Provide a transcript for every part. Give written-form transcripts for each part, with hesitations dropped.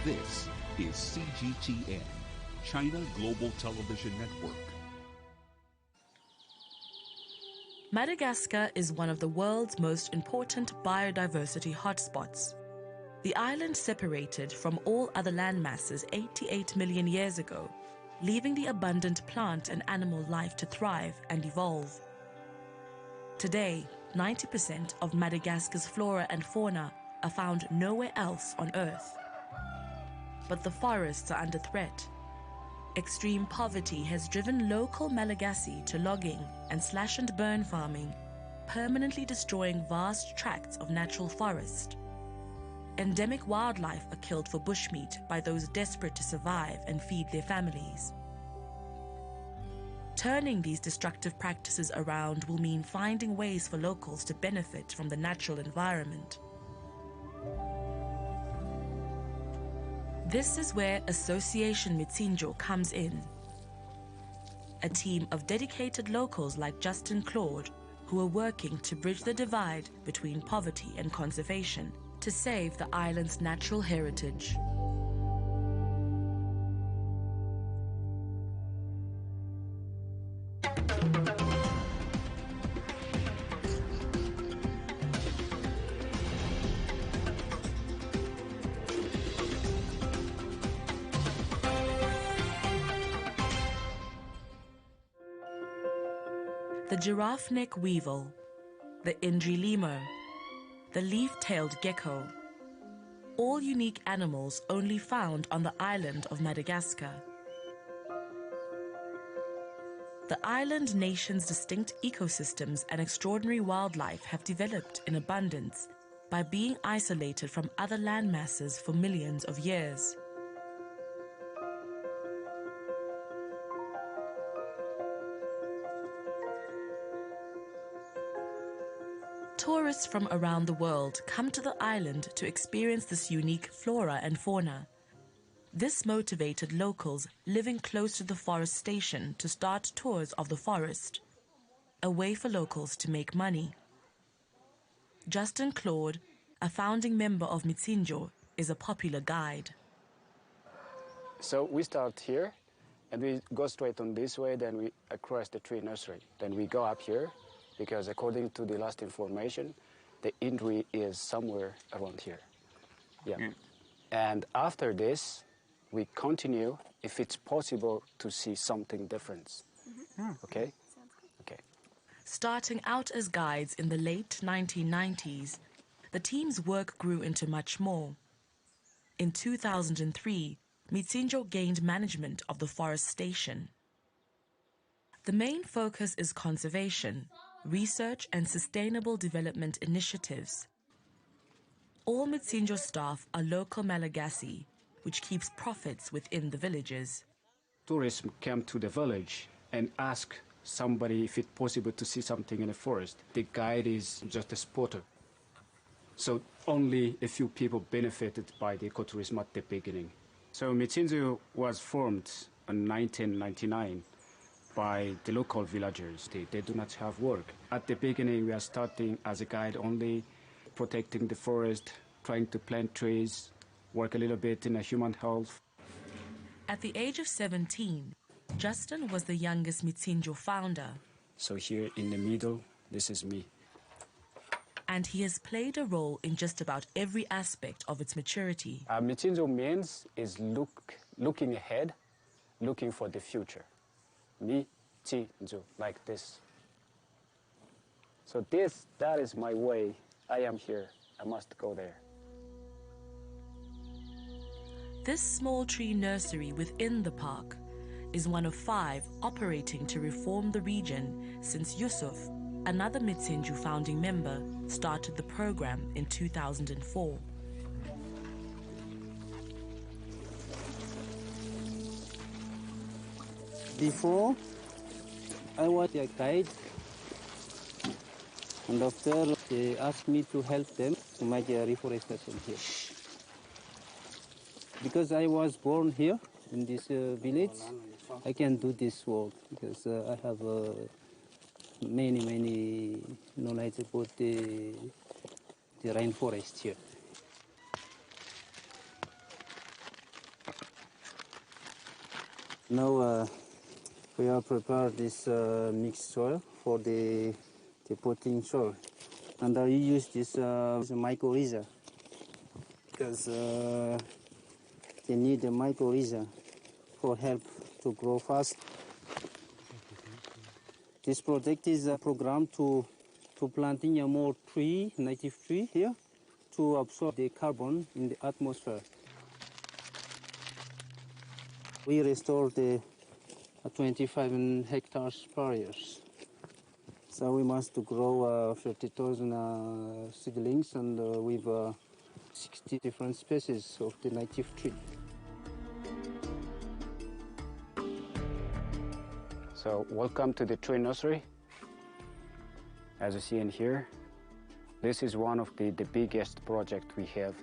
This is CGTN, China Global Television Network. Madagascar is one of the world's most important biodiversity hotspots. The island separated from all other landmasses 88 million years ago, leaving the abundant plant and animal life to thrive and evolve. Today, 90% of Madagascar's flora and fauna are found nowhere else on Earth. But the forests are under threat. Extreme poverty has driven local Malagasy to logging and slash-and-burn farming, permanently destroying vast tracts of natural forest. Endemic wildlife are killed for bushmeat by those desperate to survive and feed their families. Turning these destructive practices around will mean finding ways for locals to benefit from the natural environment. This is where Association Mitsinjo comes in. A team of dedicated locals like Justin Claude who are working to bridge the divide between poverty and conservation to save the island's natural heritage. The giraffe-neck weevil, the Indri lemur, the leaf-tailed gecko, all unique animals only found on the island of Madagascar. The island nation's distinct ecosystems and extraordinary wildlife have developed in abundance by being isolated from other landmasses for millions of years. Tourists from around the world come to the island to experience this unique flora and fauna. This motivated locals living close to the Reforestation to start tours of the forest, a way for locals to make money. Justin Claude, a founding member of Mitsinjo, is a popular guide. So we start here and we go straight on this way, then we across the tree nursery. Then we go up here, because according to the last information, the Indri is somewhere around here. Yeah. And after this, we continue if it's possible to see something different. Okay? Okay. Starting out as guides in the late 1990s, the team's work grew into much more. In 2003, Mitsinjo gained management of the Reforestation. The main focus is conservation, research and sustainable development initiatives. All Mitsinjo staff are local Malagasy, which keeps profits within the villages. Tourists come to the village and ask somebody if it's possible to see something in the forest. The guide is just a spotter. So only a few people benefited by the ecotourism at the beginning. So Mitsinjo was formed in 1999. By the local villagers. They do not have work. At the beginning, we are starting as a guide only, protecting the forest, trying to plant trees, work a little bit in human health. At the age of 17, Justin was the youngest Mitsinjo founder. So here in the middle, this is me. And he has played a role in just about every aspect of its maturity. Mitsinjo means is looking ahead, looking for the future. Mitsinjo, like this. So that is my way. I am here. I must go there. This small tree nursery within the park is one of 5 operating to reform the region since Yusuf, another Mitsinjo founding member, started the program in 2004. Before, I was a guide, and after they asked me to help them to make a reforestation here. Because I was born here in this village, I can do this work because I have many knowledge about the rainforest here. Now we have prepared this mixed soil for the potting soil. And you use this mycorrhiza because they need the mycorrhiza for help to grow fast. This project is a program to planting a more native tree here to absorb the carbon in the atmosphere. We restore the 25 hectares per year. So we must grow 30,000 seedlings and with 60 different species of the native tree. So welcome to the tree nursery. As you see in here, this is one of the biggest projects we have.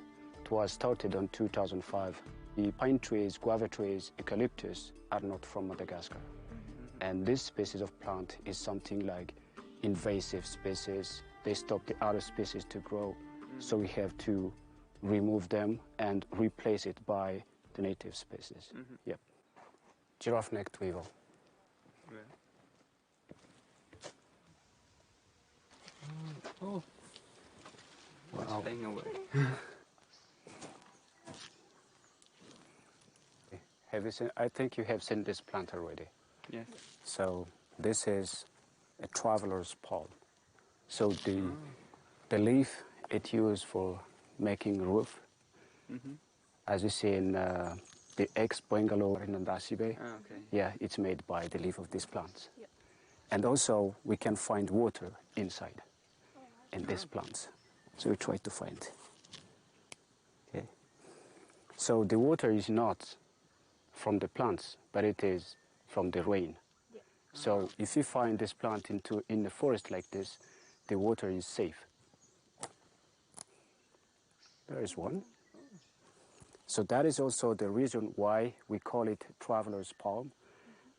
It was started in 2005. The pine trees, guava trees, eucalyptus are not from Madagascar. And this species of plant is something like invasive species. They stop the other species to grow. So we have to remove them and replace it by the native species. Yep. Giraffe-necked weevil. Oh, wow. It's flying away. Have you seen? I think you have seen this plant already. Yes. So this is a traveler's palm. So the leaf it used for making roof. As you see in the ex-bungalow in Andasi Bay. Ah, okay. Yeah, it's made by the leaf of these plants. Yep. And also we can find water inside in these plants. So we try to find. Okay. So the water is not from the plants, but it is from the rain. Yep. So if you find this plant in the forest like this, the water is safe. There is one. So that is also the reason why we call it traveler's palm,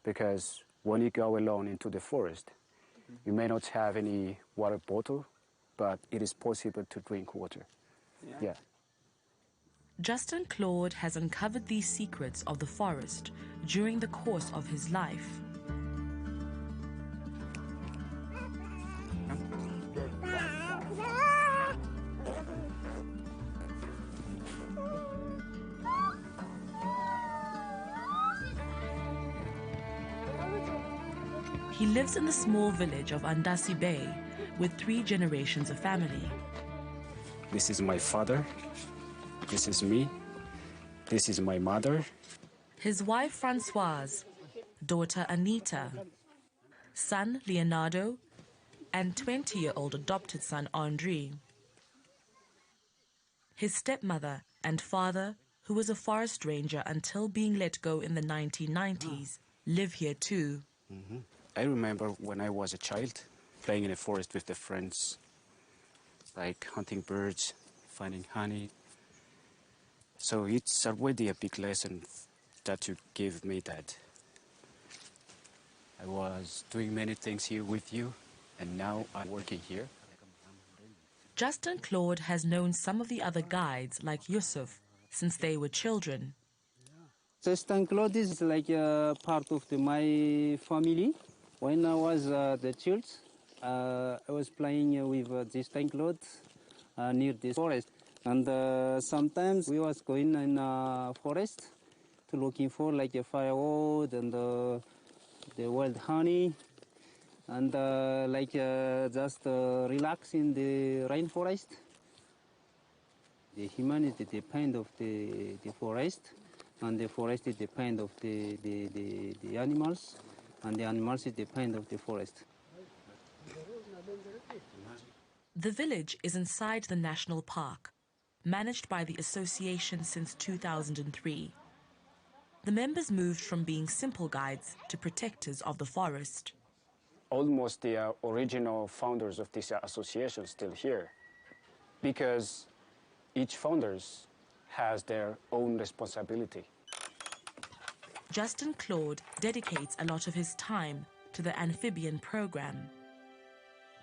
because when you go alone into the forest, you may not have any water bottle, but it is possible to drink water. Yeah. Justin Claude has uncovered these secrets of the forest during the course of his life. He lives in the small village of Andasi Bay with 3 generations of family. This is my father. This is me. This is my mother. His wife Francoise, daughter Anita, son Leonardo, and 20-year-old adopted son Andre. His stepmother and father, who was a forest ranger until being let go in the 1990s, live here too. I remember when I was a child, playing in the forest with the friends, like hunting birds, finding honey. So it's already a big lesson that you give me, that I was doing many things here with you, and now I'm working here. Justin Claude has known some of the other guides, like Yusuf, since they were children. Justin Claude is like a part of my family. When I was the child, I was playing with Justin Claude near this forest. And sometimes we was going in forest to looking for like a firewood and the wild honey, and just relax in the rainforest. The humanity depend of the forest, and the forest depend of the animals, and the animals depend of the forest. The village is inside the national park, managed by the association since 2003. The members moved from being simple guides to protectors of the forest. Almost the original founders of this association still here, because each founder has their own responsibility. Justin Claude dedicates a lot of his time to the Amphibian program.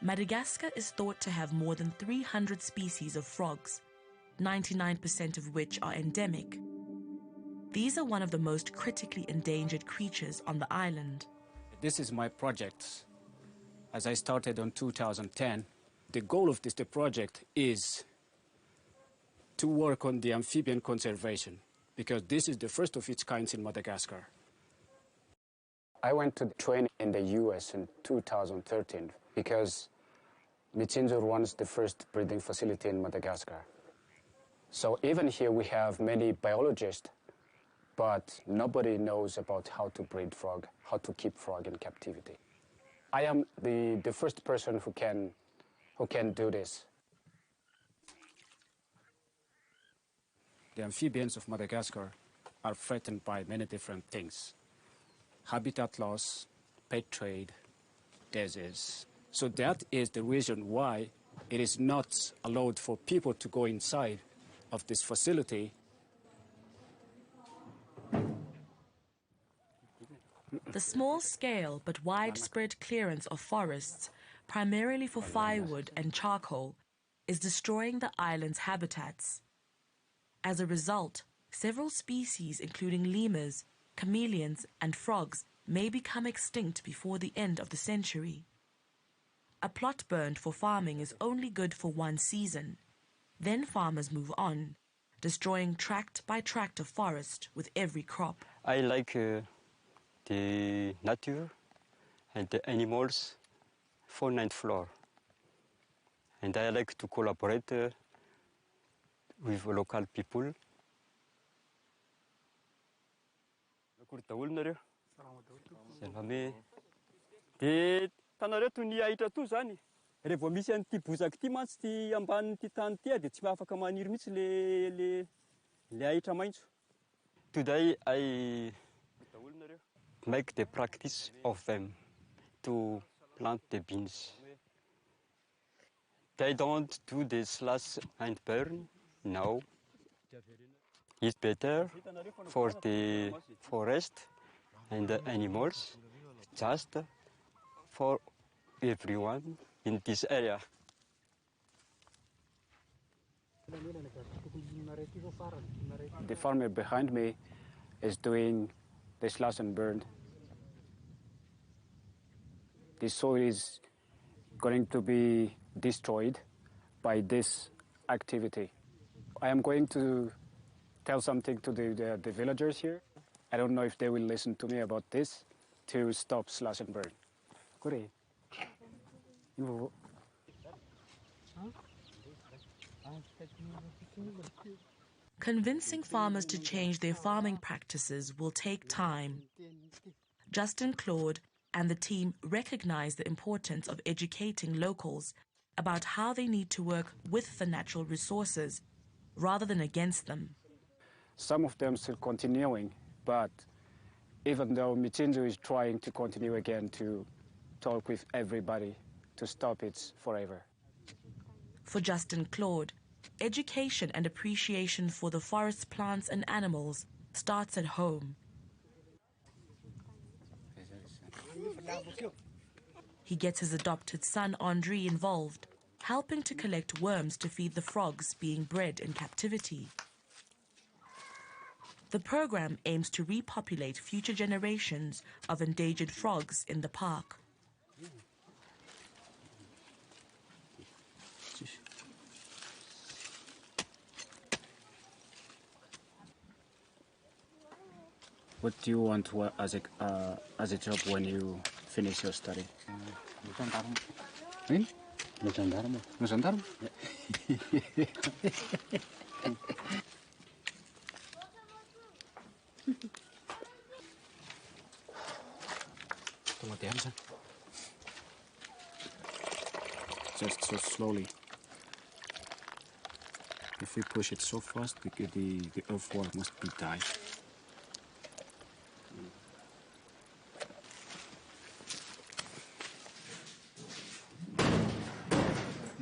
Madagascar is thought to have more than 300 species of frogs, 99% of which are endemic. These are one of the most critically endangered creatures on the island. This is my project. As I started in 2010, the goal of this project is to work on the amphibian conservation, because this is the first of its kind in Madagascar. I went to train in the US in 2013 because Mitsinjo runs the first breeding facility in Madagascar. So even here we have many biologists, but nobody knows about how to breed frog, how to keep frog in captivity. I am the first person who can do this. The amphibians of Madagascar are threatened by many different things. Habitat loss, pet trade, disease. So that is the reason why it is not allowed for people to go inside of this facility. The small-scale but widespread clearance of forests, primarily for firewood and charcoal, is destroying the island's habitats. As a result, several species, including lemurs, chameleons, and frogs, may become extinct before the end of the century. A plot burned for farming is only good for one season. Then farmers move on, destroying tract by tract of forest with every crop. I like the nature and the animals, fauna and flora. And I like to collaborate with local people. Tanareo toy ny ahitra to zany. Rehefa vao misy an'ity bozaka ity mantsy ty ambanin'ity tany ity dia tsy afaka maniry mihitsy le ahitra maitso. Today I make the practice of them to plant the beans. They don't do the slash and burn, no. It's better for the forest and the animals, just for everyone in this area. The farmer behind me is doing the slash and burn. The soil is going to be destroyed by this activity. I am going to tell something to the villagers here. I don't know if they will listen to me about this, to stop slash and burn. Convincing farmers to change their farming practices will take time. Justin Claude and the team recognize the importance of educating locals about how they need to work with the natural resources rather than against them. Some of them still continuing, but even though Mitsinjo is trying to continue again to talk with everybody to stop it forever. For Justin Claude, education and appreciation for the forest's plants and animals starts at home. He gets his adopted son Andre involved, helping to collect worms to feed the frogs being bred in captivity. The program aims to repopulate future generations of endangered frogs in the park. What do you want as a job when you finish your study? Gendarme? Just so slowly. If we push it so fast, the earthworm must be die.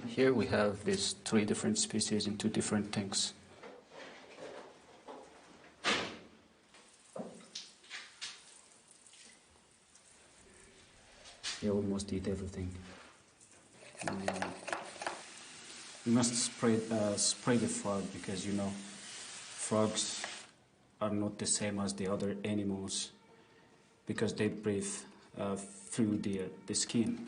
Here we have these 3 different species in 2 different tanks. They almost eat everything. We must spray the frog because, you know, frogs are not the same as the other animals because they breathe through the skin.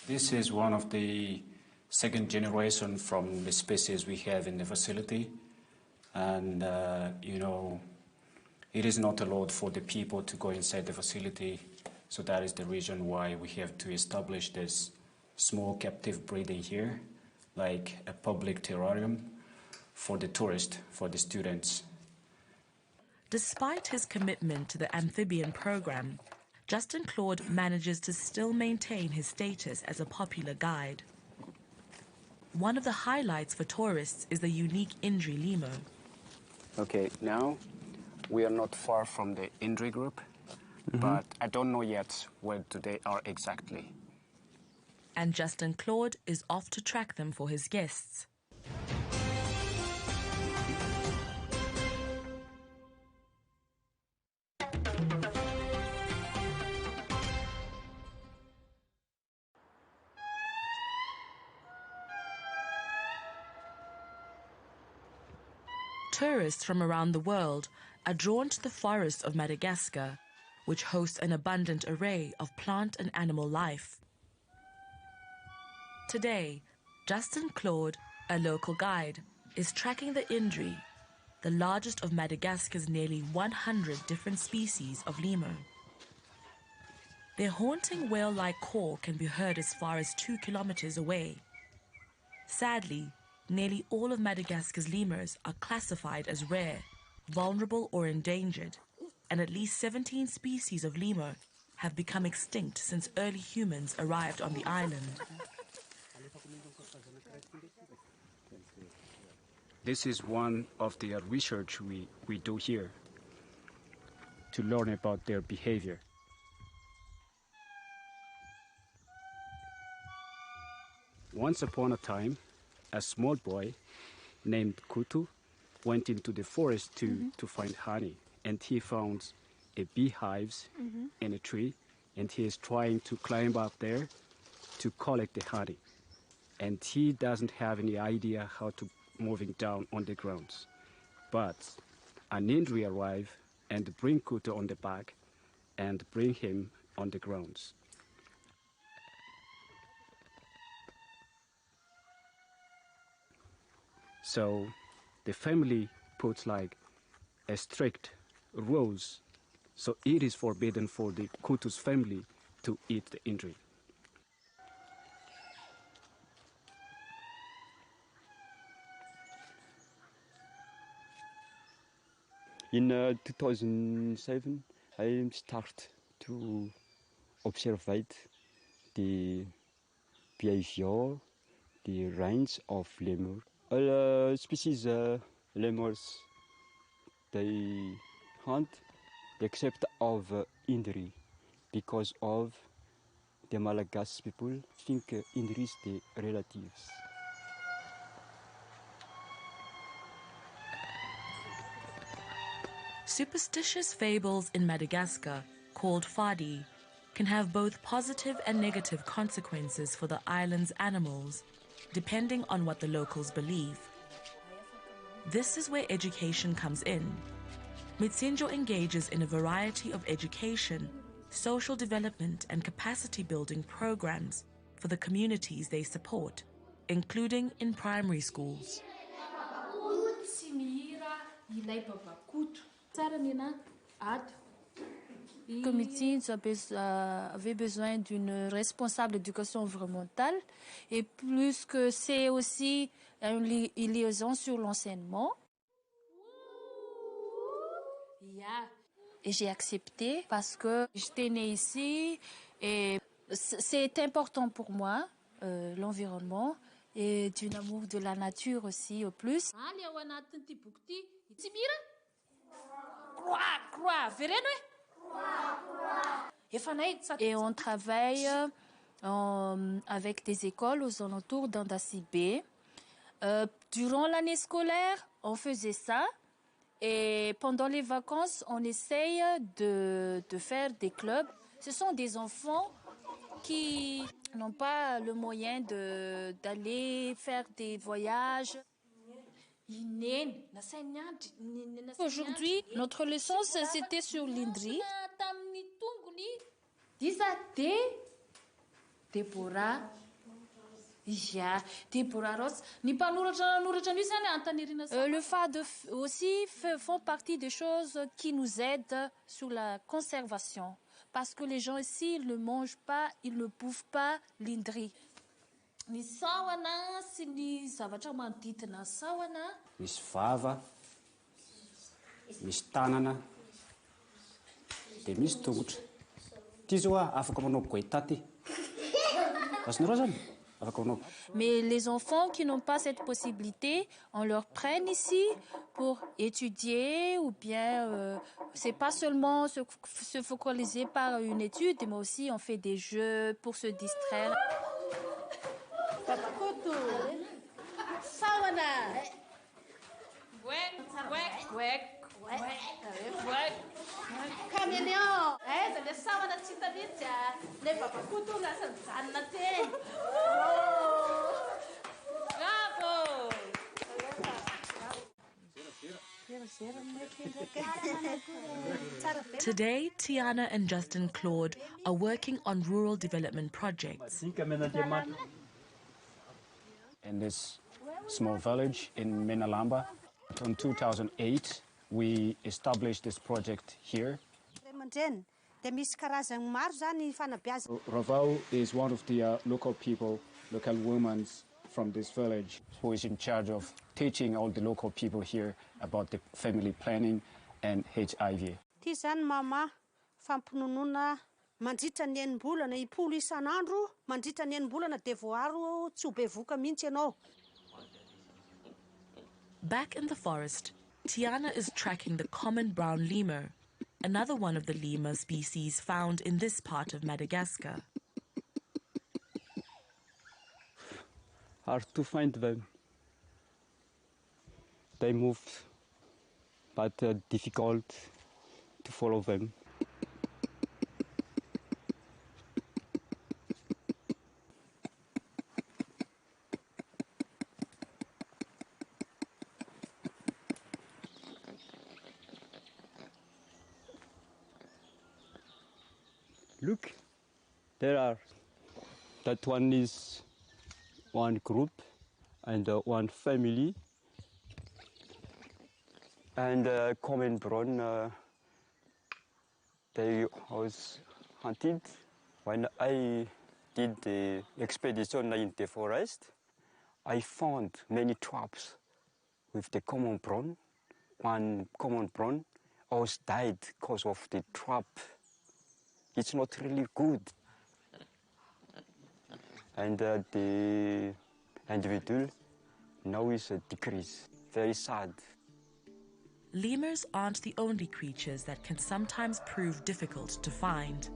This is one of the second generation from the species we have in the facility. And, it is not allowed for the people to go inside the facility. So that is the reason why we have to establish this small captive breeding here, like a public terrarium for the tourists, for the students. Despite his commitment to the amphibian program, Justin Claude manages to still maintain his status as a popular guide. One of the highlights for tourists is the unique Indri lemur. Okay, now we are not far from the Indri group, but I don't know yet where they are exactly. And Justin Claude is off to track them for his guests. Tourists from around the world are drawn to the forests of Madagascar, which hosts an abundant array of plant and animal life. Today, Justin Claude, a local guide, is tracking the Indri, the largest of Madagascar's nearly 100 different species of lemur. Their haunting whale-like call can be heard as far as 2 kilometers away. Sadly, nearly all of Madagascar's lemurs are classified as rare, vulnerable or endangered, and at least 17 species of lemur have become extinct since early humans arrived on the island. This is one of the research we do here to learn about their behavior. Once upon a time, a small boy named Kutu went into the forest to find honey, and he found a beehives in a tree, and he is trying to climb up there to collect the honey. And he doesn't have any idea how to moving down on the ground. But an Indri arrive and bring Kutu on the back and bring him on the grounds. So the family puts like a strict rules. So it is forbidden for the Kutu's family to eat the Indri. In 2007, I start to observe the behavior, the range of lemur. All species lemurs, they hunt except of Indri, because of the Malagasy people think Indri is the relatives. Superstitious fables in Madagascar, called fadi, can have both positive and negative consequences for the island's animals, depending on what the locals believe. This is where education comes in. Mitsinjo engages in a variety of education, social development, and capacity-building programs for the communities they support, including in primary schools. Comme Mitsinjo avait besoin d'une responsable d'éducation environnementale, et plus que c'est aussi une liaison sur l'enseignement. Et j'ai accepté parce que j'étais née ici et c'est important pour moi, l'environnement, et d'un amour de la nature aussi au plus. Et on travaille avec des écoles aux alentours d'Andasibé. Durant l'année scolaire, on faisait ça. Et pendant les vacances, on essaye de faire des clubs. Ce sont des enfants qui n'ont pas le moyen d'aller faire des voyages. Aujourd'hui, notre leçon, c'était sur l'Indri. Le fado aussi font partie des choses qui nous aident sur la conservation. Parce que les gens ici, ils ne mangent pas, ils ne bouffent pas l'Indri. Misy vava, misy tanana, dia misy tongotra. Ty zao afaka manao goetaty. Azonareo zany? Afaka manao. Mais les enfants qui n'ont pas cette possibilité, on leur prenne ici pour étudier ou bien c'est pas seulement se focaliser par une étude, mais aussi on fait des jeux pour se distraire. Today, Tiana and Justin Claude are working on rural development projects. In this small village in Minalamba, in 2008, we established this project here. Ravao is one of the local people, local women from this village, who is in charge of teaching all the local people here about the family planning and HIV. Mama, fampinonona mandritra ny enim-bolana ipolo isan'andro, mandritra ny enim-bolana dia voaro tsy ho bevoka mihitsy ianao. Back in the forest, Tiana is tracking the common brown lemur, another one of the lemur species found in this part of Madagascar. Hard to find them. They move, but difficult to follow them. Look, there are. That one is one group and one family. And common brown, they was hunted. When I did the expedition in the forest, I found many traps with the common brown. One common brown almost died because of the trap. It's not really good. And the individual now is a decrease. Very sad. Lemurs aren't the only creatures that can sometimes prove difficult to find.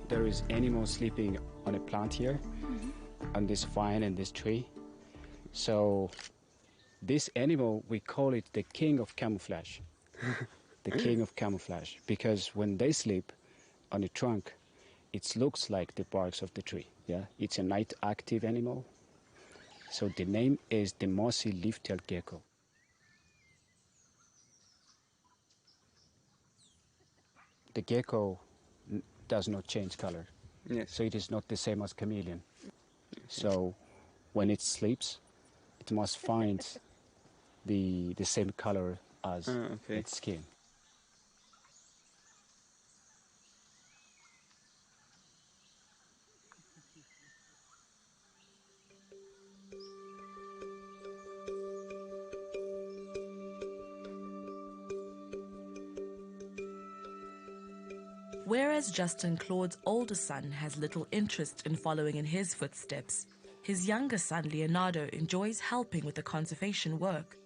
There is animal sleeping on a plant here, on this vine and this tree. So this animal, we call it the king of camouflage. The king of camouflage, because when they sleep on the trunk, it looks like the barks of the tree. Yeah, it's a night active animal. So the name is the mossy leaf-tailed gecko. The gecko does not change color. Yes. So it is not the same as chameleon. So when it sleeps, it must find the same color as its skin. Whereas Justin Claude's older son has little interest in following in his footsteps, his younger son Leonardo enjoys helping with the conservation work.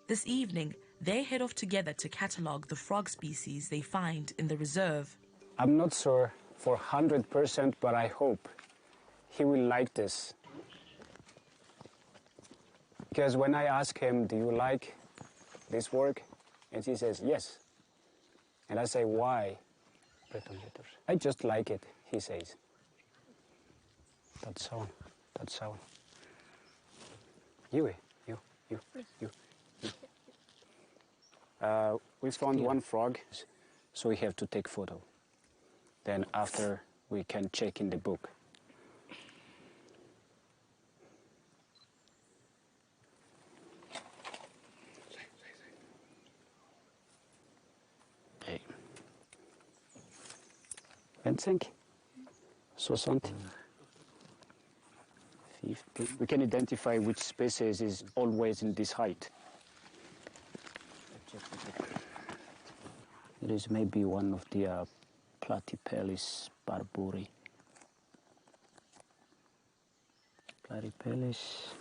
This evening, they head off together to catalogue the frog species they find in the reserve. I'm not sure for 100%, but I hope he will like this. Because when I ask him, do you like this work? And he says, yes. And I say, why? I just like it. he says. That sound, that sound. You. We found one frog, so we have to take photo. Then after, we can check in the book. Okay. 25, 60, 50. We can identify which species is always in this height. It is maybe one of the Platypellis barburi. Platypellis.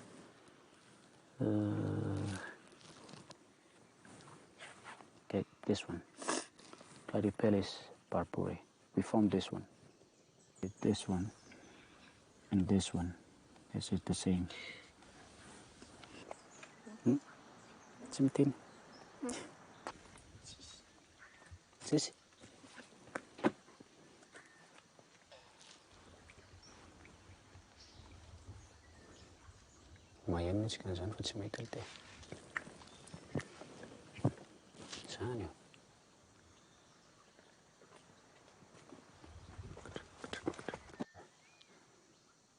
Okay, this one. Platypellis barburi. We found this one. This one and this one. This is the same. Something. This. Mayan is concerned for some metal. Sanya.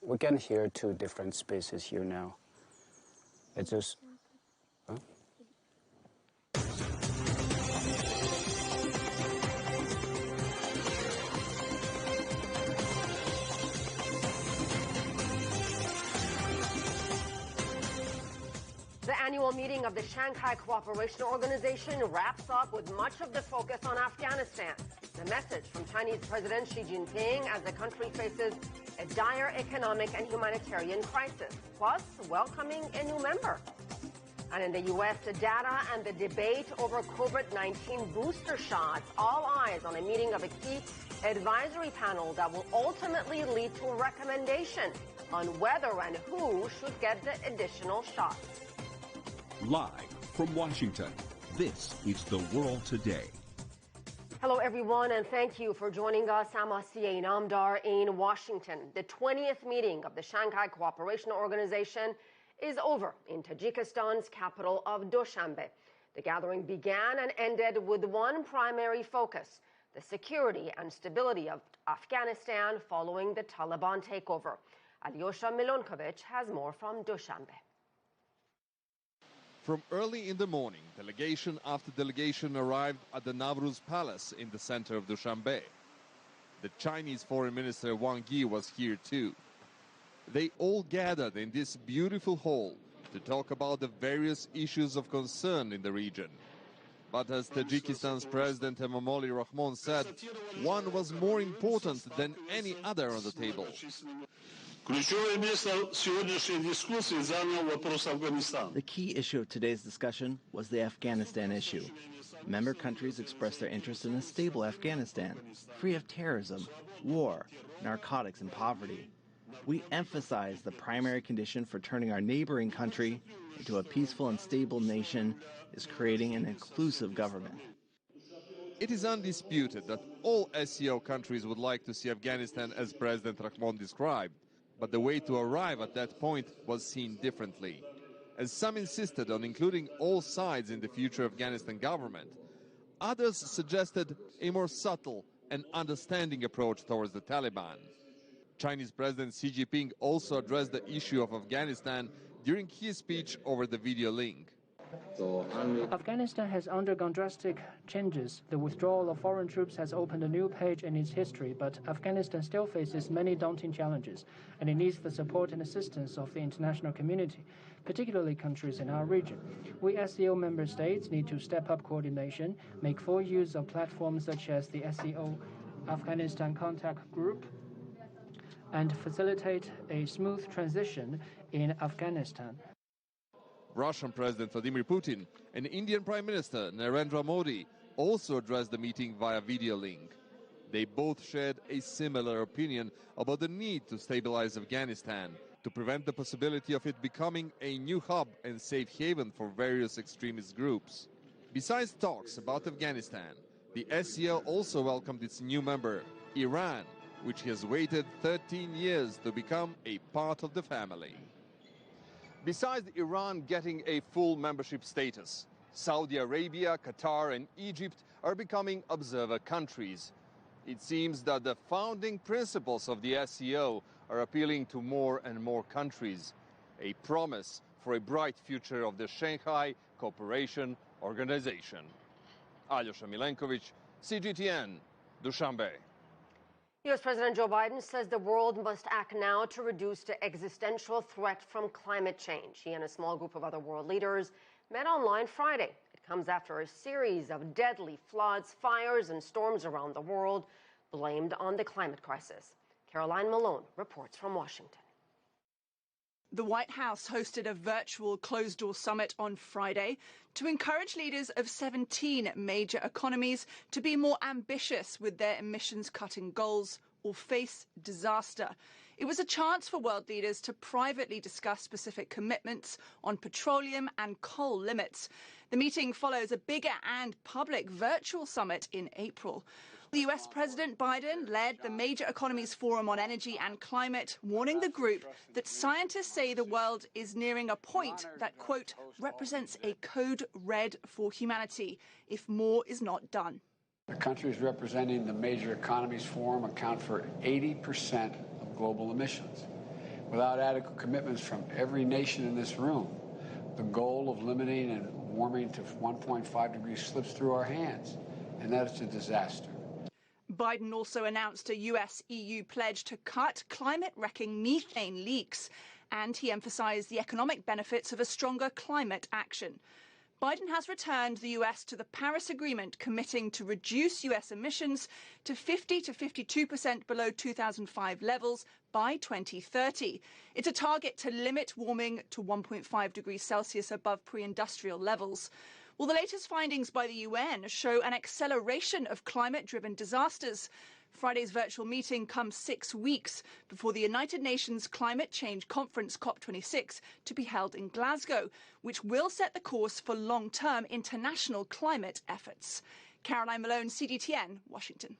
We can hear two different spaces here now. It's just. Huh? The annual meeting of the Shanghai Cooperation Organization wraps up with much of the focus on Afghanistan. The message from Chinese President Xi Jinping as the country faces a dire economic and humanitarian crisis, plus welcoming a new member. And in the U.S., the data and the debate over COVID-19 booster shots, all eyes on a meeting of a key advisory panel that will ultimately lead to a recommendation on whether and who should get the additional shots. Live from Washington, this is The World Today. Hello, everyone, and thank you for joining us. I'm Asiye Namdar in Washington. The 20th meeting of the Shanghai Cooperation Organization is over in Tajikistan's capital of Dushanbe. The gathering began and ended with one primary focus: the security and stability of Afghanistan following the Taliban takeover. Alyosha Milonkovich has more from Dushanbe. From early in the morning, delegation after delegation arrived at the Navruz Palace in the center of Dushanbe. The Chinese Foreign Minister Wang Yi was here too. They all gathered in this beautiful hall to talk about the various issues of concern in the region. But as Tajikistan's President Emomali Rahmon said, one was more important than any other on the table. The key issue of today's discussion was the Afghanistan issue. Member countries expressed their interest in a stable Afghanistan, free of terrorism, war, narcotics, and poverty. We emphasized the primary condition for turning our neighboring country into a peaceful and stable nation is creating an inclusive government. It is undisputed that all SCO countries would like to see Afghanistan as President Rahmon described, but the way to arrive at that point was seen differently. As some insisted on including all sides in the future Afghanistan government, others suggested a more subtle and understanding approach towards the Taliban. Chinese President Xi Jinping also addressed the issue of Afghanistan during his speech over the video link. Afghanistan has undergone drastic changes. The withdrawal of foreign troops has opened a new page in its history, but Afghanistan still faces many daunting challenges, and it needs the support and assistance of the international community, particularly countries in our region. We SCO member states need to step up coordination, make full use of platforms such as the SCO Afghanistan Contact Group, and facilitate a smooth transition in Afghanistan. Russian President Vladimir Putin and Indian Prime Minister Narendra Modi also addressed the meeting via video link. They both shared a similar opinion about the need to stabilize Afghanistan to prevent the possibility of it becoming a new hub and safe haven for various extremist groups. Besides talks about Afghanistan, the SCO also welcomed its new member, Iran, which he has waited 13 years to become a part of the family. Besides Iran getting a full membership status, Saudi Arabia, Qatar and Egypt are becoming observer countries. It seems that the founding principles of the SCO are appealing to more and more countries, a promise for a bright future of the Shanghai Cooperation Organization. Alyosha Milenkovic, CGTN, Dushanbe. U.S. President Joe Biden says the world must act now to reduce the existential threat from climate change. He and a small group of other world leaders met online Friday. It comes after a series of deadly floods, fires, and storms around the world blamed on the climate crisis. Caroline Malone reports from Washington. The White House hosted a virtual closed-door summit on Friday to encourage leaders of 17 major economies to be more ambitious with their emissions-cutting goals or face disaster. It was a chance for world leaders to privately discuss specific commitments on petroleum and coal limits. The meeting follows a bigger and public virtual summit in April. The US President Biden led the Major Economies Forum on Energy and Climate, warning the group that scientists say the world is nearing a point that, quote, represents a code red for humanity if more is not done. The countries representing the Major Economies Forum account for 80% of global emissions. Without adequate commitments from every nation in this room, the goal of limiting and warming to 1.5 degrees slips through our hands, and that is a disaster. Biden also announced a US-EU pledge to cut climate-wrecking methane leaks, and he emphasized the economic benefits of a stronger climate action. Biden has returned the US to the Paris Agreement, committing to reduce US emissions to 50 to 52% below 2005 levels by 2030. It's a target to limit warming to 1.5 degrees Celsius above pre-industrial levels. Well, the latest findings by the UN show an acceleration of climate-driven disasters. Friday's virtual meeting comes 6 weeks before the United Nations Climate Change Conference, COP26, to be held in Glasgow, which will set the course for long-term international climate efforts. Caroline Malone, CGTN, Washington.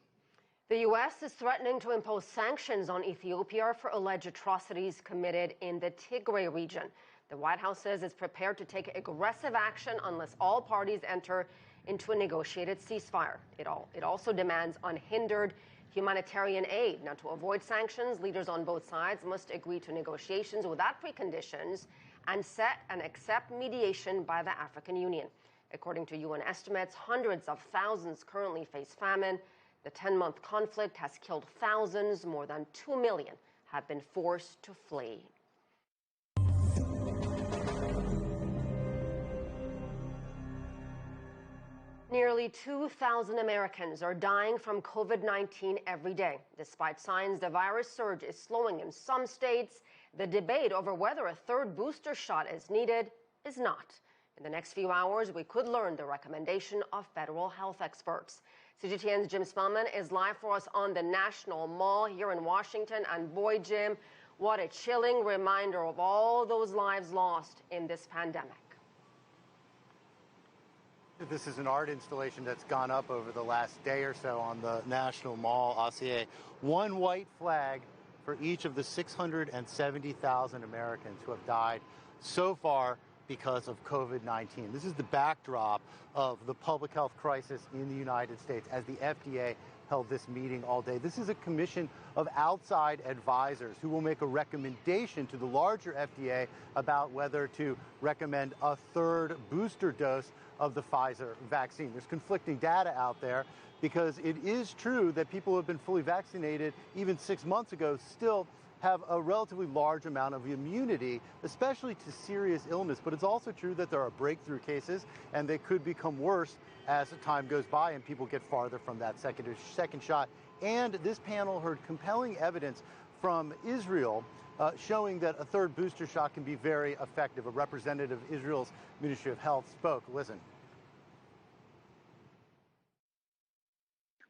The U.S. is threatening to impose sanctions on Ethiopia for alleged atrocities committed in the Tigray region. The White House says it's prepared to take aggressive action unless all parties enter into a negotiated ceasefire. It also demands unhindered humanitarian aid. Now, to avoid sanctions, leaders on both sides must agree to negotiations without preconditions and set and accept mediation by the African Union. According to UN estimates, hundreds of thousands currently face famine. The 10-month conflict has killed thousands. More than 2 million have been forced to flee. Nearly 2,000 Americans are dying from COVID-19 every day. Despite signs the virus surge is slowing in some states, the debate over whether a third booster shot is needed is not. In the next few hours, we could learn the recommendation of federal health experts. CGTN's Jim Spellman is live for us on the National Mall here in Washington. And boy, Jim, what a chilling reminder of all those lives lost in this pandemic. This is an art installation that's gone up over the last day or so on the National Mall, ACA. One white flag for each of the 670,000 Americans who have died so far because of COVID-19. This is the backdrop of the public health crisis in the United States as the FDA held this meeting all day. This is a commission of outside advisors who will make a recommendation to the larger FDA about whether to recommend a third booster dose of the Pfizer vaccine. There's conflicting data out there because it is true that people who have been fully vaccinated even 6 months ago still have a relatively large amount of immunity, especially to serious illness. But it's also true that there are breakthrough cases and they could become worse as time goes by and people get farther from that second shot. And this panel heard compelling evidence from Israel showing that a third booster shot can be very effective. A representative of Israel's Ministry of Health spoke. Listen.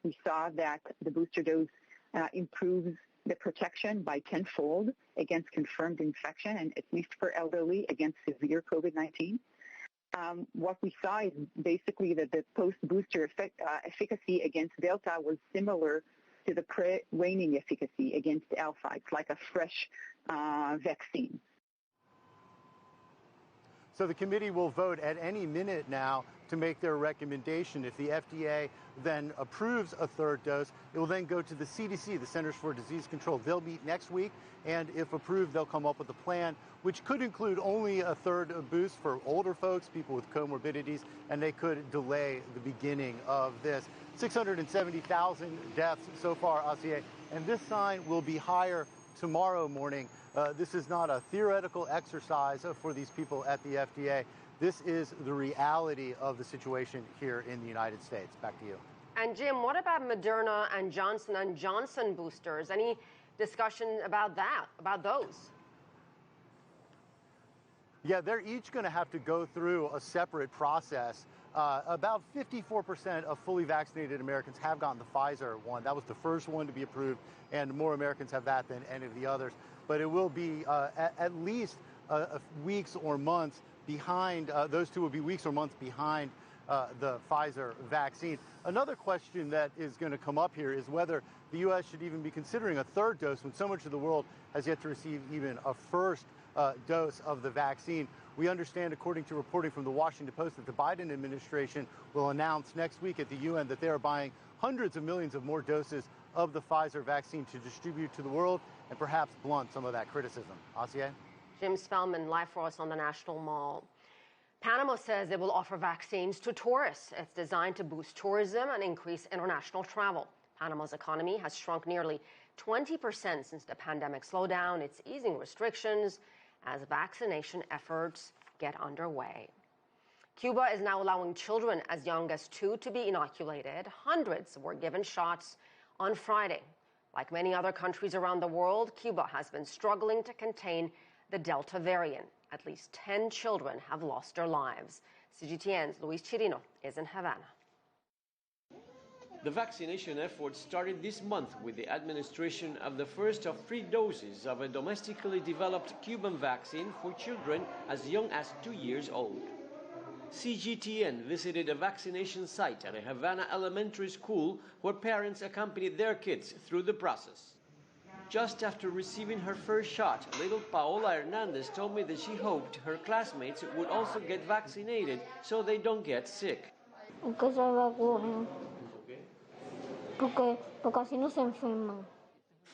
We saw that the booster dose improves the protection by tenfold against confirmed infection, and at least for elderly against severe COVID-19. What we saw is basically that the post-booster efficacy against Delta was similar to the waning efficacy against alpha. It's like a fresh vaccine. So the committee will vote at any minute now to make their recommendation. If the FDA then approves a third dose, it will then go to the CDC, the Centers for Disease Control. They'll meet next week, and if approved, they'll come up with a plan, which could include only a third boost for older folks, people with comorbidities, and they could delay the beginning of this. 670,000 deaths so far, Asier, and this sign will be higher tomorrow morning. This is not a theoretical exercise for these people at the FDA. This is the reality of the situation here in the United States. Back to you. And Jim, what about Moderna and Johnson & Johnson boosters? Any discussion about that, about those? Yeah, they're each going to have to go through a separate process. About 54% of fully vaccinated Americans have gotten the Pfizer one. That was the first one to be approved, and more Americans have that than any of the others. But it will be at least weeks or months behind. Those two will be weeks or months behind the Pfizer vaccine. Another question that is going to come up here is whether the U.S. should even be considering a third dose when so much of the world has yet to receive even a first dose of the vaccine. We understand, according to reporting from the Washington Post, that the Biden administration will announce next week at the UN that they are buying hundreds of millions of more doses of the Pfizer vaccine to distribute to the world and perhaps blunt some of that criticism. Asier? Jim Spellman, live for us on the National Mall. Panama says it will offer vaccines to tourists. It's designed to boost tourism and increase international travel. Panama's economy has shrunk nearly 20% since the pandemic slowdown. It's easing restrictions as vaccination efforts get underway. Cuba is now allowing children as young as 2 to be inoculated. Hundreds were given shots on Friday. Like many other countries around the world, Cuba has been struggling to contain the Delta variant. At least 10 children have lost their lives. CGTN's Luis Chirino is in Havana. The vaccination effort started this month with the administration of the first of 3 doses of a domestically developed Cuban vaccine for children as young as 2 years old. CGTN visited a vaccination site at a Havana elementary school where parents accompanied their kids through the process. Just after receiving her first shot, little Paola Hernandez told me that she hoped her classmates would also get vaccinated so they don't get sick. Porque se vacunen. Porque así no se enferman.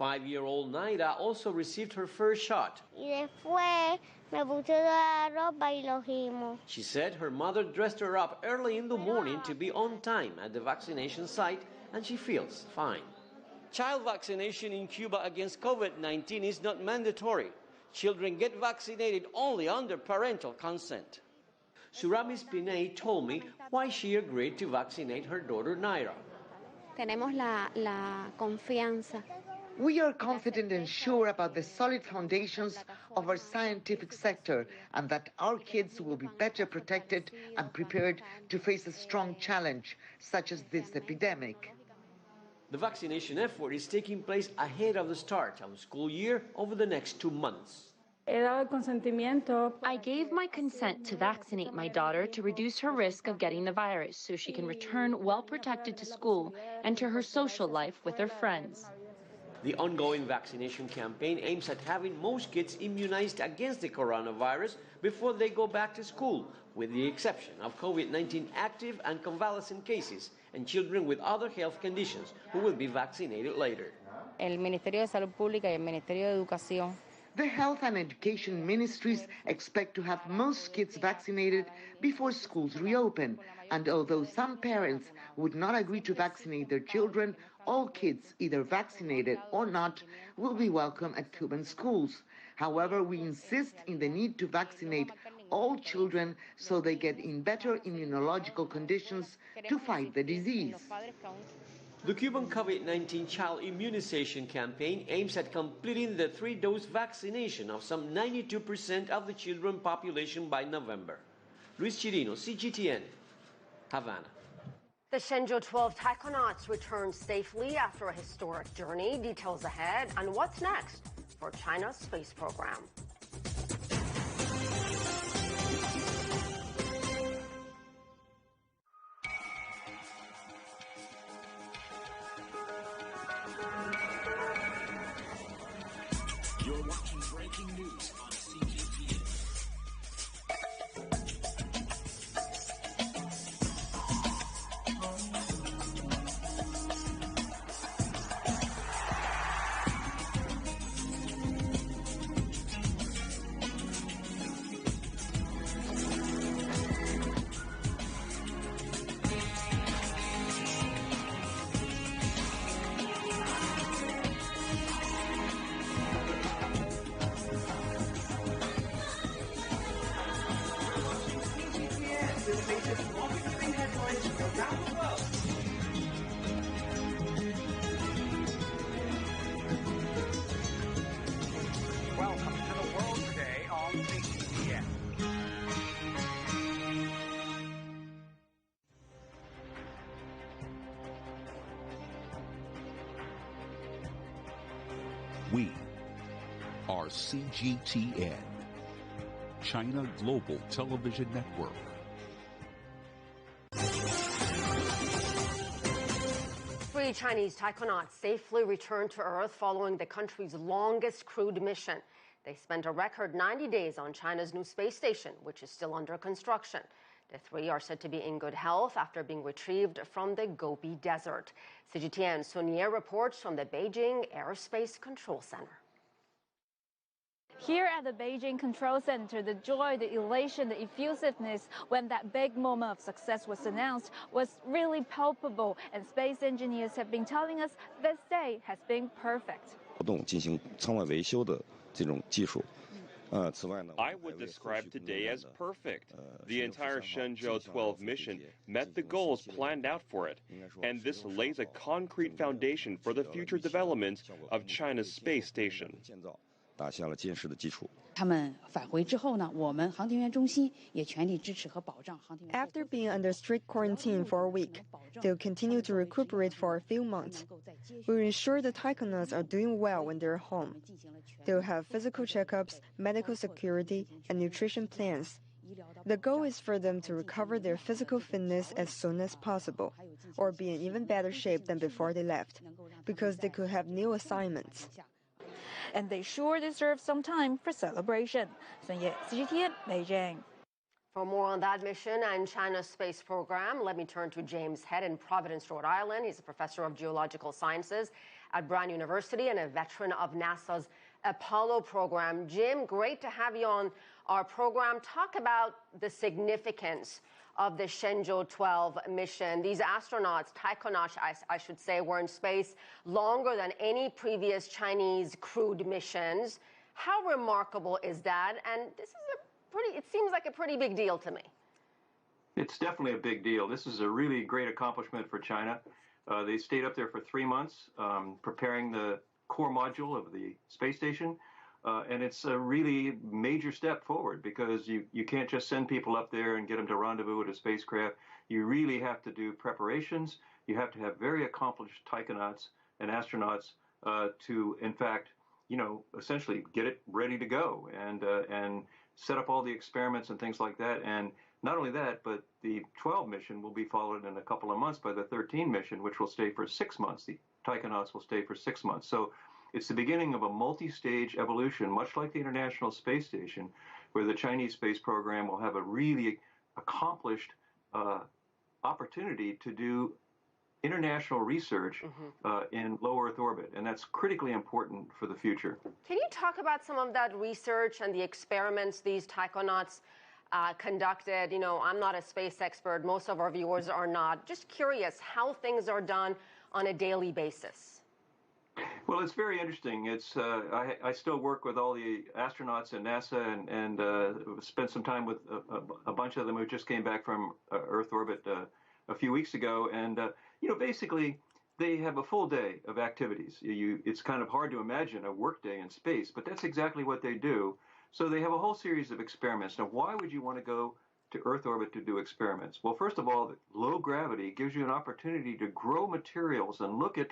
5-year-old Naira also received her first shot. Y después me puse la ropa y lo gimo. She said her mother dressed her up early in the morning to be on time at the vaccination site, and she feels fine. Child vaccination in Cuba against COVID-19 is not mandatory. Children get vaccinated only under parental consent. Suramis Pinay told me why she agreed to vaccinate her daughter Naira. Tenemos la confianza. We are confident and sure about the solid foundations of our scientific sector and that our kids will be better protected and prepared to face a strong challenge such as this epidemic. The vaccination effort is taking place ahead of the start of the school year over the next 2 months. I gave my consent to vaccinate my daughter to reduce her risk of getting the virus so she can return well protected to school and to her social life with her friends. The ongoing vaccination campaign aims at having most kids immunized against the coronavirus before they go back to school, with the exception of COVID-19 active and convalescent cases and children with other health conditions who will be vaccinated later. El Ministerio de Salud Pública y el Ministerio de Educación. The Health and Education Ministries expect to have most kids vaccinated before schools reopen, and although some parents would not agree to vaccinate their children, all kids, either vaccinated or not, will be welcome at Cuban schools. However, we insist in the need to vaccinate all children so they get in better immunological conditions to fight the disease. The Cuban COVID-19 child immunization campaign aims at completing the 3-dose vaccination of some 92% of the children population by November. Luis Chirino, CGTN, Havana. The Shenzhou 12 taikonauts returned safely after a historic journey. Details ahead and what's next for China's space program. breaking news on CGTN. Welcome to the world today on CGTN. We are CGTN, China Global Television Network. Three Chinese taikonauts safely returned to Earth following the country's longest crewed mission. They spent a record 90 days on China's new space station, which is still under construction. The three are said to be in good health after being retrieved from the Gobi Desert. CGTN Sun Ye reports from the Beijing Aerospace Control Center. Here at the Beijing Control Center, the joy, the elation, the effusiveness when that big moment of success was announced was really palpable, and space engineers have been telling us this day has been perfect. I would describe today as perfect. The entire Shenzhou 12 mission met the goals planned out for it, and this lays a concrete foundation for the future development of China's space station. After being under strict quarantine for a week, they'll continue to recuperate for a few months. We'll ensure the taikonauts are doing well when they're home. They'll have physical checkups, medical security, and nutrition plans. The goal is for them to recover their physical fitness as soon as possible, or be in even better shape than before they left, because they could have new assignments. And they sure deserve some time for celebration. Sun Ye, CGTN, Beijing. For more on that mission and China's space program, let me turn to James Head in Providence, Rhode Island. He's a professor of geological sciences at Brown University and a veteran of NASA's Apollo program. Jim, great to have you on our program. Talk about the significance of the Shenzhou 12 mission. These astronauts, taikonauts, I should say, were in space longer than any previous Chinese crewed missions. How remarkable is that? And this is it seems like a pretty big deal to me. It's definitely a big deal. This is a really great accomplishment for China. They stayed up there for 3 months preparing the core module of the space station. And it's a really major step forward because you can't just send people up there and get them to rendezvous with a spacecraft. You really have to do preparations. You have to have very accomplished taikonauts and astronauts to, in fact, essentially get it ready to go and set up all the experiments and things like that. And not only that, but the 12 mission will be followed in a couple of months by the 13 mission, which will stay for 6 months. The taikonauts will stay for 6 months. So it's the beginning of a multi-stage evolution, much like the International Space Station, where the Chinese space program will have a really accomplished opportunity to do international research in low Earth orbit, and that's critically important for the future. Can you talk about some of that research and the experiments these taikonauts conducted? I'm not a space expert. Most of our viewers are not. Just curious how things are done on a daily basis. Well, it's very interesting. It's I still work with all the astronauts at NASA and spent some time with a bunch of them who just came back from Earth orbit a few weeks ago, and basically they have a full day of activities. It's kind of hard to imagine a work day in space, but that's exactly what they do. So they have a whole series of experiments. Now, why would you want to go to Earth orbit to do experiments? Well, first of all, low gravity gives you an opportunity to grow materials and look at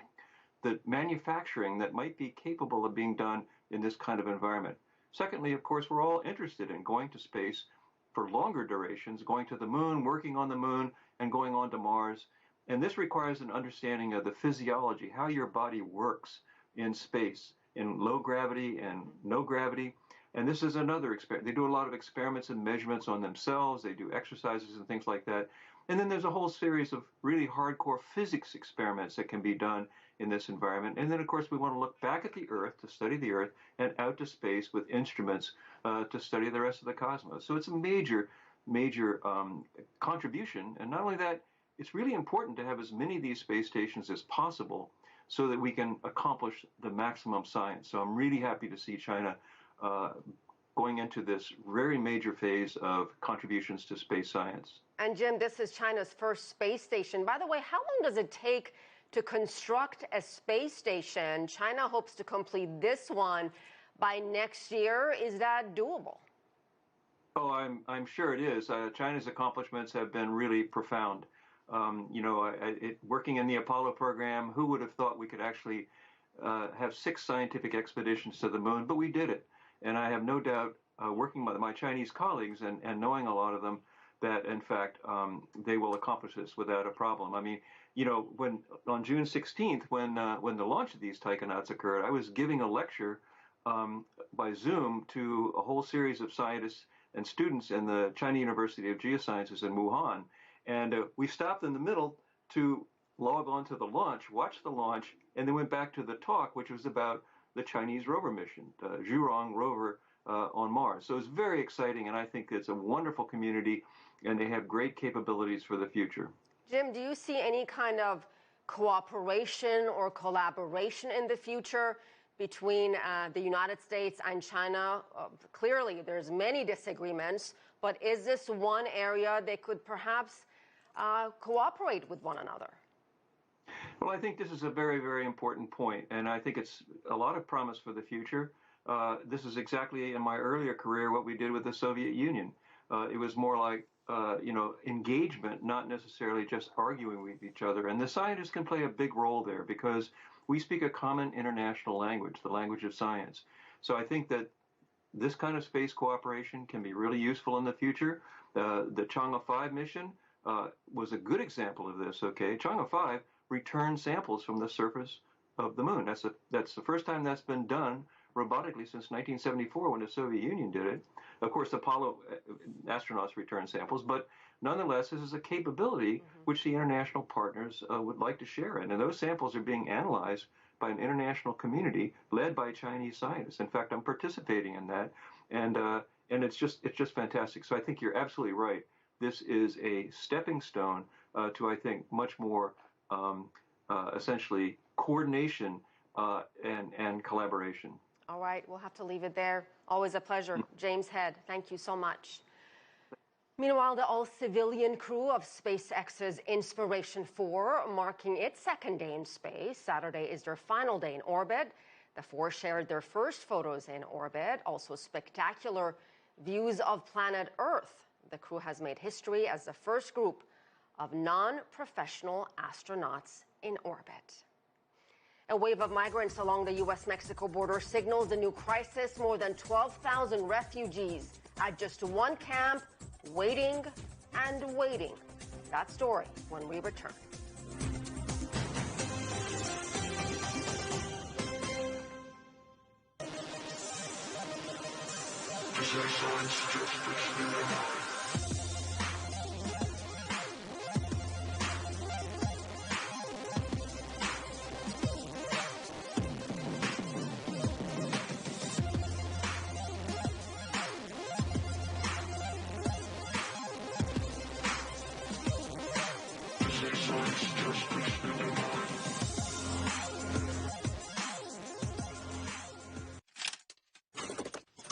the manufacturing that might be capable of being done in this kind of environment. Secondly, of course, we're all interested in going to space for longer durations, going to the moon, working on the moon, and going on to Mars. And this requires an understanding of the physiology, how your body works in space, in low gravity and no gravity. And this is another experiment. They do a lot of experiments and measurements on themselves. They do exercises and things like that. And then there's a whole series of really hardcore physics experiments that can be done in this environment. And then, of course, we want to look back at the Earth to study the Earth and out to space with instruments to study the rest of the cosmos. So it's a major contribution. And not only that, it's really important to have as many of these space stations as possible so that we can accomplish the maximum science. So I'm really happy to see China going into this very major phase of contributions to space science. And Jim, this is China's first space station. By the way, how long does it take to construct a space station? China hopes to complete this one by next year. Is that doable? Oh, I'm sure it is. China's accomplishments have been really profound. Working in the Apollo program, who would have thought we could actually have 6 scientific expeditions to the moon? But we did it. And I have no doubt, working with my Chinese colleagues and knowing a lot of them, that in fact they will accomplish this without a problem. I mean, when on June 16th, when the launch of these taikonauts occurred, I was giving a lecture by Zoom to a whole series of scientists and students in the China University of Geosciences in Wuhan, and we stopped in the middle to log on to the launch, watch the launch, and then went back to the talk, which was about the Chinese rover mission, Zhurong rover on Mars. So it's very exciting, and I think it's a wonderful community, and they have great capabilities for the future. Jim, do you see any kind of cooperation or collaboration in the future between the United States and China? Clearly, there's many disagreements, but is this one area they could perhaps cooperate with one another? Well, I think this is a very, very important point, and I think it's a lot of promise for the future. This is exactly in my earlier career what we did with the Soviet Union. It was more like, engagement, not necessarily just arguing with each other. And the scientists can play a big role there because we speak a common international language, the language of science. So I think that this kind of space cooperation can be really useful in the future. The Chang'e 5 mission was a good example of this, okay? Chang'e 5 returned samples from the surface of the moon. That's the first time that's been done robotically since 1974 when the Soviet Union did it. Of course, Apollo astronauts returned samples, but nonetheless, this is a capability which the international partners would like to share in. And those samples are being analyzed by an international community led by Chinese scientists. In fact, I'm participating in that, and it's just fantastic. So I think you're absolutely right. This is a stepping stone to, I think, much more essentially coordination and collaboration. All right, we'll have to leave it there. Always a pleasure. James Head, thank you so much. Meanwhile, the all-civilian crew of SpaceX's Inspiration 4, marking its second day in space. Saturday is their final day in orbit. The 4 shared their first photos in orbit, also spectacular views of planet Earth. The crew has made history as the first group of non-professional astronauts in orbit. A wave of migrants along the U.S.-Mexico border signals a new crisis. More than 12,000 refugees at just one camp, waiting and waiting. That story when we return.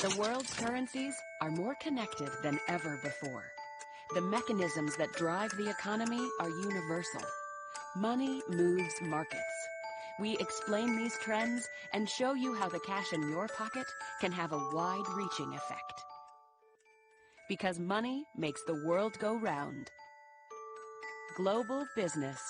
The world's currencies are more connected than ever before. The mechanisms that drive the economy are universal. Money moves markets. We explain these trends and show you how the cash in your pocket can have a wide-reaching effect. Because money makes the world go round. Global business.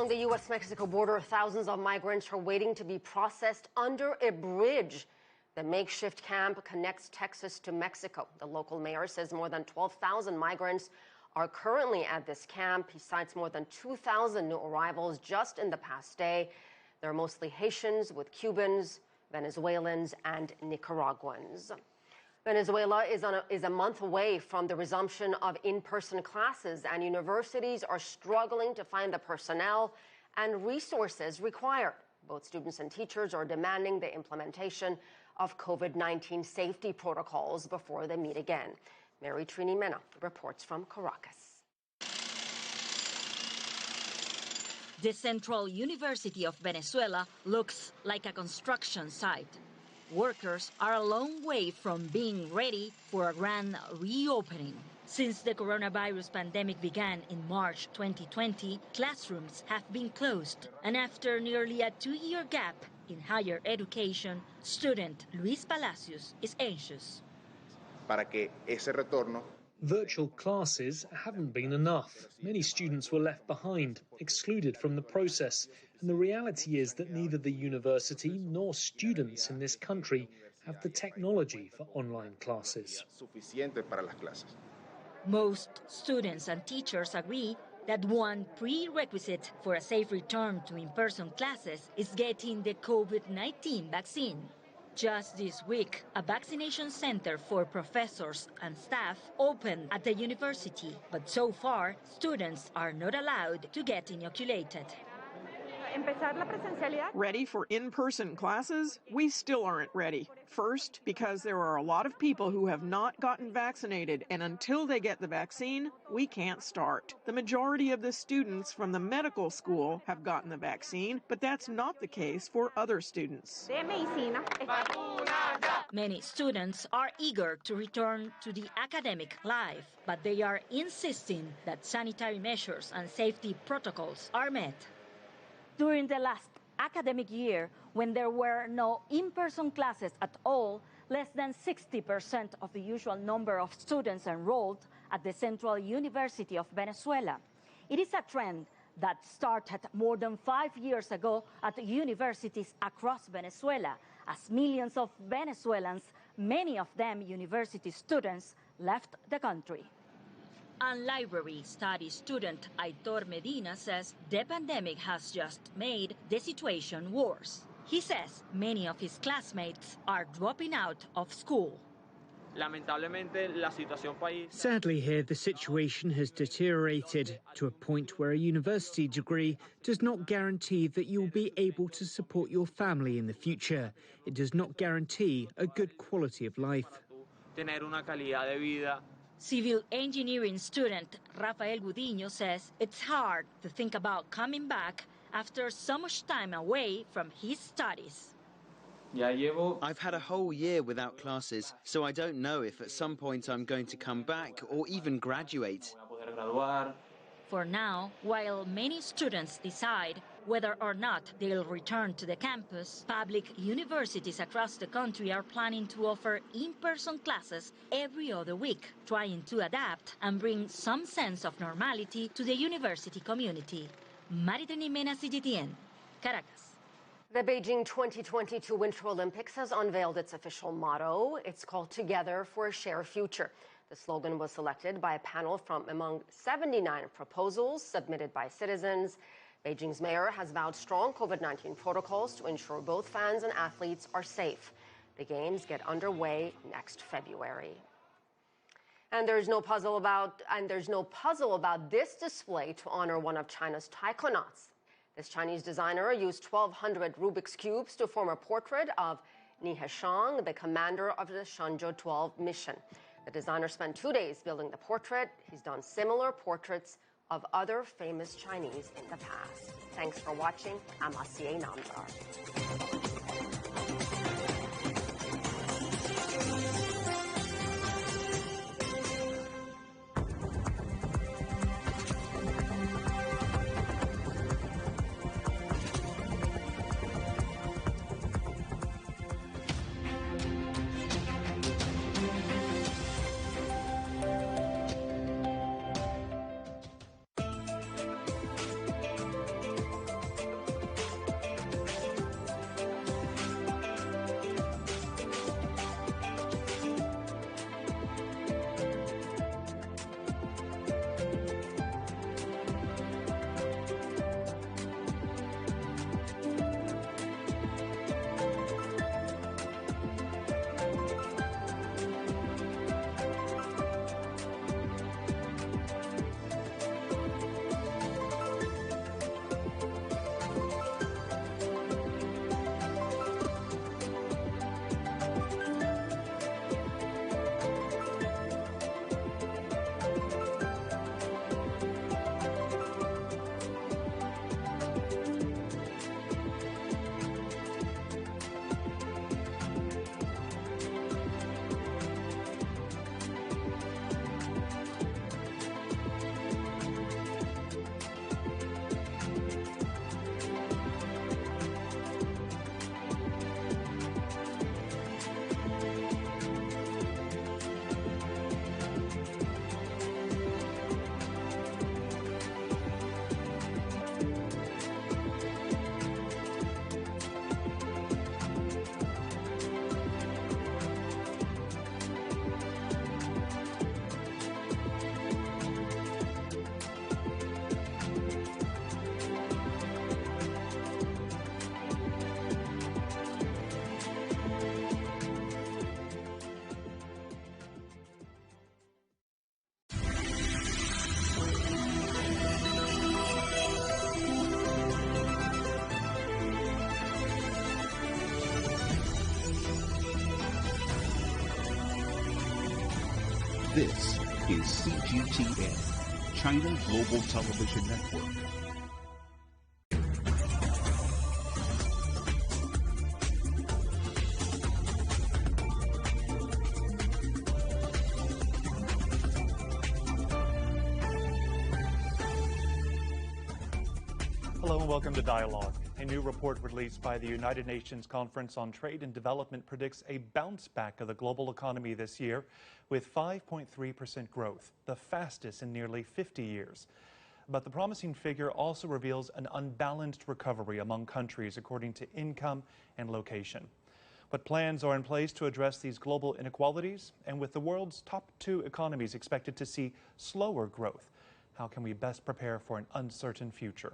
Along the U.S.-Mexico border, thousands of migrants are waiting to be processed under a bridge. The makeshift camp connects Texas to Mexico. The local mayor says more than 12,000 migrants are currently at this camp. He cites more than 2,000 new arrivals just in the past day. They're mostly Haitians with Cubans, Venezuelans, and Nicaraguans. Venezuela is a month away from the resumption of in-person classes, and universities are struggling to find the personnel and resources required. Both students and teachers are demanding the implementation of COVID-19 safety protocols before they meet again. Mary Trini Mena reports from Caracas. The Central University of Venezuela looks like a construction site. Workers are a long way from being ready for a grand reopening. Since the coronavirus pandemic began in March 2020, classrooms have been closed. And after nearly a 2-year gap in higher education, student Luis Palacios is anxious. Para que ese retorno Virtual classes haven't been enough. Many students were left behind, excluded from the process. And the reality is that neither the university nor students in this country have the technology for online classes. Most students and teachers agree that one prerequisite for a safe return to in-person classes is getting the COVID-19 vaccine. Just this week, a vaccination center for professors and staff opened at the university, but so far, students are not allowed to get inoculated. Ready for in-person classes? We still aren't ready. First, because there are a lot of people who have not gotten vaccinated, and until they get the vaccine, we can't start. The majority of the students from the medical school have gotten the vaccine, but that's not the case for other students. Many students are eager to return to the academic life, but they are insisting that sanitary measures and safety protocols are met. During the last academic year, when there were no in-person classes at all, less than 60% of the usual number of students enrolled at the Central University of Venezuela. It is a trend that started more than 5 years ago at universities across Venezuela, as millions of Venezuelans, many of them university students, left the country. And library studies student Aitor Medina says the pandemic has just made the situation worse. He says many of his classmates are dropping out of school. Sadly here, the situation has deteriorated to a point where a university degree does not guarantee that you'll be able to support your family in the future. It does not guarantee a good quality of life. Civil engineering student Rafael Gudiño says it's hard to think about coming back after so much time away from his studies. I've had a whole year without classes, so I don't know if at some point I'm going to come back or even graduate. For now, while many students decide whether or not they'll return to the campus, public universities across the country are planning to offer in-person classes every other week, trying to adapt and bring some sense of normality to the university community. Maritini Mena, CGTN, Caracas. The Beijing 2022 Winter Olympics has unveiled its official motto. It's called Together for a Shared Future. The slogan was selected by a panel from among 79 proposals submitted by citizens. Beijing's mayor has vowed strong COVID-19 protocols to ensure both fans and athletes are safe. The games get underway next February. And there's no puzzle about this display to honor one of China's taikonauts. This Chinese designer used 1,200 Rubik's Cubes to form a portrait of Ni Haishang, the commander of the Shenzhou 12 mission. The designer spent 2 days building the portrait. He's done similar portraits of other famous Chinese in the past. Thanks for watching. I'm Asiye Namdar. This is CGTN, China Global Television Network. Hello and welcome to Dialogue. A new report released by the United Nations Conference on Trade and Development predicts a bounce back of the global economy this year with 5.3% growth, the fastest in nearly 50 years. But the promising figure also reveals an unbalanced recovery among countries according to income and location. What plans are in place to address these global inequalities? And with the world's top 2 economies expected to see slower growth, how can we best prepare for an uncertain future?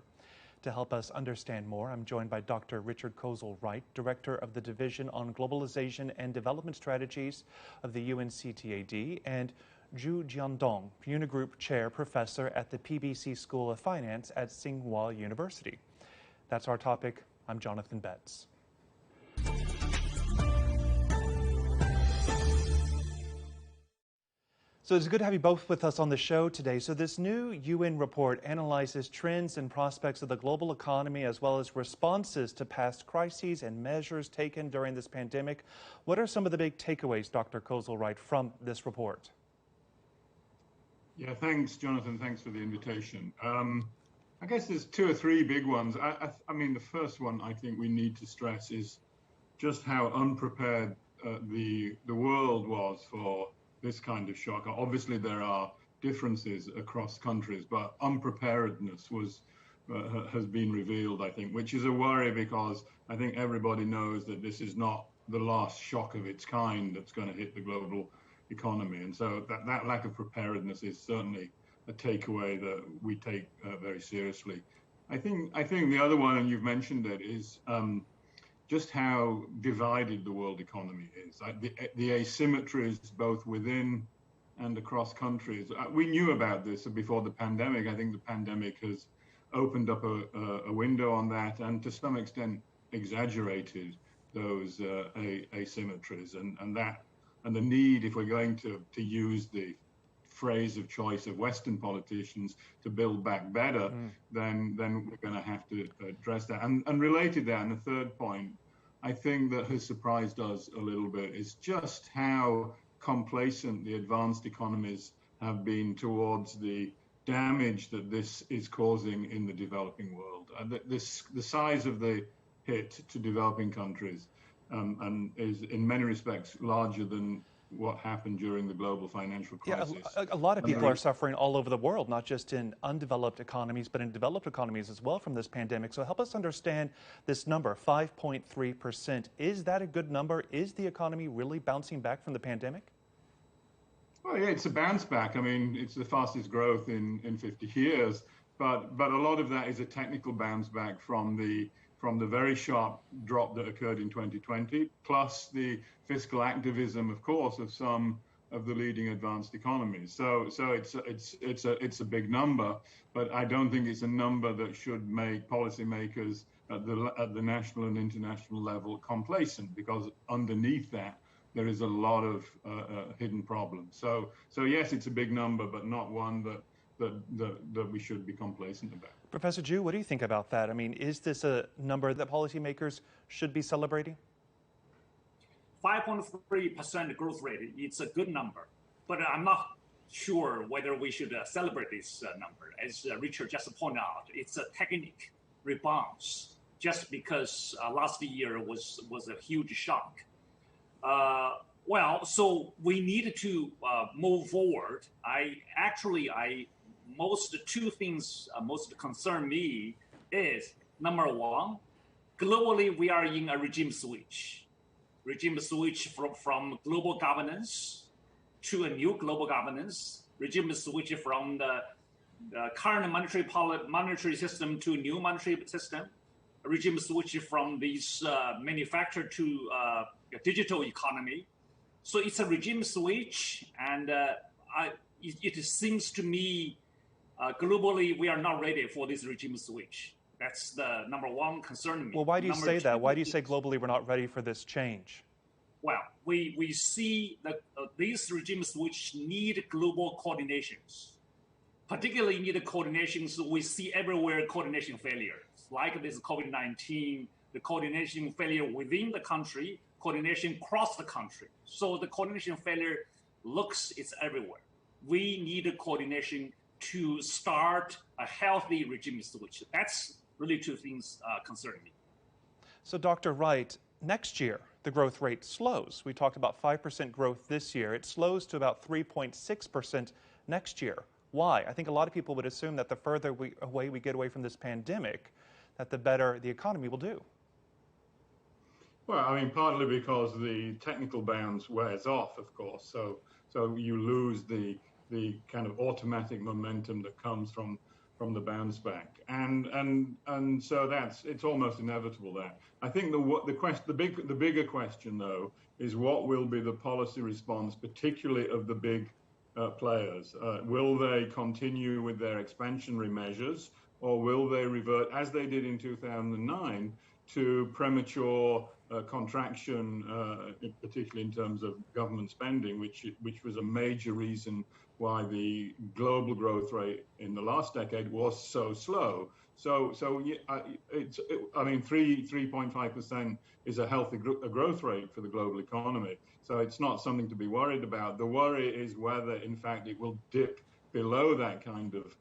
To help us understand more, I'm joined by Dr. Richard Kozel-Wright, Director of the Division on Globalization and Development Strategies of the UNCTAD, and Zhu Jiandong, Unigroup Chair Professor at the PBC School of Finance at Tsinghua University. That's our topic. I'm Jonathan Betts. So it's good to have you both with us on the show today. So this new UN report analyzes trends and prospects of the global economy as well as responses to past crises and measures taken during this pandemic. What are some of the big takeaways, Dr. Kozel-Wright, from this report? Yeah, thanks, Jonathan. Thanks for the invitation. I guess there's 2 or 3 big ones. I mean, the first one I think we need to stress is just how unprepared the world was for this kind of shock. Obviously, there are differences across countries, but unpreparedness has been revealed, I think, which is a worry because I think everybody knows that this is not the last shock of its kind that's going to hit the global economy. And so that lack of preparedness is certainly a takeaway that we take very seriously. I think the other one, and you've mentioned it, is just how divided the world economy is. The asymmetries both within and across countries. We knew about this before the pandemic. I think the pandemic has opened up a window on that and to some extent exaggerated those asymmetries and the need, if we're going to use the phrase of choice of Western politicians, to build back better, then we're going to have to address that. And related to that, and the third point, I think that has surprised us a little bit is just how complacent the advanced economies have been towards the damage that this is causing in the developing world. The size of the hit to developing countries and is in many respects larger than what happened during the global financial crisis. Yeah, a lot of people are suffering all over the world, not just in undeveloped economies, but in developed economies as well from this pandemic. So help us understand this number, 5.3%. Is that a good number? Is the economy really bouncing back from the pandemic? Well, yeah, it's a bounce back. I mean, it's the fastest growth in 50 years, but a lot of that is a technical bounce back from the very sharp drop that occurred in 2020, plus the fiscal activism, of course, of some of the leading advanced economies. So it's a big number, but I don't think it's a number that should make policymakers at the national and international level complacent, because underneath that there is a lot of hidden problems. So yes, it's a big number, but not one that we should be complacent about. Professor Zhu, what do you think about that? I mean, is this a number that policymakers should be celebrating? 5.3% growth rate, it's a good number, but I'm not sure whether we should celebrate this number. As Richard just pointed out, it's a technique response just because last year was a huge shock. So we need to move forward. Two things most concern me is, number one, globally we are in a regime switch from global governance to a new global governance, regime switch from the current monetary system to a new monetary system, a regime switch from this manufactured to a digital economy. So it's a regime switch, and it seems to me globally we are not ready for this regime switch. That's the number one concern me. Well, why do you say that? Why do you say globally we're not ready for this change? well, we see that these regimes which need global coordinations, particularly need coordinations. We see everywhere coordination failures, like this COVID-19, the coordination failure within the country, coordination across the country. So the coordination failure it's everywhere. We need a coordination to start a healthy regime switch. That's really two things concerning me. So Dr. Wright, next year, the growth rate slows. We talked about 5% growth this year. It slows to about 3.6% next year. Why? I think a lot of people would assume that the further away we get away from this pandemic, that the better the economy will do. Well, I mean, partly because the technical bounds wears off, of course. So you lose the kind of automatic momentum that comes from the bounce back, and so it's almost inevitable there. I think the bigger question though is what will be the policy response, particularly of the big players. Will they continue with their expansionary measures, or will they revert, as they did in 2009, to premature contraction, particularly in terms of government spending, which was a major reason why the global growth rate in the last decade was so slow. I mean, 3.5% is a healthy growth rate for the global economy. So it's not something to be worried about. The worry is whether, in fact, it will dip below that kind of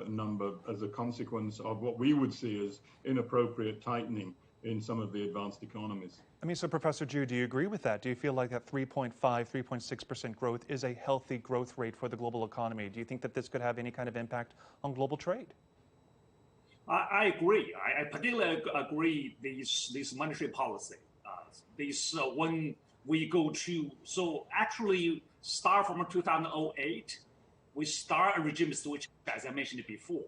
number as a consequence of what we would see as inappropriate tightening in some of the advanced economies. I mean, so Professor Zhu, do you agree with that? Do you feel like that 3.5, 3.6% growth is a healthy growth rate for the global economy? Do you think that this could have any kind of impact on global trade? I agree. I particularly agree this monetary policy. When we go to, so actually start from 2008, we start a regime switch, as I mentioned before.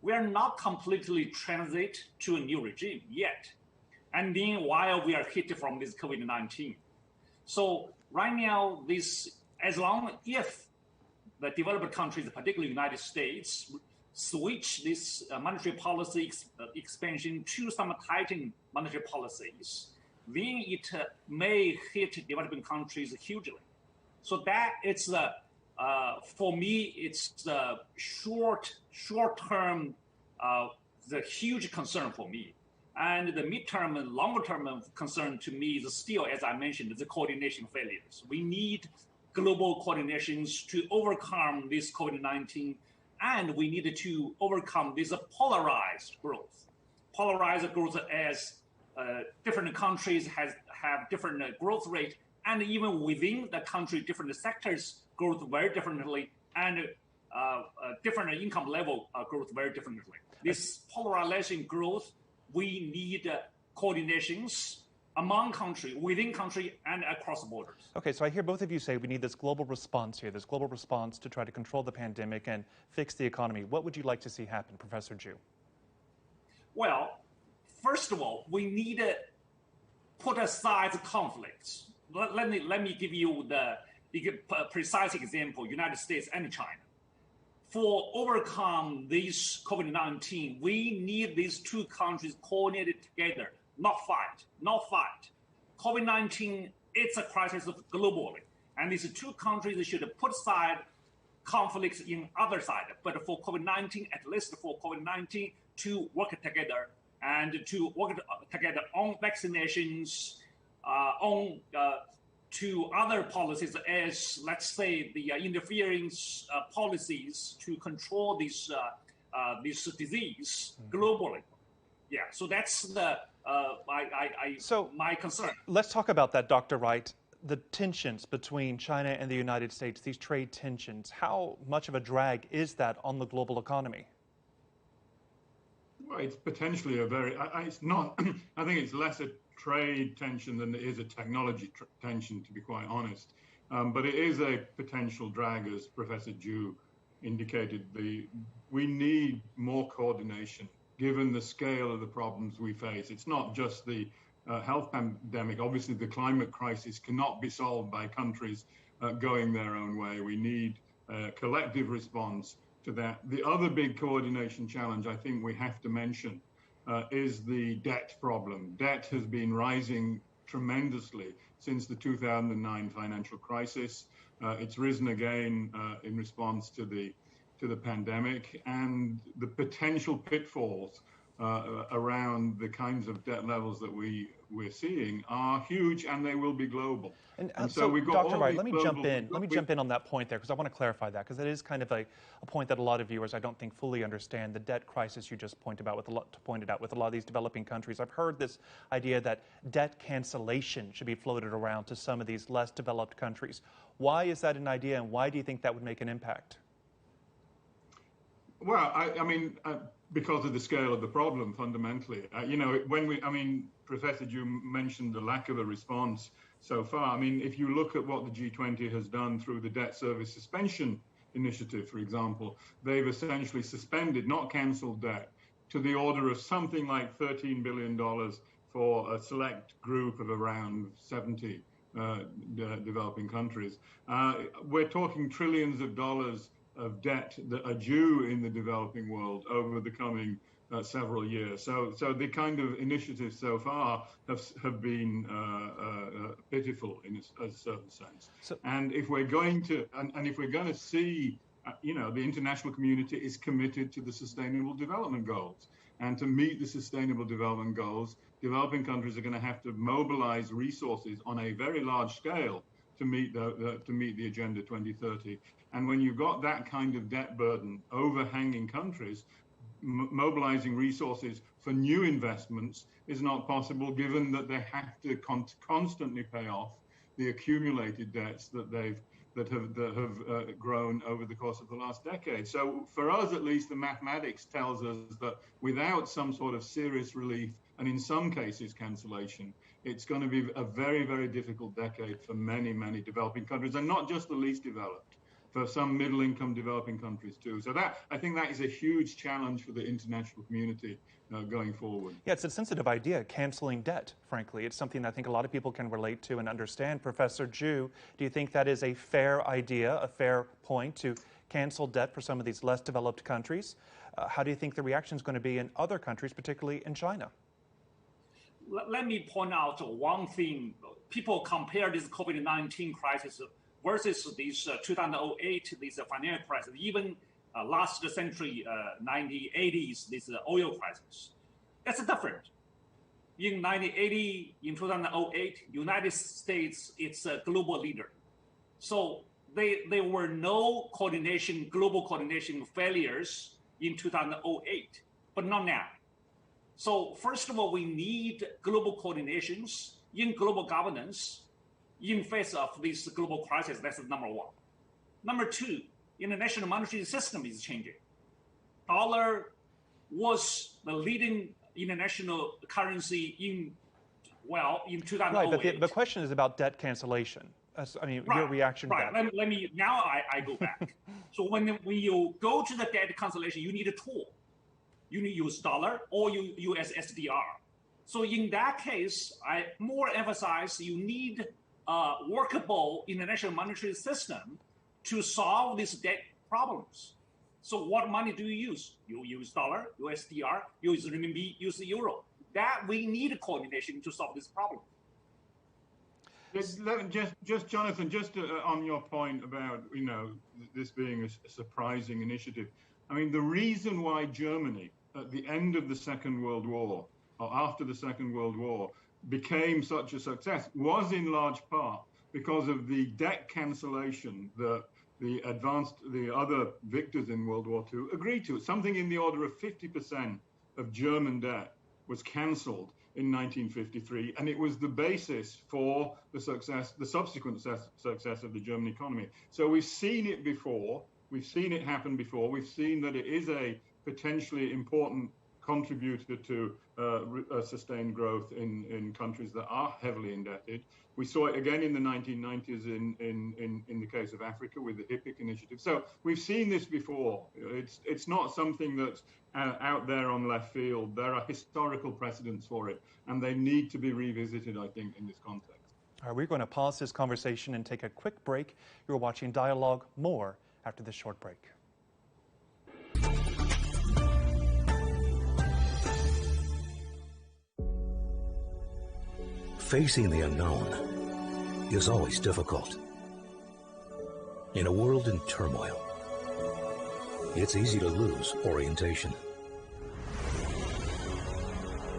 We are not completely transit to a new regime yet. And then while we are hit from this COVID-19. So right now, if the developed countries, particularly the United States, switch this monetary policy expansion to some tightened monetary policies, then it may hit developing countries hugely. So that it's for me, it's the short term, the huge concern for me. And the midterm and longer term concern to me is still, as I mentioned, the coordination failures. We need global coordinations to overcome this COVID-19, and we need to overcome this polarized growth. Polarized growth as different countries have different growth rate, and even within the country, different sectors growth very differently, and different income level growth very differently. This polarization growth, we need coordinations among country, within country, and across borders. Okay, so I hear both of you say we need this global response here, this global response to try to control the pandemic and fix the economy. What would you like to see happen, Professor Zhu? Well, first of all, we need to put aside the conflicts. Let me give you the precise example, United States and China. For overcome this COVID-19, we need these two countries coordinated together, not fight. COVID-19, it's a crisis globally, and these two countries should put aside conflicts in other side. But for COVID-19, at least for COVID-19, to work together and to work together on vaccinations, on to other policies, as let's say the interference policies to control this disease globally. Yeah, so that's the my concern. Let's talk about that, Dr. Wright. The tensions between China and the United States, these trade tensions, how much of a drag is that on the global economy? Well, it's potentially it's not, I think it's less a trade tension than it is a technology tension, to be quite honest. But it is a potential drag, as Professor Zhu indicated. We need more coordination, given the scale of the problems we face. It's not just the health pandemic. Obviously, the climate crisis cannot be solved by countries going their own way. We need a collective response to that. The other big coordination challenge I think we have to mention is the debt problem. Debt has been rising tremendously since the 2009 financial crisis. It's risen again in response to the pandemic, and the potential pitfalls around the kinds of debt levels that we're seeing are huge, and they will be global. And so we've got Dr. Wright, let me jump in on that point there, because I want to clarify that, because it is kind of a point that a lot of viewers, I don't think, fully understand. The debt crisis you just pointed out with a lot of these developing countries. I've heard this idea that debt cancellation should be floated around to some of these less developed countries. Why is that an idea, and why do you think that would make an impact? Well, I mean, because of the scale of the problem, fundamentally. Professor Ju mentioned the lack of a response so far. I mean, if you look at what the G20 has done through the debt service suspension initiative, for example, they've essentially suspended, not canceled debt, to the order of something like $13 billion for a select group of around 70 developing countries. We're talking trillions of dollars of debt that are due in the developing world over the coming several years. So the kind of initiatives so far have been pitiful in a certain sense. And if we're going to see, the international community is committed to the Sustainable Development Goals, and to meet the Sustainable Development Goals, developing countries are going to have to mobilize resources on a very large scale to meet the Agenda 2030. And when you've got that kind of debt burden overhanging countries, mobilizing resources for new investments is not possible, given that they have to constantly pay off the accumulated debts that have grown over the course of the last decade. So for us, at least, the mathematics tells us that without some sort of serious relief, and in some cases cancellation, it's going to be a very, very difficult decade for many, many developing countries, and not just the least developed, for some middle-income developing countries too. So I think that is a huge challenge for the international community going forward. Yeah, it's a sensitive idea, canceling debt, frankly. It's something that I think a lot of people can relate to and understand. Professor Ju, do you think that is a fair idea, a fair point to cancel debt for some of these less developed countries? How do you think the reaction is going to be in other countries, particularly in China? Let me point out one thing. People compare this COVID-19 crisis versus this 2008, this financial crisis, even last century, 1980s, this oil crisis. That's different. In 1980, in 2008, United States, it's a global leader. So there were no global coordination failures in 2008, but not now. So first of all, we need global coordinations in global governance in face of this global crisis. That's number one. Number two, international monetary system is changing. Dollar was the leading international currency in 2008. Right, but the question is about debt cancellation. Your reaction to that. Let me now I go back. So when you go to the debt cancellation, you need a tool. You need to use dollar or you use SDR. So in that case, I more emphasize you need a workable international monetary system to solve these debt problems. So what money do you use? You use dollar, you use SDR, you use renminbi, use the euro. That we need coordination to solve this problem. Just Jonathan, on your point about this being a surprising initiative. I mean, the reason why Germany, at the end of the Second World War, or after the Second World War, became such a success was in large part because of the debt cancellation that the other victors in World War II agreed to. Something in the order of 50% of German debt was cancelled in 1953, and it was the basis for the subsequent success of the German economy. So we've seen it before. We've seen it happen before. We've seen that it is a potentially important contributor to sustained growth in countries that are heavily indebted. We saw it again in the 1990s in the case of Africa with the HIPC initiative. So we've seen this before. It's not something that's out there on left field. There are historical precedents for it, and they need to be revisited, I think, in this context. All right, we're going to pause this conversation and take a quick break. You're watching Dialogue. More after this short break. Facing the unknown is always difficult. In a world in turmoil, it's easy to lose orientation.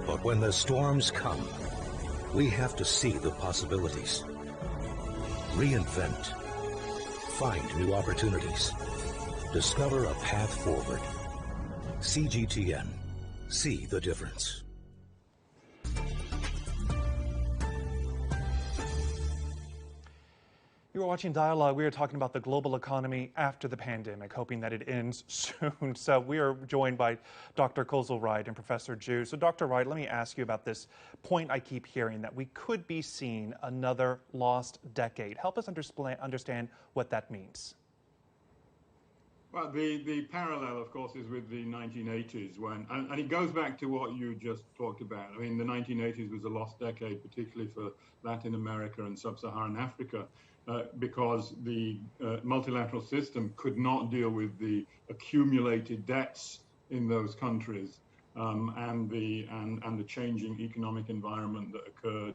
But when the storms come, we have to see the possibilities, reinvent, find new opportunities, discover a path forward. CGTN. See the difference. You were watching Dialogue. We were talking about the global economy after the pandemic, hoping that it ends soon. So we are joined by Dr. Kozul Wright and Professor Ju. So Dr. Wright, let me ask you about this point I keep hearing, that we could be seeing another lost decade. Help us understand what that means. Well, the parallel, of course, is with the 1980s, when, and it goes back to what you just talked about. I mean, the 1980s was a lost decade, particularly for Latin America and Sub-Saharan Africa. Because the multilateral system could not deal with the accumulated debts in those countries and the changing economic environment that occurred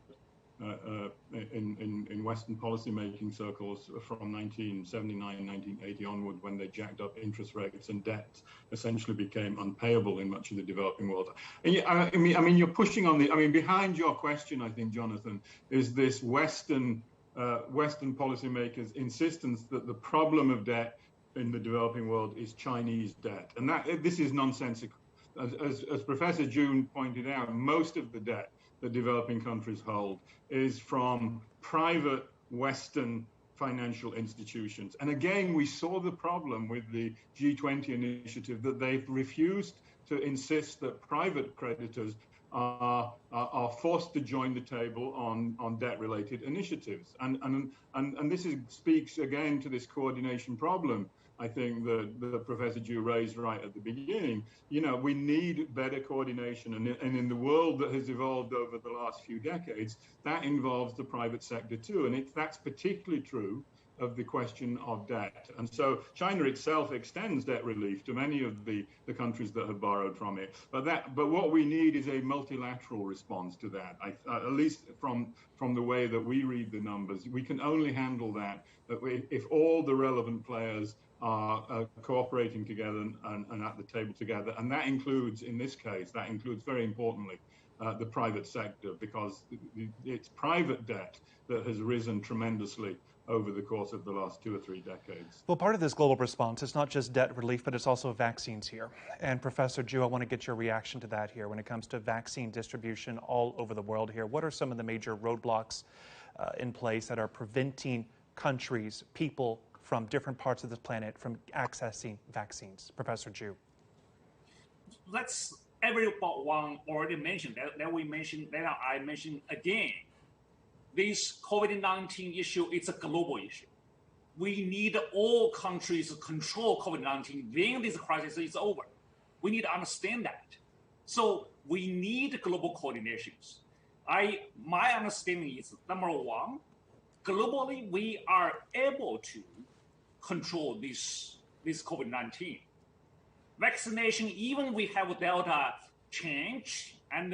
in Western policymaking circles from 1979, 1980 onward, when they jacked up interest rates and debt essentially became unpayable in much of the developing world. And I mean, you're pushing on the. I mean, behind your question, I think, Jonathan, is this Western policymakers' insistence that the problem of debt in the developing world is Chinese debt. And this is nonsensical. As Professor June pointed out, most of the debt that developing countries hold is from private Western financial institutions. And again, we saw the problem with the G20 initiative, that they've refused to insist that private creditors are forced to join the table on debt-related initiatives, and this speaks again to this coordination problem. I think that Professor Ju raised right at the beginning. You know, we need better coordination, and in the world that has evolved over the last few decades, that involves the private sector too, and that's particularly true of the question of debt. And so China itself extends debt relief to many of the countries that have borrowed from it. But what we need is a multilateral response to that. At least from the way that we read the numbers, we can only handle that if all the relevant players are cooperating together and at the table together. And that includes, in this case, very importantly, the private sector, because it's private debt that has risen tremendously over the course of the last 2 or 3 decades. Well, part of this global response is not just debt relief, but it's also vaccines here. And Professor Ju, I want to get your reaction to that here when it comes to vaccine distribution all over the world here. What are some of the major roadblocks in place that are preventing countries, people from different parts of the planet from accessing vaccines? Professor Ju. Everyone already mentioned that I mentioned again. This COVID-19 issue, it's a global issue. We need all countries to control COVID-19 when this crisis is over. We need to understand that. So we need global coordinations. My understanding is, number one, globally, we are able to control this COVID-19. Vaccination, even we have Delta change, and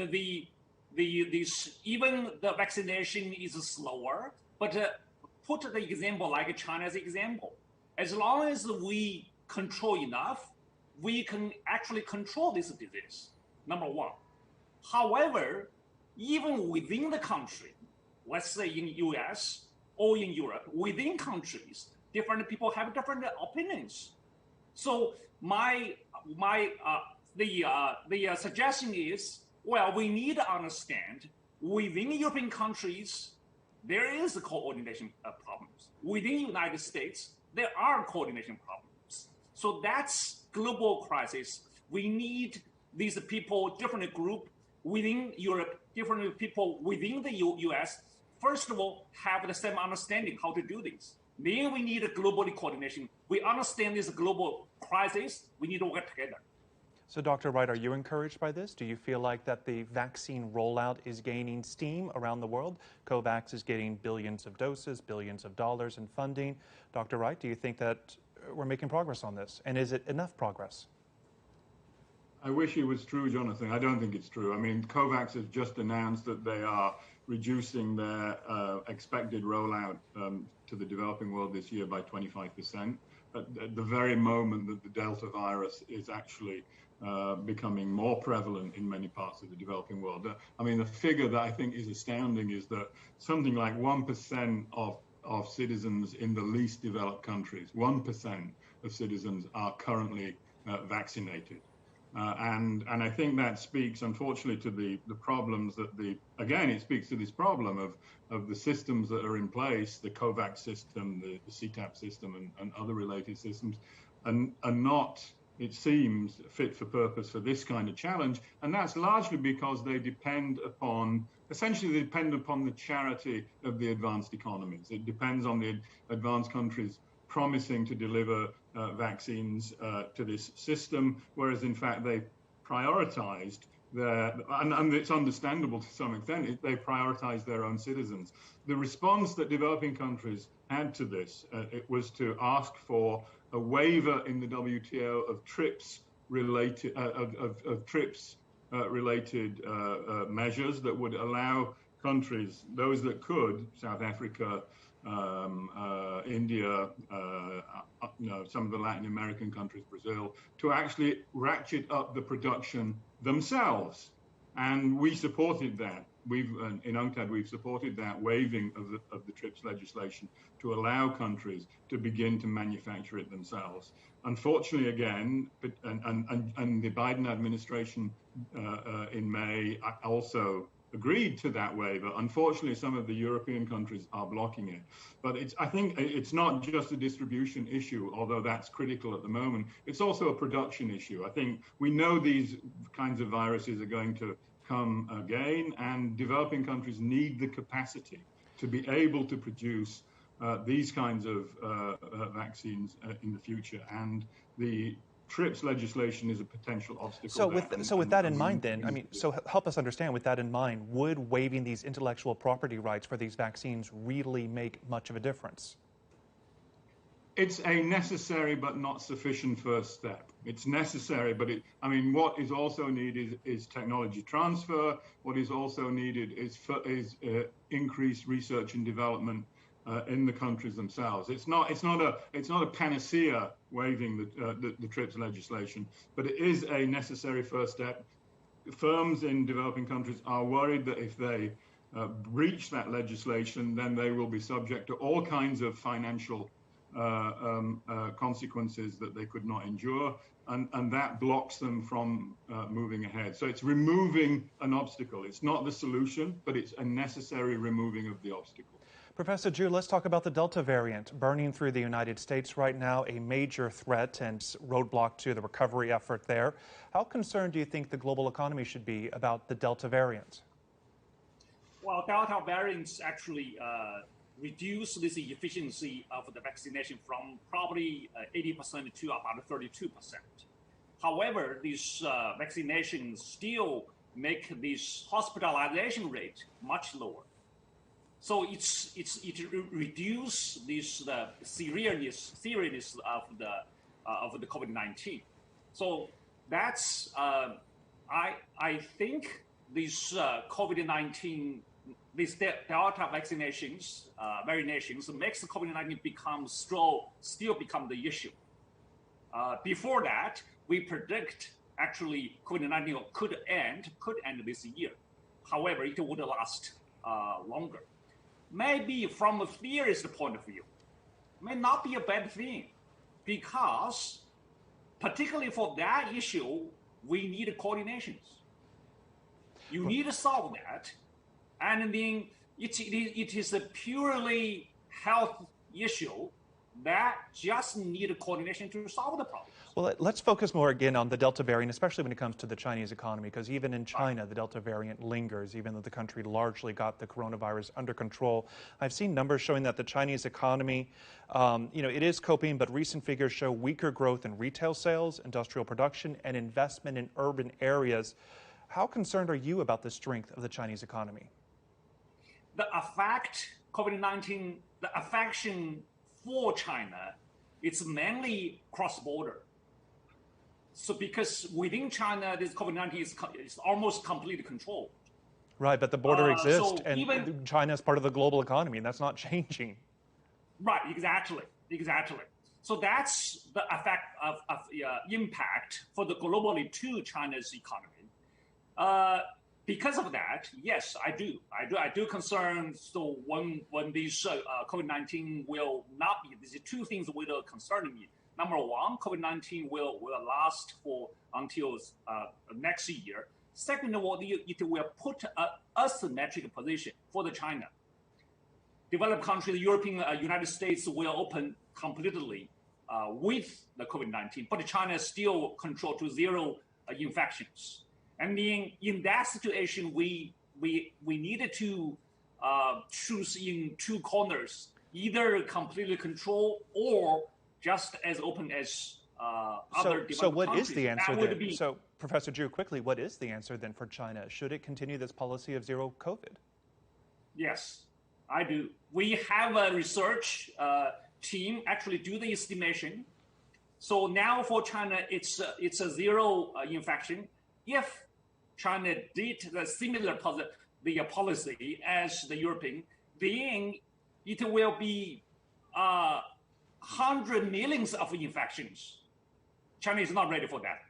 even the vaccination is slower, but put the example like China's example. As long as we control enough, we can actually control this disease, number one. However, even within the country, let's say in US or in Europe, within countries, different people have different opinions. So the suggestion is, well, we need to understand within European countries, there is coordination problems. Within the United States, there are coordination problems. So that's global crisis. We need these people, different group within Europe, different people within the US, first of all, have the same understanding how to do this. Then we need a global coordination. We understand this global crisis. We need to work together. So, Dr. Wright, are you encouraged by this? Do you feel like that the vaccine rollout is gaining steam around the world? COVAX is getting billions of doses, billions of dollars in funding. Dr. Wright, do you think that we're making progress on this? And is it enough progress? I wish it was true, Jonathan. I don't think it's true. I mean, COVAX has just announced that they are reducing their expected rollout to the developing world this year by 25%, at the very moment that the Delta virus is actually becoming more prevalent in many parts of the developing world. I mean, the figure that I think is astounding is that something like 1% of citizens in the least developed countries, 1% of citizens are currently vaccinated. And I think that speaks, unfortunately, to the problems that again, it speaks to this problem of the systems that are in place, the COVAX system, the CTAP system, and other related systems, and are not, it seems, fit for purpose for this kind of challenge. And that's largely because they essentially they depend upon the charity of the advanced economies. It depends on the advanced countries promising to deliver vaccines to this system, whereas in fact they prioritized and it's understandable to some extent, they prioritized their own citizens. The response that developing countries had to this, it was to ask for a waiver in the WTO of TRIPS related measures that would allow countries, those that could, South Africa, India, some of the Latin American countries, Brazil, to actually ratchet up the production themselves. And we supported that. In UNCTAD, we've supported that waiving of the TRIPS legislation to allow countries to begin to manufacture it themselves. Unfortunately, again, and the Biden administration in May also agreed to that waiver. Unfortunately, some of the European countries are blocking it. But I think it's not just a distribution issue, although that's critical at the moment. It's also a production issue. I think we know these kinds of viruses are going to come again, and developing countries need the capacity to be able to produce these kinds of vaccines in the future. And the TRIPS legislation is a potential obstacle. So with that in mind, then, so help us understand, with that in mind, would waiving these intellectual property rights for these vaccines really make much of a difference? It's a necessary but not sufficient first step. It's necessary, but what is also needed is technology transfer. What is also needed is increased research and development in the countries themselves. It's not a panacea waiving the TRIPS legislation, but it is a necessary first step. Firms in developing countries are worried that if they breach that legislation, then they will be subject to all kinds of financial consequences that they could not endure, and that blocks them from moving ahead. So it's removing an obstacle. It's not the solution, but it's a necessary removing of the obstacle. Professor Zhu, let's talk about the Delta variant burning through the United States right now, a major threat and roadblock to the recovery effort there. How concerned do you think the global economy should be about the Delta variant? Well, Delta variants actually reduce this efficiency of the vaccination from probably 80% to about 32%. However, these vaccinations still make this hospitalization rate much lower. So it reduces this the seriousness of the COVID-19. So that's I think this COVID-19, these Delta vaccinations variations makes the COVID-19 still become the issue. Before that, we predict actually COVID-19 could end this year. However, it would last longer. Maybe from a theorist point of view, may not be a bad thing, because particularly for that issue, we need coordinations. You need to solve that, and then it is a purely health issue that just need a coordination to solve the problem. Well, let's focus more again on the Delta variant, especially when it comes to the Chinese economy, because even in China, the Delta variant lingers, even though the country largely got the coronavirus under control. I've seen numbers showing that the Chinese economy, it is coping, but recent figures show weaker growth in retail sales, industrial production, and investment in urban areas. How concerned are you about the strength of the Chinese economy? The COVID-19, the affection for China, it's mainly cross-border. So because within China, this COVID-19 is almost completely controlled. Right, but the border exists, so and even China is part of the global economy, and that's not changing. right, exactly. So that's the effect of impact for the globally to China's economy. Because of that, yes, I do concern. So when these COVID-19 will not be, these two things will concern me. Number one, COVID-19 will last for until next year. Second of all, it will put a asymmetric position for the China. Developed countries, European, United States will open completely with the COVID-19, but China still control to zero infections. And in that situation, we needed to choose in two corners, either completely control or just as open as other developed So what countries. is the answer then? So, Professor Zhu, quickly, what is the answer then for China? Should it continue this policy of zero COVID? Yes, I do. We have a research team actually do the estimation. So now for China, it's a zero infection. If China did the similar policy as the European, then it will be 100 millions of infections. China is not ready for that.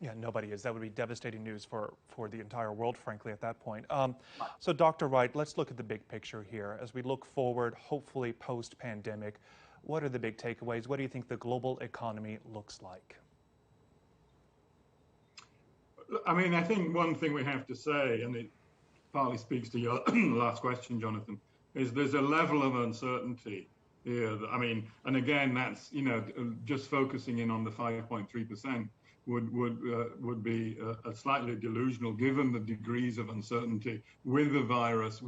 Yeah, nobody is. That would be devastating news for the entire world, frankly, at that point. So, Dr. Wright, let's look at the big picture here. As we look forward, hopefully post-pandemic, what are the big takeaways? What do you think the global economy looks like? I mean, I think one thing we have to say, and it partly speaks to your last question, Jonathan, is there's a level of uncertainty here. I mean, and again, that's, just focusing in on the 5.3% would be slightly delusional given the degrees of uncertainty with the virus,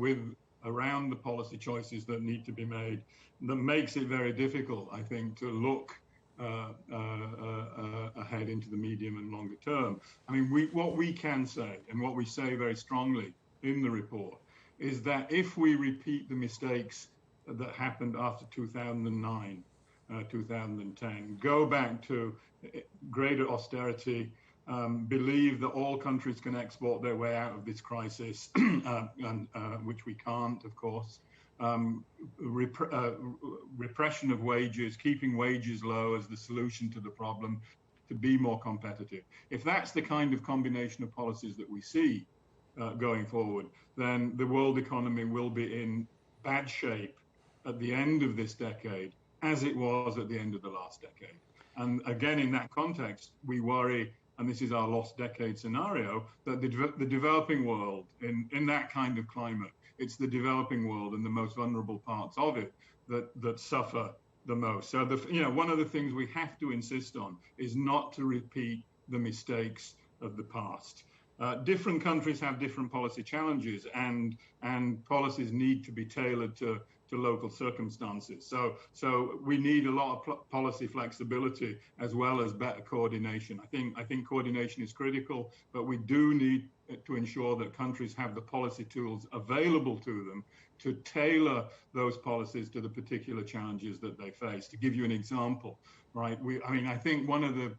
around the policy choices that need to be made, that makes it very difficult, I think, to look ahead into the medium and longer term. I mean, what we can say, and what we say very strongly in the report, is that if we repeat the mistakes that happened after 2009, 2010, go back to greater austerity, believe that all countries can export their way out of this crisis, which we can't, of course, repression of wages, keeping wages low as the solution to the problem, to be more competitive. If that's the kind of combination of policies that we see going forward, then the world economy will be in bad shape at the end of this decade, as it was at the end of the last decade. And again, in that context, we worry, and this is our lost decade scenario, that the developing world, in that kind of climate, it's the developing world and the most vulnerable parts of it that suffer the most. So, one of the things we have to insist on is not to repeat the mistakes of the past. Different countries have different policy challenges, and policies need to be tailored to local circumstances. So we need a lot of policy flexibility as well as better coordination. I think coordination is critical, but we do need to ensure that countries have the policy tools available to them to tailor those policies to the particular challenges that they face. To give you an example, right? I think one of the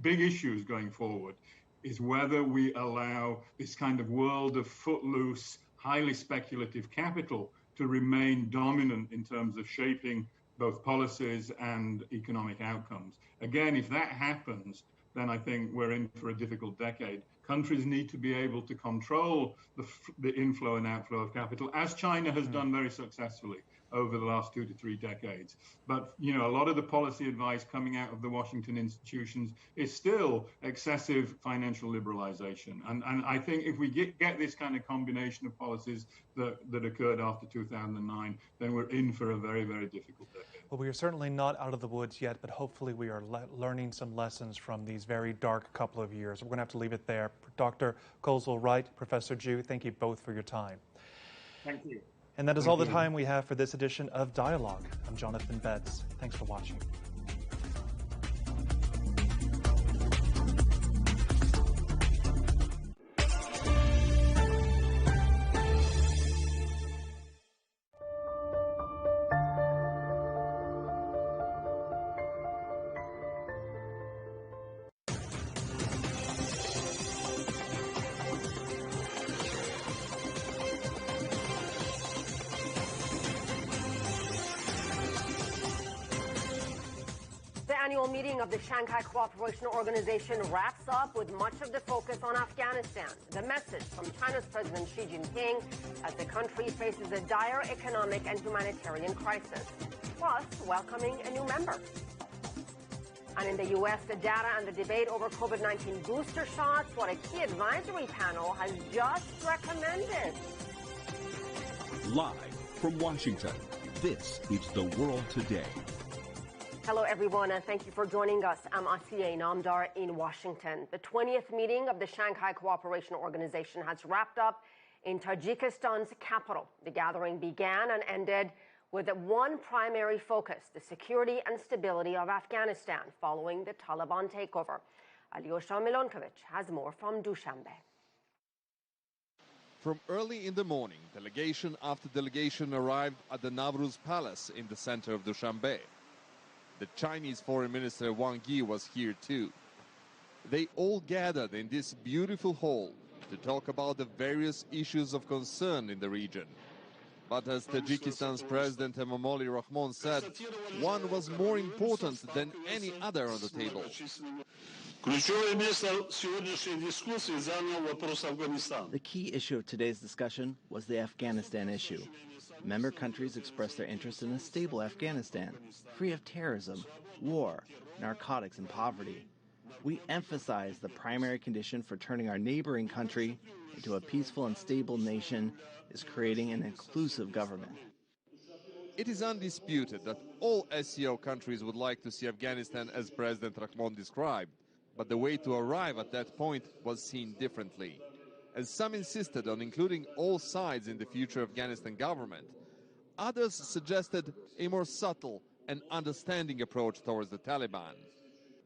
big issues going forward is whether we allow this kind of world of footloose, highly speculative capital to remain dominant in terms of shaping both policies and economic outcomes. Again, if that happens, then I think we're in for a difficult decade. Countries need to be able to control the inflow and outflow of capital, as China has done very successfully over the last 2 to 3 decades. But, a lot of the policy advice coming out of the Washington institutions is still excessive financial liberalization. And I think if we get this kind of combination of policies that occurred after 2009, then we're in for a very, very difficult decade. Well, we are certainly not out of the woods yet, but hopefully we are learning some lessons from these very dark couple of years. We're going to have to leave it there. Dr. Kozel-Wright, Professor Zhu, thank you both for your time. Thank you. And that is all the time we have for this edition of Dialogue. I'm Jonathan Betts. Thanks for watching. annual meeting of the Shanghai Cooperation Organization wraps up with much of the focus on Afghanistan. The message from China's President Xi Jinping as the country faces a dire economic and humanitarian crisis, plus welcoming a new member. And in the U.S., the data and the debate over COVID-19 booster shots, what a key advisory panel has just recommended. Live from Washington, this is The World Today. Hello, everyone, and thank you for joining us. I'm Asiye Namdar in Washington. The 20th meeting of the Shanghai Cooperation Organization has wrapped up in Tajikistan's capital. The gathering began and ended with one primary focus, the security and stability of Afghanistan following the Taliban takeover. Alyosha Milonkovich has more from Dushanbe. From early in the morning, delegation after delegation arrived at the Navruz Palace in the center of Dushanbe. The Chinese Foreign Minister Wang Yi was here too. They all gathered in this beautiful hall to talk about the various issues of concern in the region. But as Tajikistan's President Emomali Rahmon said, one was more important than any other on the table. The key issue of today's discussion was the Afghanistan issue. Member countries expressed their interest in a stable Afghanistan, free of terrorism, war, narcotics, and poverty. We emphasized the primary condition for turning our neighboring country into a peaceful and stable nation is creating an inclusive government. It is undisputed that all SCO countries would like to see Afghanistan as President Rahmon described, but the way to arrive at that point was seen differently. As some insisted on including all sides in the future Afghanistan government, others suggested a more subtle and understanding approach towards the Taliban.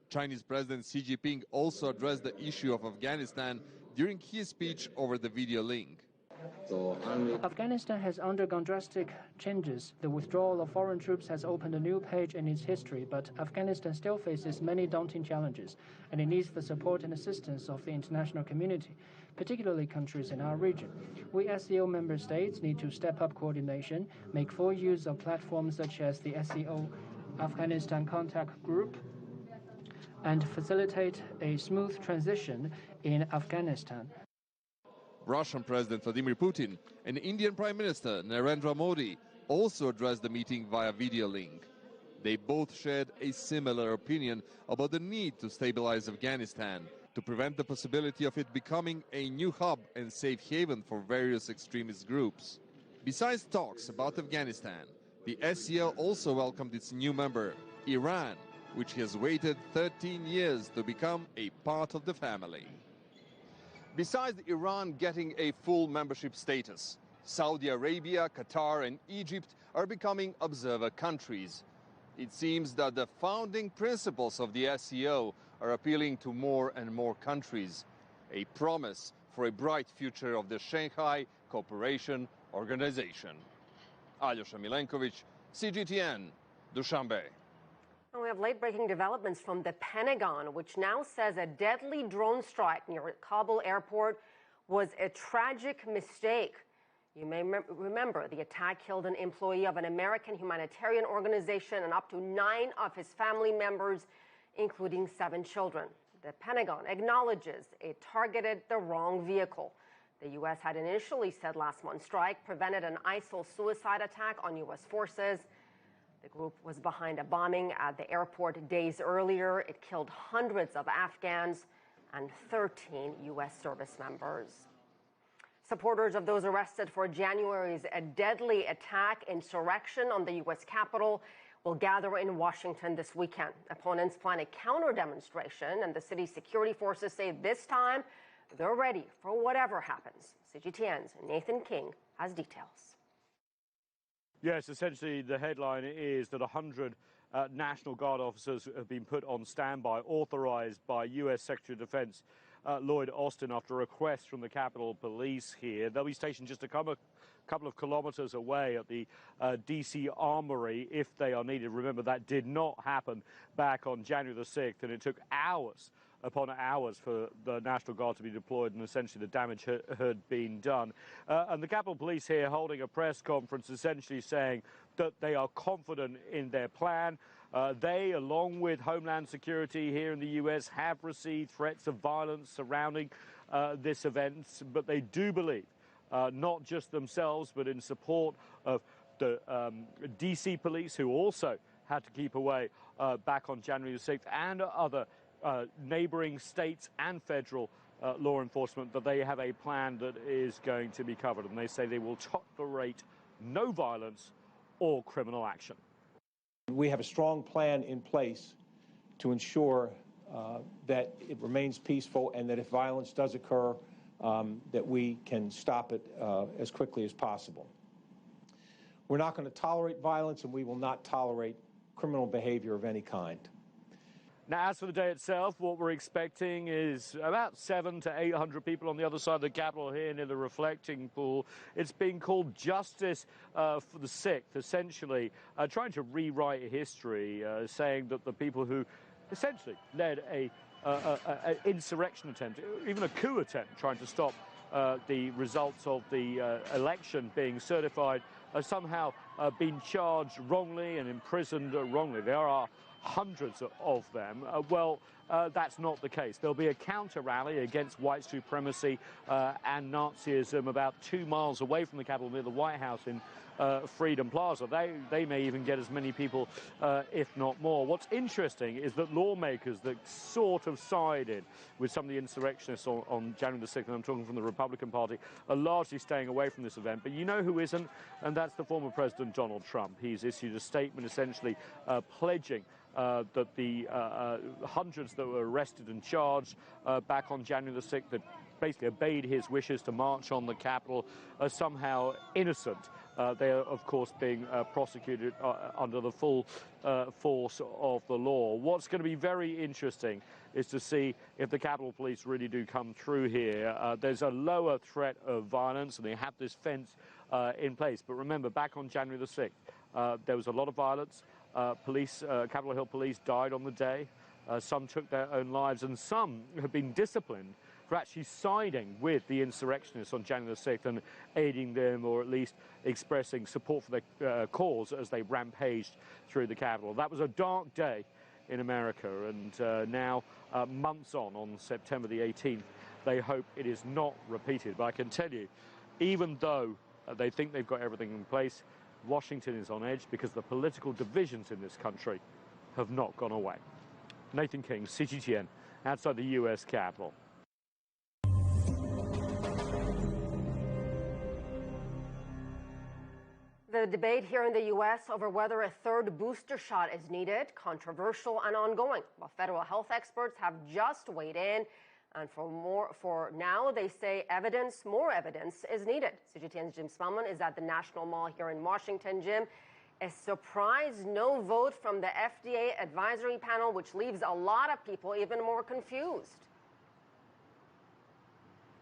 Chinese President Xi Jinping also addressed the issue of Afghanistan during his speech over the video link. Afghanistan has undergone drastic changes. The withdrawal of foreign troops has opened a new page in its history, but Afghanistan still faces many daunting challenges, and it needs the support and assistance of the international community, particularly countries in our region. We SCO member states need to step up coordination, make full use of platforms such as the SCO Afghanistan Contact Group, and facilitate a smooth transition in Afghanistan. Russian President Vladimir Putin and Indian Prime Minister Narendra Modi also addressed the meeting via video link. They both shared a similar opinion about the need to stabilize Afghanistan to prevent the possibility of it becoming a new hub and safe haven for various extremist groups. Besides talks about Afghanistan, the SCO also welcomed its new member, Iran, which has waited 13 years to become a part of the family. Besides Iran getting a full membership status, Saudi Arabia, Qatar, and Egypt are becoming observer countries. It seems that the founding principles of the SCO are appealing to more and more countries, a promise for a bright future of the Shanghai Cooperation Organization. Alyosha Milenkovic, CGTN, Dushanbe. We have late-breaking developments from the Pentagon, which now says a deadly drone strike near Kabul airport was a tragic mistake. You may remember the attack killed an employee of an American humanitarian organization and up to 9 of his family members, including 7 children. The Pentagon acknowledges it targeted the wrong vehicle. The U.S. had initially said last month's strike prevented an ISIL suicide attack on U.S. forces. The group was behind a bombing at the airport days earlier. It killed hundreds of Afghans and 13 U.S. service members. Supporters of those arrested for January's deadly attack insurrection on the U.S. Capitol will gather in Washington this weekend. Opponents plan a counter-demonstration, and the city's security forces say this time they're ready for whatever happens. CGTN's Nathan King has details. Yes, essentially the headline is that 100 National Guard officers have been put on standby, authorized by U.S. Secretary of Defense Lloyd Austin after a request from the Capitol Police here. They'll be stationed just a couple of kilometers away at the D.C. Armory if they are needed. Remember, that did not happen back on January the 6th, and it took hours upon hours for the National Guard to be deployed, and essentially the damage had been done. And the Capitol Police here holding a press conference essentially saying that they are confident in their plan, They, along with Homeland Security here in the U.S., have received threats of violence surrounding this event, but they do believe, not just themselves, but in support of the D.C. police, who also had to keep away back on January the 6th, and other neighboring states and federal law enforcement, that they have a plan that is going to be covered. And they say they will tolerate no violence or criminal action. We have a strong plan in place to ensure that it remains peaceful, and that if violence does occur, that we can stop it as quickly as possible. We're not going to tolerate violence, and we will not tolerate criminal behavior of any kind. Now, as for the day itself, what we're expecting is about 700 to 800 people on the other side of the Capitol here near the reflecting pool. It's being called Justice for the Sixth, essentially trying to rewrite history, saying that the people who essentially led an insurrection attempt, even a coup attempt, trying to stop the results of the election being certified, are somehow been charged wrongly and imprisoned wrongly. There are hundreds of them. That's not the case. There'll be a counter rally against white supremacy and Nazism about 2 miles away from the Capitol, near the White House in Freedom Plaza. They may even get as many people, if not more. What's interesting is that lawmakers that sort of sided with some of the insurrectionists on January the 6th, and I'm talking from the Republican Party, are largely staying away from this event. But you know who isn't? And that's the former President Donald Trump. He's issued a statement essentially pledging that the hundreds that were arrested and charged back on January the 6th, that basically obeyed his wishes to march on the Capitol, are somehow innocent. They are, of course, being prosecuted under the full force of the law. What's going to be very interesting is to see if the Capitol Police really do come through here. There's a lower threat of violence, and they have this fence in place. But remember, back on January the 6th, there was a lot of violence. Capitol Hill police died on the day. Some took their own lives, and some have been disciplined for actually siding with the insurrectionists on January the 6th and aiding them, or at least expressing support for their cause as they rampaged through the Capitol. That was a dark day in America, and now, months on September the 18th, they hope it is not repeated. But I can tell you, even though they think they've got everything in place, Washington is on edge because the political divisions in this country have not gone away. Nathan King, CGTN, outside the U.S. Capitol. The debate here in the U.S. over whether a third booster shot is needed, controversial and ongoing. While federal health experts have just weighed in, and for now, they say more evidence is needed. CGTN's Jim Spellman is at the National Mall here in Washington. Jim, a surprise no vote from the FDA advisory panel, which leaves a lot of people even more confused.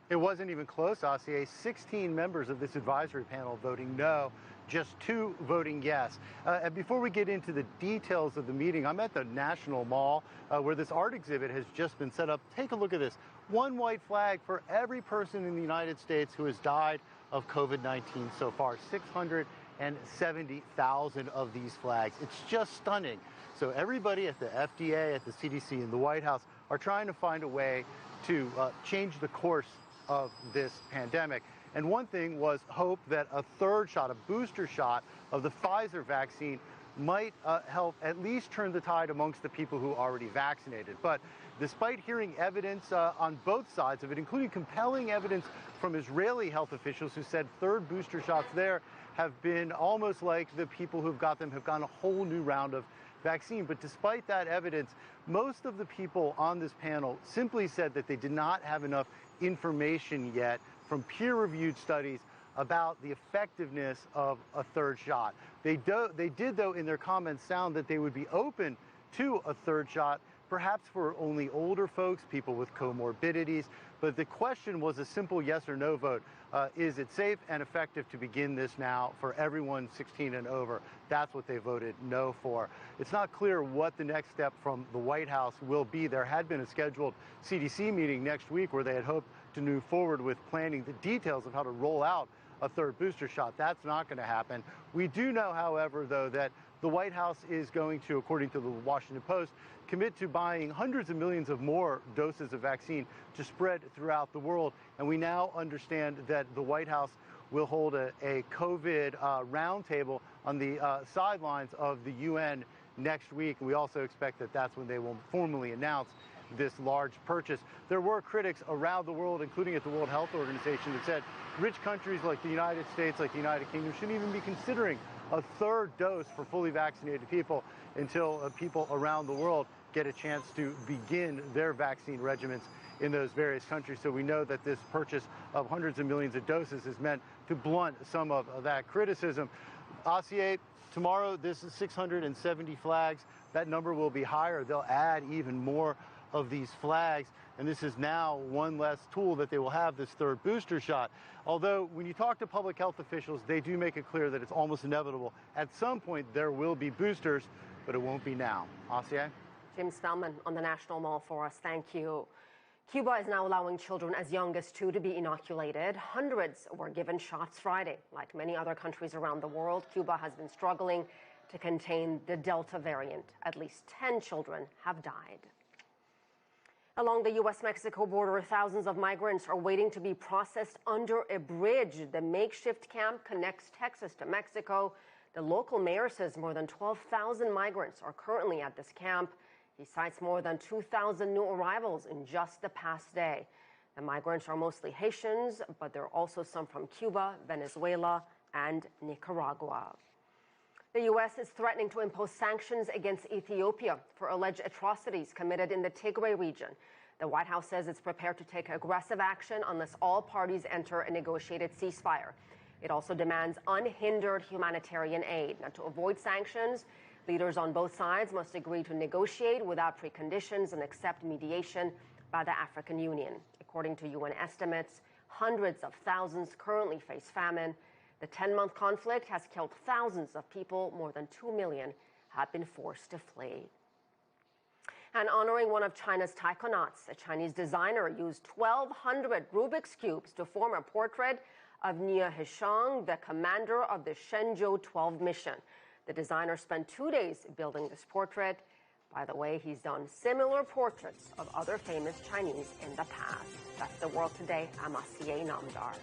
It wasn't even close, Asier. 16 members of this advisory panel voting no, just 2 voting yes. And before we get into the details of the meeting, I'm at the National Mall where this art exhibit has just been set up. Take a look at this. 1 white flag for every person in the United States who has died of COVID-19 so far. 670,000 of these flags. It's just stunning. So everybody at the FDA, at the CDC, and the White House are trying to find a way to change the course of this pandemic. And one thing was hope that a third shot, a booster shot of the Pfizer vaccine might help at least turn the tide amongst the people who are already vaccinated. But despite hearing evidence on both sides of it, including compelling evidence from Israeli health officials who said third booster shots there have been almost like the people who've got them have gotten a whole new round of vaccine. But despite that evidence, most of the people on this panel simply said that they did not have enough information yet from peer-reviewed studies about the effectiveness of a third shot. They did, though, in their comments sound that they would be open to a third shot, perhaps for only older folks, people with comorbidities. But the question was a simple yes or no vote. Is it safe and effective to begin this now for everyone 16 and over? That's what they voted no for. It's not clear what the next step from the White House will be. There had been a scheduled CDC meeting next week where they had hoped to move forward with planning the details of how to roll out a third booster shot. That's not going to happen. We do know, however, though, that the White House is going to, according to the Washington Post, commit to buying hundreds of millions of more doses of vaccine to spread throughout the world. And we now understand that the White House will hold a COVID roundtable on the sidelines of the UN next week. And we also expect that that's when they will formally announce this large purchase. There were critics around the world, including at the World Health Organization, that said rich countries like the United States, like the United Kingdom, shouldn't even be considering a third dose for fully vaccinated people until people around the world get a chance to begin their vaccine regimens in those various countries. So we know that this purchase of hundreds of millions of doses is meant to blunt some of that criticism. Asier, tomorrow this is 670 flags. That number will be higher. They'll add even more of these flags, and this is now one less tool that they will have, this third booster shot. Although when you talk to public health officials, they do make it clear that it's almost inevitable. At some point there will be boosters, but it won't be now. Asier? Jim Spellman on the National Mall for us. Thank you. Cuba is now allowing children as young as 2 to be inoculated. Hundreds were given shots Friday. Like many other countries around the world, Cuba has been struggling to contain the Delta variant. At least 10 children have died. Along the U.S.-Mexico border, thousands of migrants are waiting to be processed under a bridge. The makeshift camp connects Texas to Mexico. The local mayor says more than 12,000 migrants are currently at this camp. He cites more than 2,000 new arrivals in just the past day. The migrants are mostly Haitians, but there are also some from Cuba, Venezuela, and Nicaragua. The U.S. is threatening to impose sanctions against Ethiopia for alleged atrocities committed in the Tigray region. The White House says it's prepared to take aggressive action unless all parties enter a negotiated ceasefire. It also demands unhindered humanitarian aid. Now, to avoid sanctions, leaders on both sides must agree to negotiate without preconditions and accept mediation by the African Union. According to UN estimates, hundreds of thousands currently face famine. The 10-month conflict has killed thousands of people. More than 2 million have been forced to flee. And honoring one of China's taikonauts, a Chinese designer used 1,200 Rubik's Cubes to form a portrait of Nie Hishang, the commander of the Shenzhou 12 mission. The designer spent 2 days building this portrait. By the way, he's done similar portraits of other famous Chinese in the past. That's the world today. I'm Asier Namdar.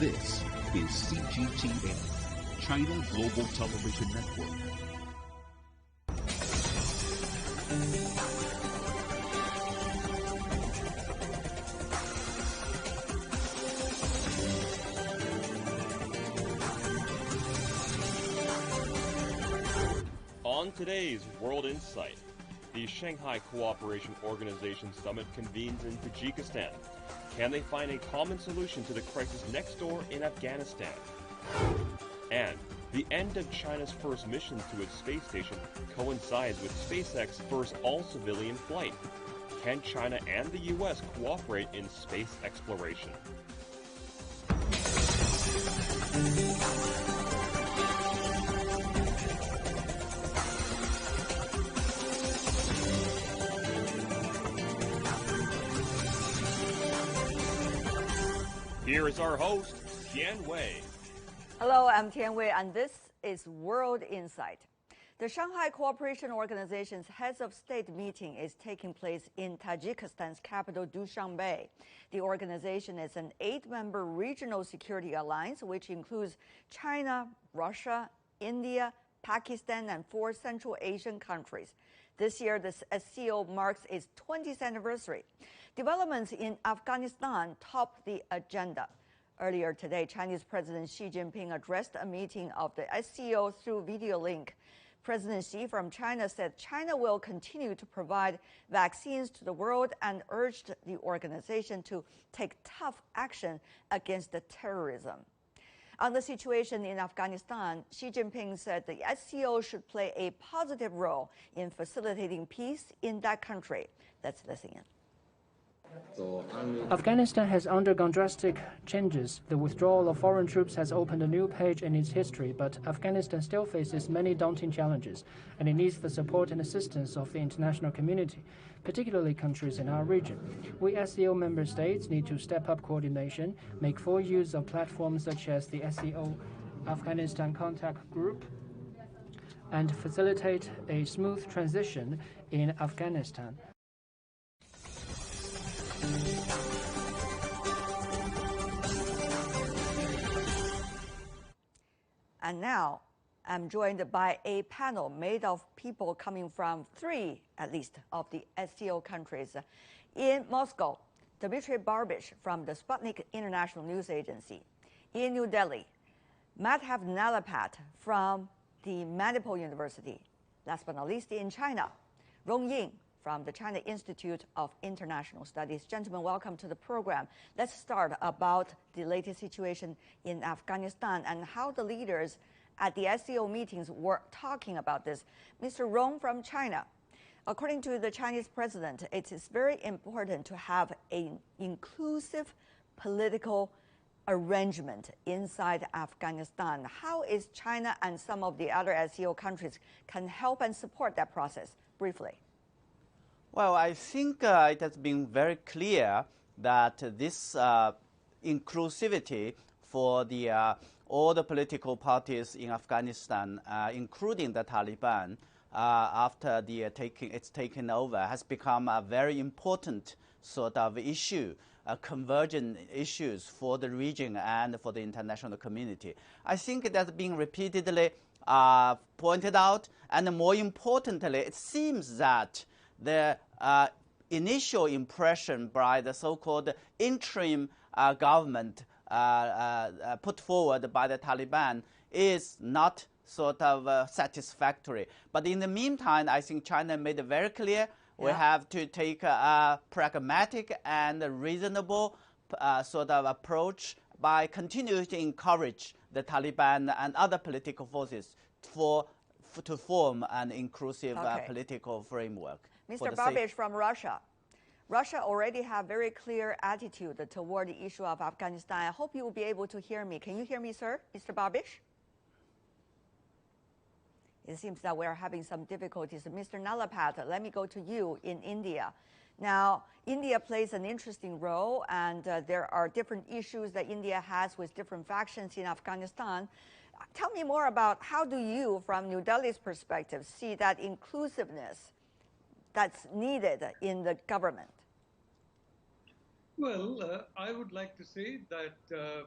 This is CGTN, China Global Television Network. On today's World Insight, the Shanghai Cooperation Organization Summit convenes in Tajikistan. Can they find a common solution to the crisis next door in Afghanistan? And the end of China's first mission to its space station coincides with SpaceX's first all-civilian flight. Can China and the U.S. cooperate in space exploration? Here is our host, Tian Wei. Hello, I'm Tian Wei, and this is World Insight. The Shanghai Cooperation Organization's Heads of State meeting is taking place in Tajikistan's capital, Dushanbe. The organization is an 8-member regional security alliance, which includes China, Russia, India, Pakistan, and 4 Central Asian countries. This year, the SCO marks its 20th anniversary. Developments in Afghanistan topped the agenda. Earlier today, Chinese President Xi Jinping addressed a meeting of the SCO through video link. President Xi from China said China will continue to provide vaccines to the world and urged the organization to take tough action against the terrorism. On the situation in Afghanistan, Xi Jinping said the SCO should play a positive role in facilitating peace in that country. Let's listen in. Afghanistan has undergone drastic changes. The withdrawal of foreign troops has opened a new page in its history, but Afghanistan still faces many daunting challenges, and it needs the support and assistance of the international community, particularly countries in our region. We SCO member states need to step up coordination, make full use of platforms such as the SCO Afghanistan Contact Group, and facilitate a smooth transition in Afghanistan. And now, I'm joined by a panel made of people coming from 3, at least, of the SCO countries. In Moscow, Dmitry Barbish from the Sputnik International News Agency. In New Delhi, Madhav Nalapat from the Manipal University. Last but not least, in China, Rong Ying from the China Institute of International Studies. Gentlemen, welcome to the program. Let's start about the latest situation in Afghanistan and how the leaders at the SCO meetings were talking about this. Mr. Rong from China, according to the Chinese president, it is very important to have an inclusive political arrangement inside Afghanistan. How is China and some of the other SCO countries can help and support that process? Briefly. Well, I think it has been very clear that this inclusivity for all the political parties in Afghanistan, including the Taliban, after it's taken over, has become a very important sort of issue, convergent issues for the region and for the international community. I think it has been repeatedly pointed out, and more importantly, it seems that the initial impression by the so-called interim government put forward by the Taliban is not sort of satisfactory. But in the meantime, I think China made it very clear we have to take a pragmatic and reasonable sort of approach by continuing to encourage the Taliban and other political forces to form an inclusive political framework. Mr. Barbish from Russia. Russia already have very clear attitude toward the issue of Afghanistan. I hope you will be able to hear me. Can you hear me, sir, Mr. Barbish? It seems that we are having some difficulties. Mr. Nalapat, let me go to you in India. Now, India plays an interesting role, and there are different issues that India has with different factions in Afghanistan. Tell me more about how do you, from New Delhi's perspective, see that inclusiveness that's needed in the government? Well, I would like to say that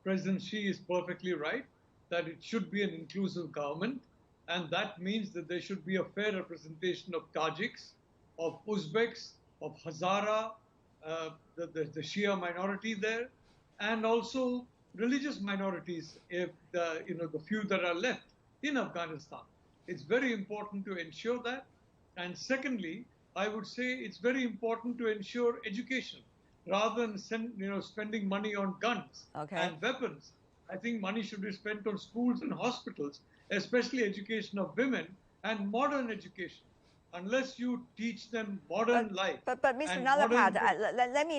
President Xi is perfectly right that it should be an inclusive government, and that means that there should be a fair representation of Tajiks, of Uzbeks, of Hazara, the Shia minority there, and also religious minorities, if the few that are left in Afghanistan. It's very important to ensure that. And secondly, I would say it's very important to ensure education rather than spending money on guns and weapons. I think money should be spent on schools and hospitals, especially education of women and modern education. Unless you teach them modern life. But Mr. Nalapat,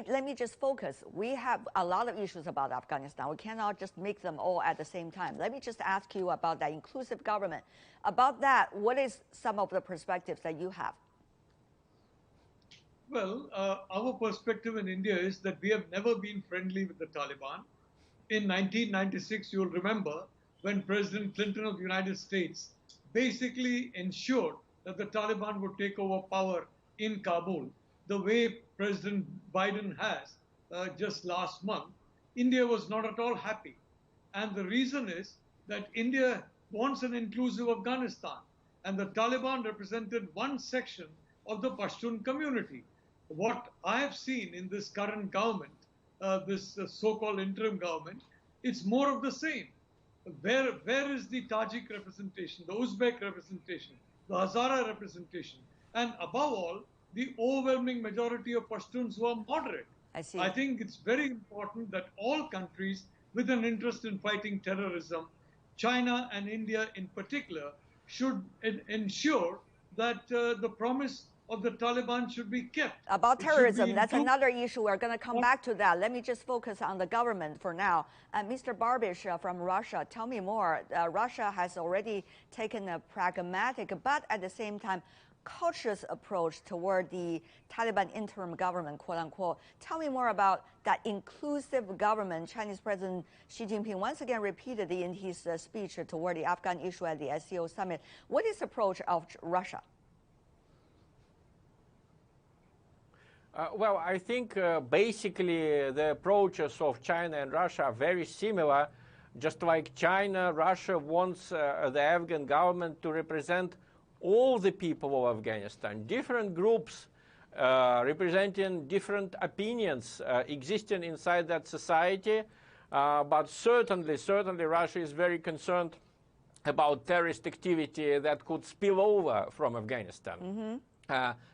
let me just focus. We have a lot of issues about Afghanistan. We cannot just make them all at the same time. Let me just ask you about that inclusive government. About that, what is some of the perspectives that you have? Well, our perspective in India is that we have never been friendly with the Taliban. In 1996, you'll remember when President Clinton of the United States basically ensured that the Taliban would take over power in Kabul, the way President Biden has just last month. India was not at all happy. And the reason is that India wants an inclusive Afghanistan. And the Taliban represented one section of the Pashtun community. What I have seen in this current government, this so-called interim government, it's more of the same. Where is the Tajik representation, the Uzbek representation, the Hazara representation, and above all, the overwhelming majority of Pashtuns who are moderate? I think it's very important that all countries with an interest in fighting terrorism, China and India in particular, should ensure that the promise of the Taliban should be kept. About terrorism, that's another issue. We're going to come back to that. Let me just focus on the government for now. Mr. Barbish from Russia, tell me more. Russia has already taken a pragmatic, but at the same time, cautious approach toward the Taliban interim government, quote unquote. Tell me more about that inclusive government. Chinese President Xi Jinping once again repeated in his speech toward the Afghan issue at the SCO Summit. What is the approach of Russia? Well, I think basically the approaches of China and Russia are very similar. Just like China, Russia wants the Afghan government to represent all the people of Afghanistan, different groups representing different opinions existing inside that society. But certainly Russia is very concerned about terrorist activity that could spill over from Afghanistan.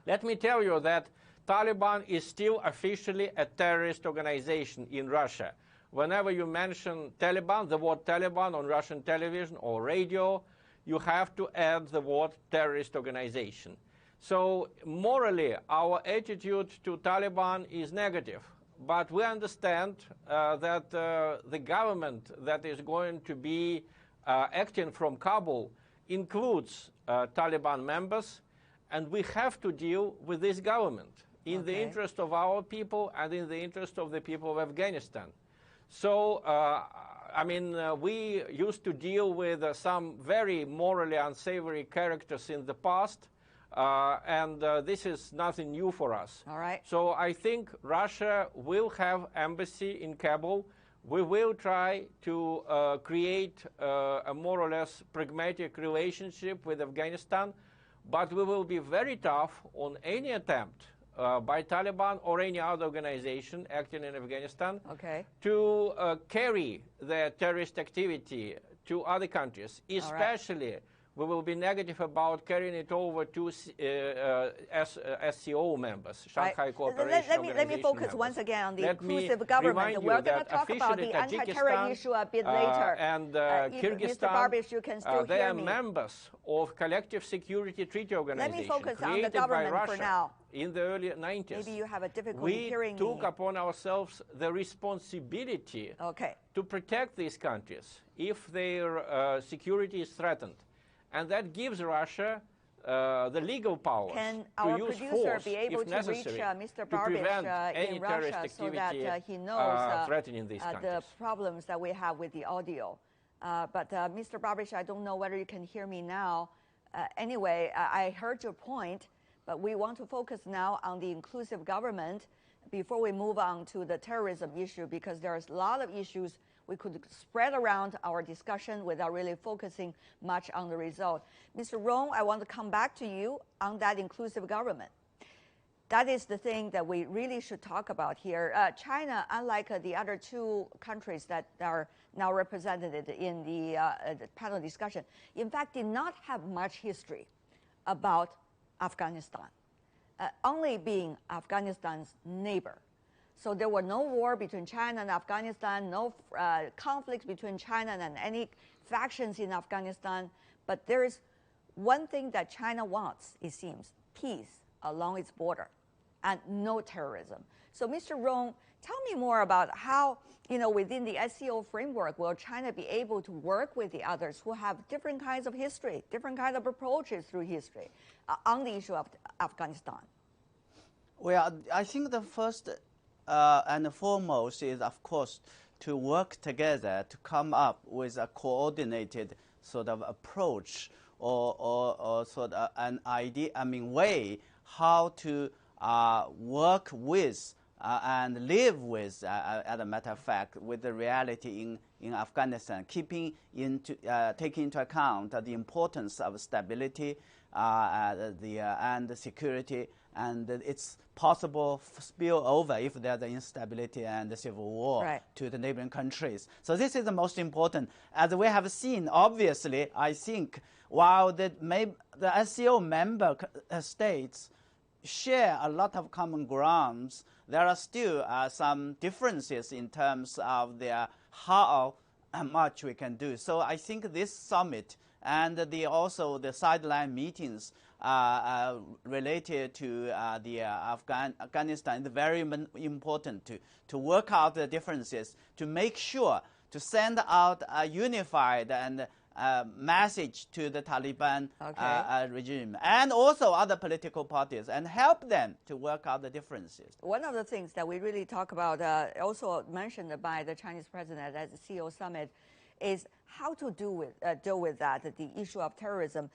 Let me tell you that Taliban is still officially a terrorist organization in Russia. Whenever you mention Taliban, the word Taliban on Russian television or radio, you have to add the word terrorist organization. So morally, our attitude to Taliban is negative. But we understand that the government that is going to be acting from Kabul includes Taliban members, and we have to deal with this government in the interest of our people and in the interest of the people of Afghanistan. So, I mean, we used to deal with some very morally unsavory characters in the past, and this is nothing new for us. All right. So I think Russia will have embassy in Kabul. We will try to create a more or less pragmatic relationship with Afghanistan, but we will be very tough on any attempt by Taliban or any other organization acting in Afghanistan to carry their terrorist activity to other countries, especially we will be negative about carrying it over to SCO members, Shanghai Cooperation Organization Let me focus members. once again on the inclusive government. We're going to talk about the anti-terror issue a bit later. And Mr. Barbish, you can still they hear are me. members of Collective Security Treaty Organization. Let me focus on the created by government Russia for now. In the early 90s. Maybe you have a difficulty hearing we took me. upon ourselves the responsibility to protect these countries if their security is threatened. And that gives Russia the legal powers Can to our use producer force, be able if to reach necessary, Mr. to Barbish prevent any in terrorist Russia so activity that he knows threatening these countries. the problems that we have with the audio? But Mr. Barbish, I don't know whether you can hear me now. Anyway, I heard your point, but we want to focus now on the inclusive government before we move on to the terrorism issue, because there's a lot of issues we could spread around our discussion without really focusing much on the result. Mr. Rong, I want to come back to you on that inclusive government. That is the thing that we really should talk about here. China, unlike the other two countries that are now represented in the panel discussion, in fact, did not have much history about Afghanistan, only being Afghanistan's neighbor. So there were no war between China and Afghanistan, no conflicts between China and any factions in Afghanistan. But there is one thing that China wants, it seems, peace along its border and no terrorism. So Mr. Rong, tell me more about how, within the SCO framework, will China be able to work with the others who have different kinds of history, different kinds of approaches through history on the issue of Afghanistan? Well, I think the first and foremost is, of course, to work together to come up with a coordinated sort of approach or sort of an idea, way how to work with and live with, as a matter of fact, with the reality in Afghanistan, taking into account the importance of stability and security, and its possible spillover if there's instability and civil war to the neighboring countries. So this is the most important. As we have seen, obviously, I think while the SCO member states share a lot of common grounds, there are still some differences in terms of how much we can do. So I think this summit and also the sideline meetings related to Afghanistan is very important to work out the differences, to make sure to send out a unified and message to the Taliban regime and also other political parties, and help them to work out the differences. One of the things that we really talk about, also mentioned by the Chinese president at the SCO Summit, is how to deal with that, the issue of terrorism.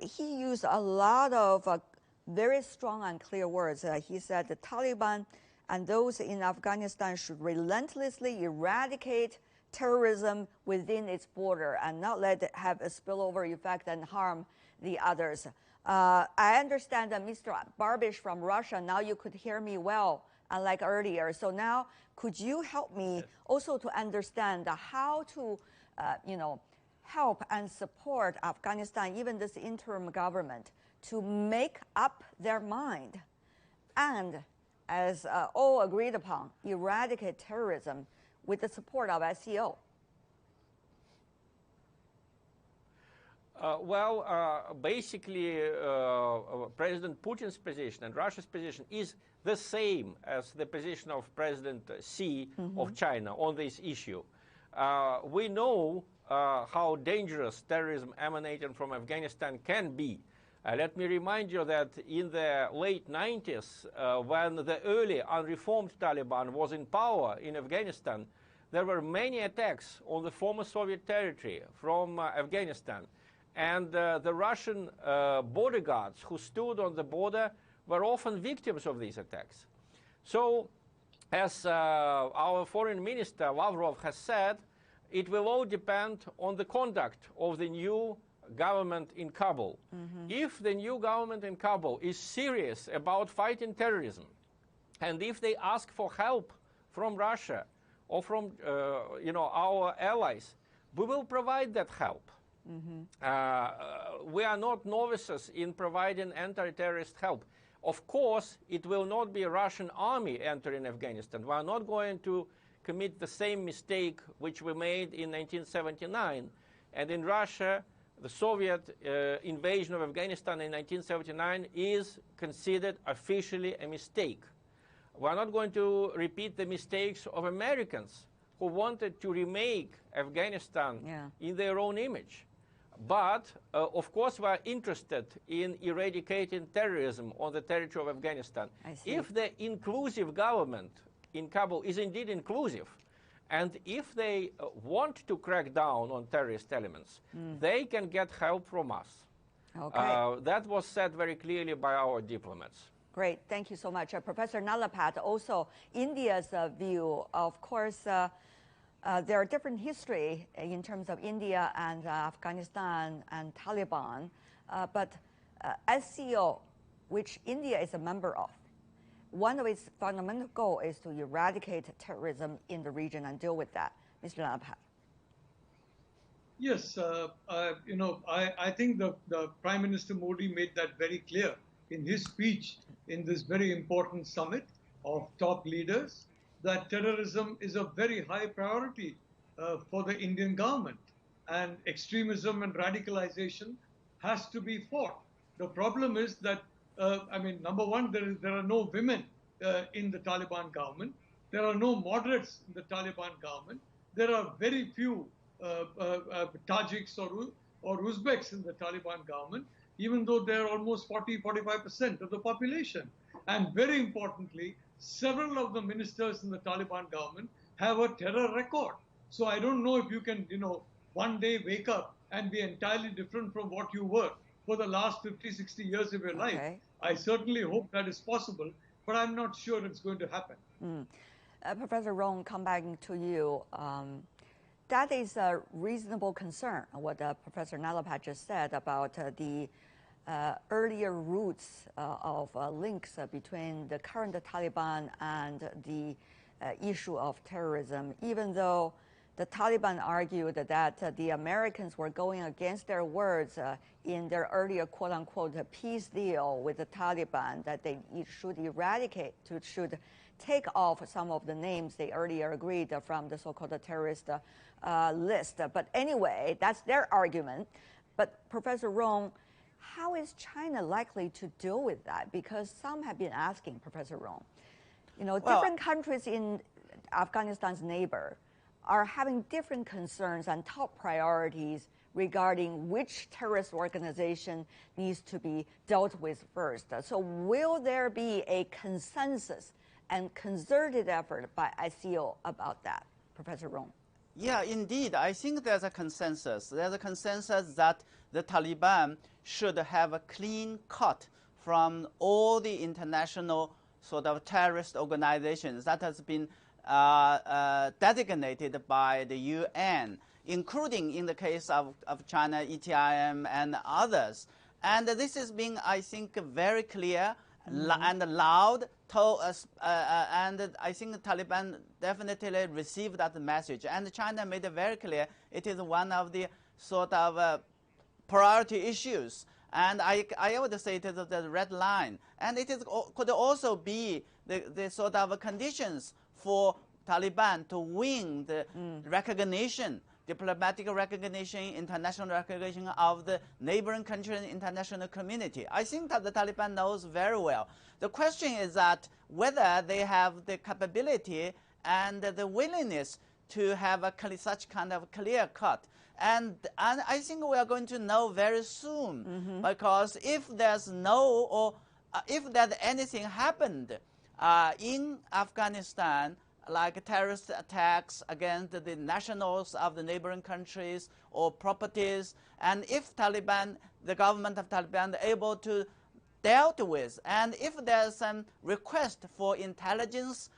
He used a lot of very strong and clear words. He said the Taliban and those in Afghanistan should relentlessly eradicate terrorism within its border and not let it have a spillover effect and harm the others. I understand that Mr. Barbish from Russia, now you could hear me well, unlike earlier. So now could you help me also to understand how to help and support Afghanistan, even this interim government, to make up their mind and, as all agreed upon, eradicate terrorism with the support of SCO? Basically, President Putin's position and Russia's position is the same as the position of President Xi of China on this issue. We know how dangerous terrorism emanating from Afghanistan can be. Let me remind you that in the late 90s, when the early unreformed Taliban was in power in Afghanistan, there were many attacks on the former Soviet territory from Afghanistan. And the Russian border guards who stood on the border were often victims of these attacks. So, as our foreign minister Lavrov has said, it will all depend on the conduct of the new government in Kabul. If the new government in Kabul is serious about fighting terrorism, and if they ask for help from Russia or from our allies, we will provide that help. We are not novices in providing anti-terrorist help. Of course, it will not be a Russian army entering Afghanistan. We are not going to commit the same mistake which we made in 1979. And in Russia, the Soviet invasion of Afghanistan in 1979 is considered officially a mistake. We are not going to repeat the mistakes of Americans who wanted to remake Afghanistan in their own image. But, of course, we are interested in eradicating terrorism on the territory of Afghanistan. If the inclusive government in Kabul is indeed inclusive, and if they want to crack down on terrorist elements, they can get help from us. That was said very clearly by our diplomats. Great, thank you so much. Professor Nalapat, also India's view, of course, there are different history in terms of India and Afghanistan and Taliban, but SCO, which India is a member of, one of its fundamental goals is to eradicate terrorism in the region and deal with that. Mr. Nalaphat. Yes, I think the Prime Minister Modi made that very clear in his speech in this very important summit of top leaders, that terrorism is a very high priority for the Indian government, and extremism and radicalization has to be fought. The problem is that, number one, there are no women in the Taliban government. There are no moderates in the Taliban government. There are very few Tajiks or Uzbeks in the Taliban government, even though they're almost 40-45% of the population. And very importantly, several of the ministers in the Taliban government have a terror record. So I don't know if you can, one day wake up and be entirely different from what you were for the last 50, 60 years of your life. I certainly hope that is possible, but I'm not sure it's going to happen. Professor Rong, come back to you. That is a reasonable concern, what Professor Nalaphat just said about the earlier roots of links between the current Taliban and the issue of terrorism, even though the Taliban argued that the Americans were going against their words in their earlier quote-unquote peace deal with the Taliban, that they should eradicate, should take off some of the names they earlier agreed from the so-called terrorist list. But anyway, that's their argument. But Professor Rong, how is China likely to deal with that? Because some have been asking, Professor Rong, different countries in Afghanistan's neighbor are having different concerns and top priorities regarding which terrorist organization needs to be dealt with first. So will there be a consensus and concerted effort by SCO about that, Professor Rong? Yeah, indeed. I think there's a consensus. There's a consensus that the Taliban should have a clean cut from all the international sort of terrorist organizations that has been designated by the UN, including in the case of China, ETIM, and others. And this is being, I think, very clear and loud, and I think the Taliban definitely received that message. And China made it very clear it is one of the sort of priority issues. And I would say it is the red line. And it could also be the sort of conditions for Taliban to win the recognition, diplomatic recognition, international recognition of the neighboring country and international community. I think that the Taliban knows very well. The question is that whether they have the capability and the willingness to have such kind of clear cut. And I think we are going to know very soon, because if there's if there's anything happened in Afghanistan, like terrorist attacks against the nationals of the neighboring countries or properties, and if the government of Taliban is able to deal with, and if there's some request for intelligence,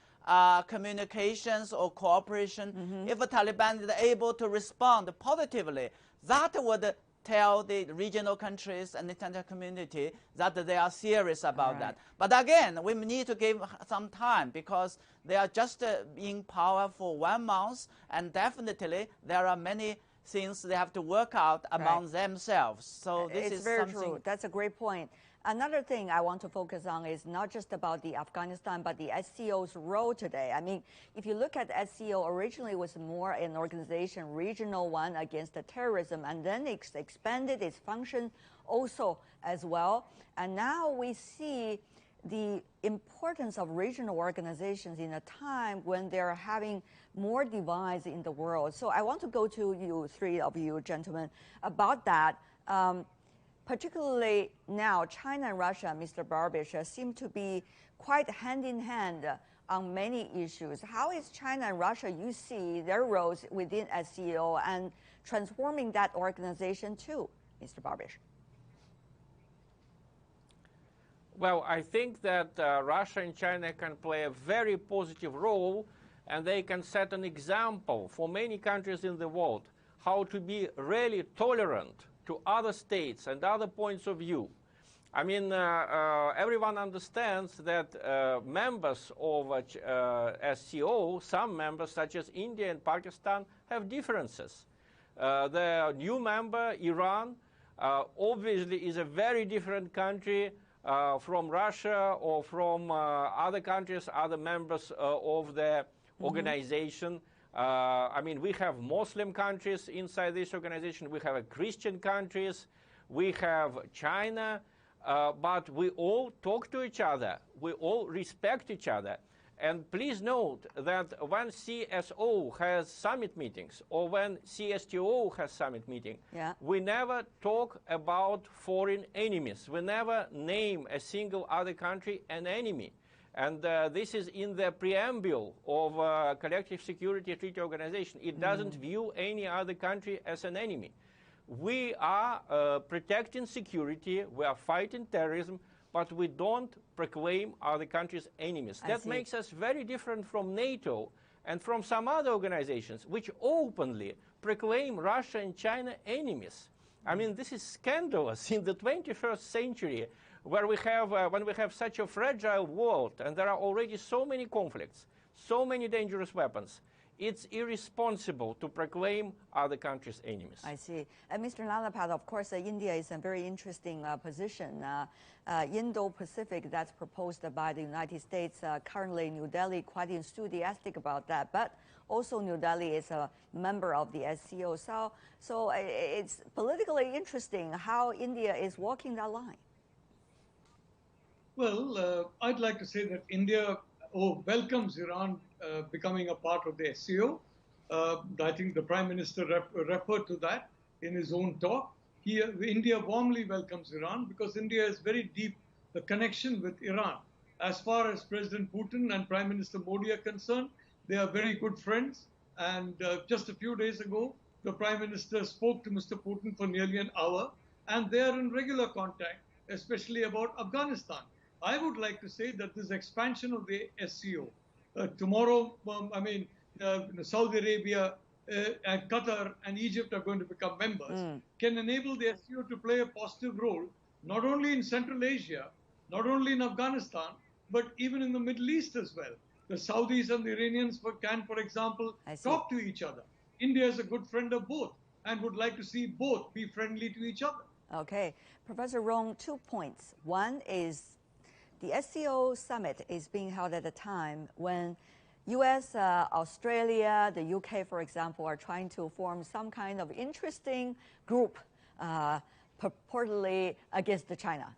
communications or cooperation, if the Taliban is able to respond positively, that would tell the regional countries and the international community that they are serious about that. But again, we need to give some time, because they are just in power for 1 month, and definitely there are many things they have to work out among themselves. So this is very true. That's a great point. Another thing I want to focus on is not just about the Afghanistan, but the SCO's role today. I mean, if you look at SCO, originally was more an organization, regional one against the terrorism, and then it expanded its function also as well. And now we see the importance of regional organizations in a time when they're having more divides in the world. So I want to go to you, three of you gentlemen, about that. Particularly now, China and Russia, Mr. Barbish, seem to be quite hand in hand on many issues. How is China and Russia, you see their roles within SCO and transforming that organization too, Mr. Barbish? Well, I think that Russia and China can play a very positive role and they can set an example for many countries in the world how to be really tolerant to other states and other points of view. I mean, everyone understands that members of SCO, some members such as India and Pakistan, have differences. The new member, Iran, obviously is a very different country from Russia or from other countries, other members of the organization. I mean, we have Muslim countries inside this organization, we have Christian countries, we have China, but we all talk to each other, we all respect each other. And please note that when CSO has summit meetings or when CSTO has summit meeting, we never talk about foreign enemies. We never name a single other country an enemy. And this is in the preamble of Collective Security Treaty Organization. It doesn't view any other country as an enemy. We are protecting security, we are fighting terrorism, but we don't proclaim other countries enemies. That makes us very different from NATO and from some other organizations which openly proclaim Russia and China enemies. I mean, this is scandalous in the 21st century where we have, when we have such a fragile world and there are already so many conflicts, so many dangerous weapons. It's irresponsible to proclaim other countries' enemies. I see. Mr. Lalapad, of course, India is a very interesting position. Indo-Pacific, that's proposed by the United States. Currently, New Delhi quite enthusiastic about that. But also, New Delhi is a member of the SCO. So it's politically interesting how India is walking that line. Well, I'd like to say that India welcomes Iran becoming a part of the SCO. I think the Prime Minister referred to that in his own talk. India warmly welcomes Iran because India has very deep connection with Iran. As far as President Putin and Prime Minister Modi are concerned, they are very good friends. And just a few days ago, the Prime Minister spoke to Mr. Putin for nearly an hour, and they are in regular contact, especially about Afghanistan. I would like to say that this expansion of the SCO, tomorrow, Saudi Arabia and Qatar and Egypt are going to become members, can enable the SCO to play a positive role, not only in Central Asia, not only in Afghanistan, but even in the Middle East as well. The Saudis and the Iranians can, for example, talk to each other. India is a good friend of both and would like to see both be friendly to each other. Okay. Professor Rong, 2 points. One is the SCO Summit is being held at a time when US, Australia, the UK, for example, are trying to form some kind of interesting group purportedly against China.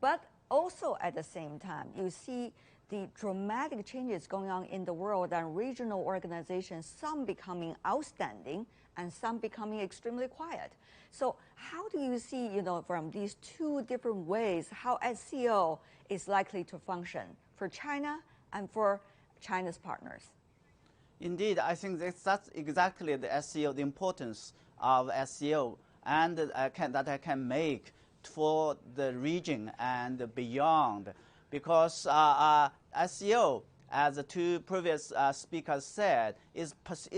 But also at the same time, you see the dramatic changes going on in the world and regional organizations, some becoming outstanding and some becoming extremely quiet. So how do you see, from these two different ways, how SCO is likely to function for China and for China's partners? Indeed, I think that's exactly the SCO, the importance of SCO, and that I can make for the region and beyond, because SCO, as the two previous speakers said, is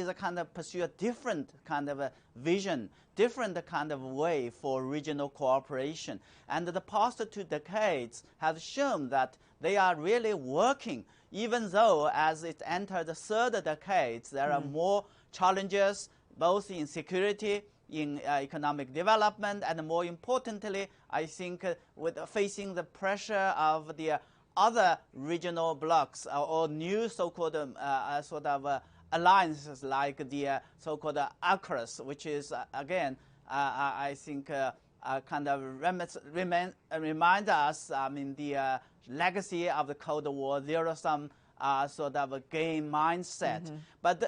a kind of pursue a different kind of a vision, different kind of way for regional cooperation. And the past 2 decades have shown that they are really working, even though as it entered the 3rd decade, there are more challenges, both in security, in economic development, and more importantly, I think with facing the pressure of the other regional blocs or new so-called alliances like the so-called ACRS, which is again, I think, kind of remind us, the legacy of the Cold War, zero-sum sort of a game mindset. But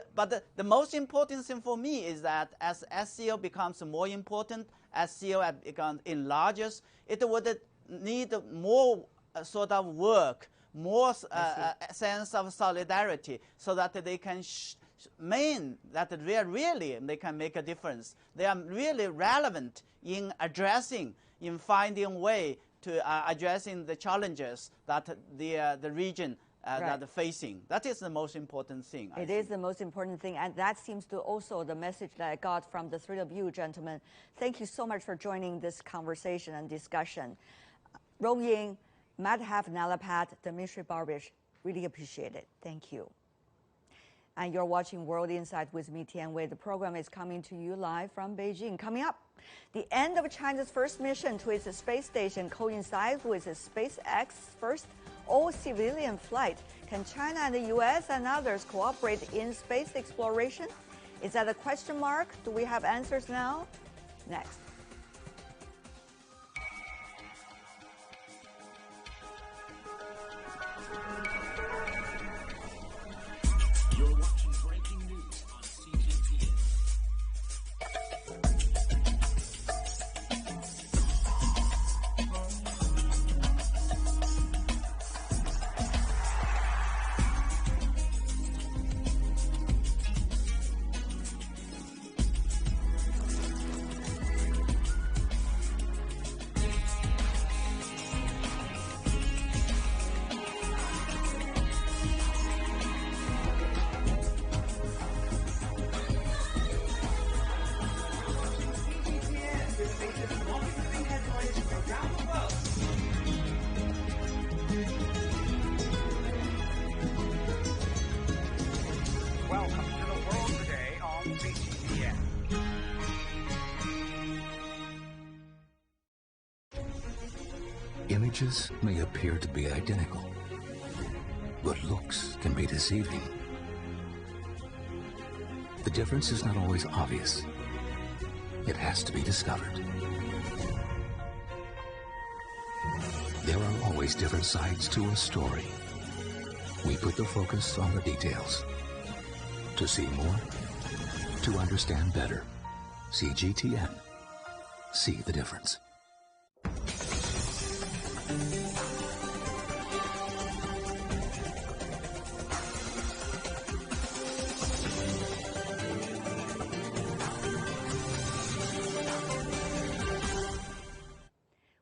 the most important thing for me is that as SCO becomes more important, SCO enlarges, it would need more sort of work, more sense of solidarity, so that they can that they can make a difference. They are really relevant in finding a way to addressing the challenges that the region that are facing. That is the most important thing. It is the most important thing, and that seems to also the message that I got from the three of you gentlemen. Thank you so much for joining this conversation and discussion. Rong Ying, Madhav Nalapat, Dimitri Barbish, really appreciate it. Thank you. And you're watching World Insight with me, Tian Wei. The program is coming to you live from Beijing. Coming up, the end of China's first mission to its space station coincides with SpaceX's first all-civilian flight. Can China and the U.S. and others cooperate in space exploration? Is that a question mark? Do we have answers now? Next. You're watching breaking news on CGTN. Welcome to the world today on CGTN. Images may appear to be identical, but looks can be deceiving. The difference is not always obvious. It has to be discovered. There are always different sides to a story. We put the focus on the details. To see more, to understand better. CGTN. See the difference.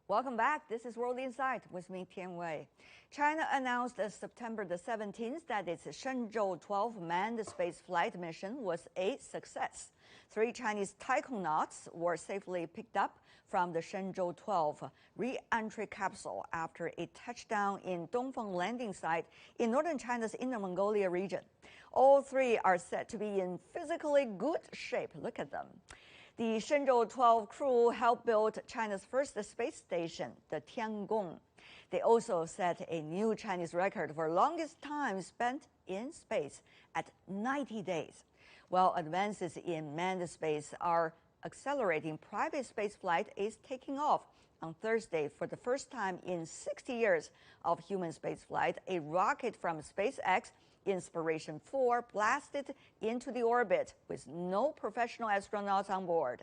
Welcome back. This is World Insight with me, Tian Wei. China announced September the 17th that its Shenzhou 12 manned space flight mission was a success. 3 Chinese taikonauts were safely picked up from the Shenzhou 12 re-entry capsule after a touchdown in Dongfeng landing site in northern China's Inner Mongolia region. All 3 are said to be in physically good shape. Look at them. The Shenzhou 12 crew helped build China's first space station, the Tiangong. They also set a new Chinese record for longest time spent in space at 90 days. While advances in manned space are accelerating, private spaceflight is taking off. On Thursday, for the first time in 60 years of human spaceflight, a rocket from SpaceX Inspiration 4 blasted into the orbit with no professional astronauts on board.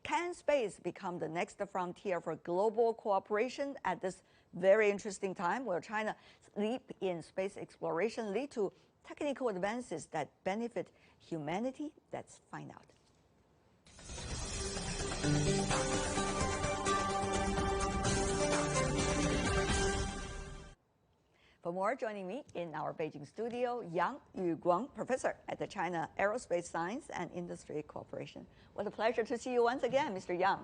Can space become the next frontier for global cooperation at this very interesting time? Will China's leap in space exploration lead to technical advances that benefit humanity? Let's find out. For more, joining me in our Beijing studio, Yang Yuguang, professor at the China Aerospace Science and Industry Corporation. What a pleasure to see you once again, Mr. Yang.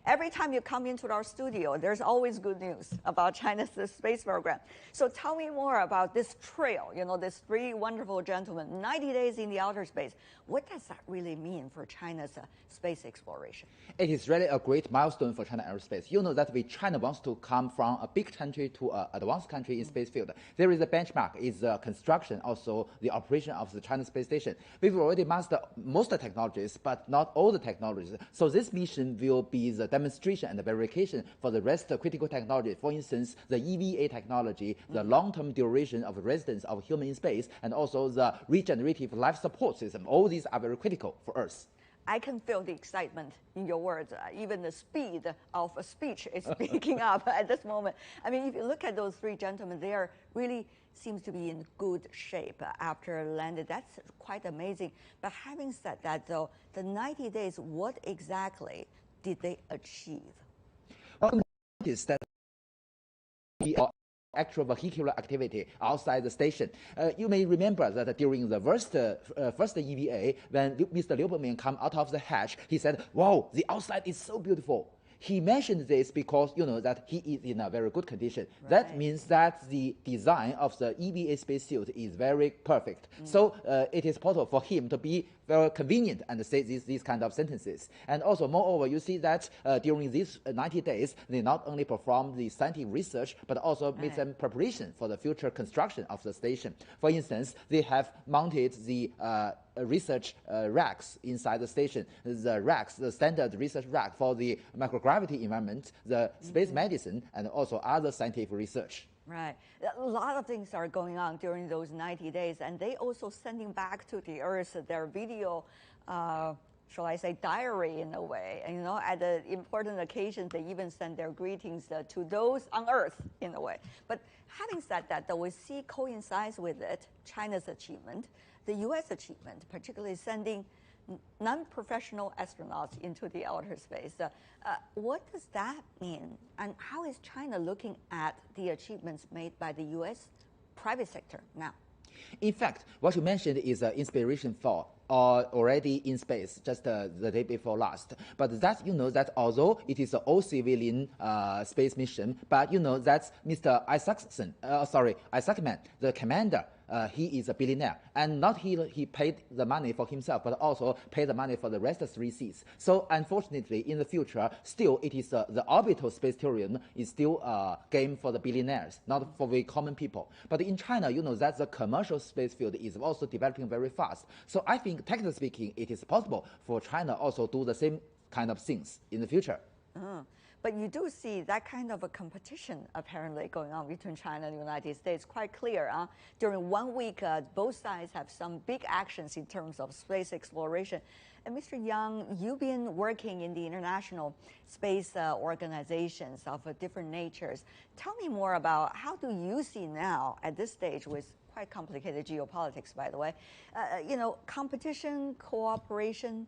Every time you come into our studio, there's always good news about China's space program. So tell me more about this trail, these 3 wonderful gentlemen, 90 days in the outer space. What does that really mean for China's space exploration? It is really a great milestone for China aerospace. You know that China wants to come from a big country to an advanced country in space field. There is a benchmark, is the construction, also the operation of the China space station. We've already mastered most of the technologies, but not all the technologies. So this mission will be the demonstration and the verification for the rest of critical technology. For instance, the EVA technology, the long-term duration of residence of human in space, and also the regenerative life support system. All these are very critical for us. I can feel the excitement in your words. Even the speed of a speech is picking up at this moment. I mean, if you look at those 3 gentlemen, they are really seems to be in good shape after landed. That's quite amazing. But having said that, though, the 90 days, what exactly did they achieve? Well, is that we are actual vehicular activity outside the station. You may remember that during the first EVA, when Mr. Liu Pengming came out of the hatch, he said, "Wow, the outside is so beautiful." He mentioned this because that he is in a very good condition. Right. That means that the design of the EVA spacesuit is very perfect. So it is possible for him to be very convenient and say these kind of sentences. And also, moreover, you see that during these 90 days, they not only perform the scientific research, but also made some preparation for the future construction of the station. For instance, they have mounted the research racks inside the station. The racks, the standard research rack for the microgravity environment, the space medicine, and also other scientific research. Right. A lot of things are going on during those 90 days, and they also sending back to the Earth their video, shall I say, diary in a way. And, at the important occasions, they even send their greetings to those on Earth in a way. But having said that, though, we see coincides with it China's achievement, the U.S. achievement, particularly sending non-professional astronauts into the outer space. What does that mean? And how is China looking at the achievements made by the U.S. private sector now? In fact, what you mentioned is inspiration for already in space just the day before last. But that that although it is an all-civilian space mission, but that Mr. Isaacman, the commander, he is a billionaire, and not he paid the money for himself, but also paid the money for the rest of 3 seats. So unfortunately, in the future, still it is the orbital space tourism is still a game for the billionaires, not for the common people. But in China, that the commercial space field is also developing very fast. So I think, technically speaking, it is possible for China also do the same kind of things in the future. But you do see that kind of a competition apparently going on between China and the United States, quite clear. During 1 week, both sides have some big actions in terms of space exploration. And Mr. Yang, you've been working in the international space organizations of different natures. Tell me more about how do you see now at this stage with quite complicated geopolitics, by the way, competition, cooperation,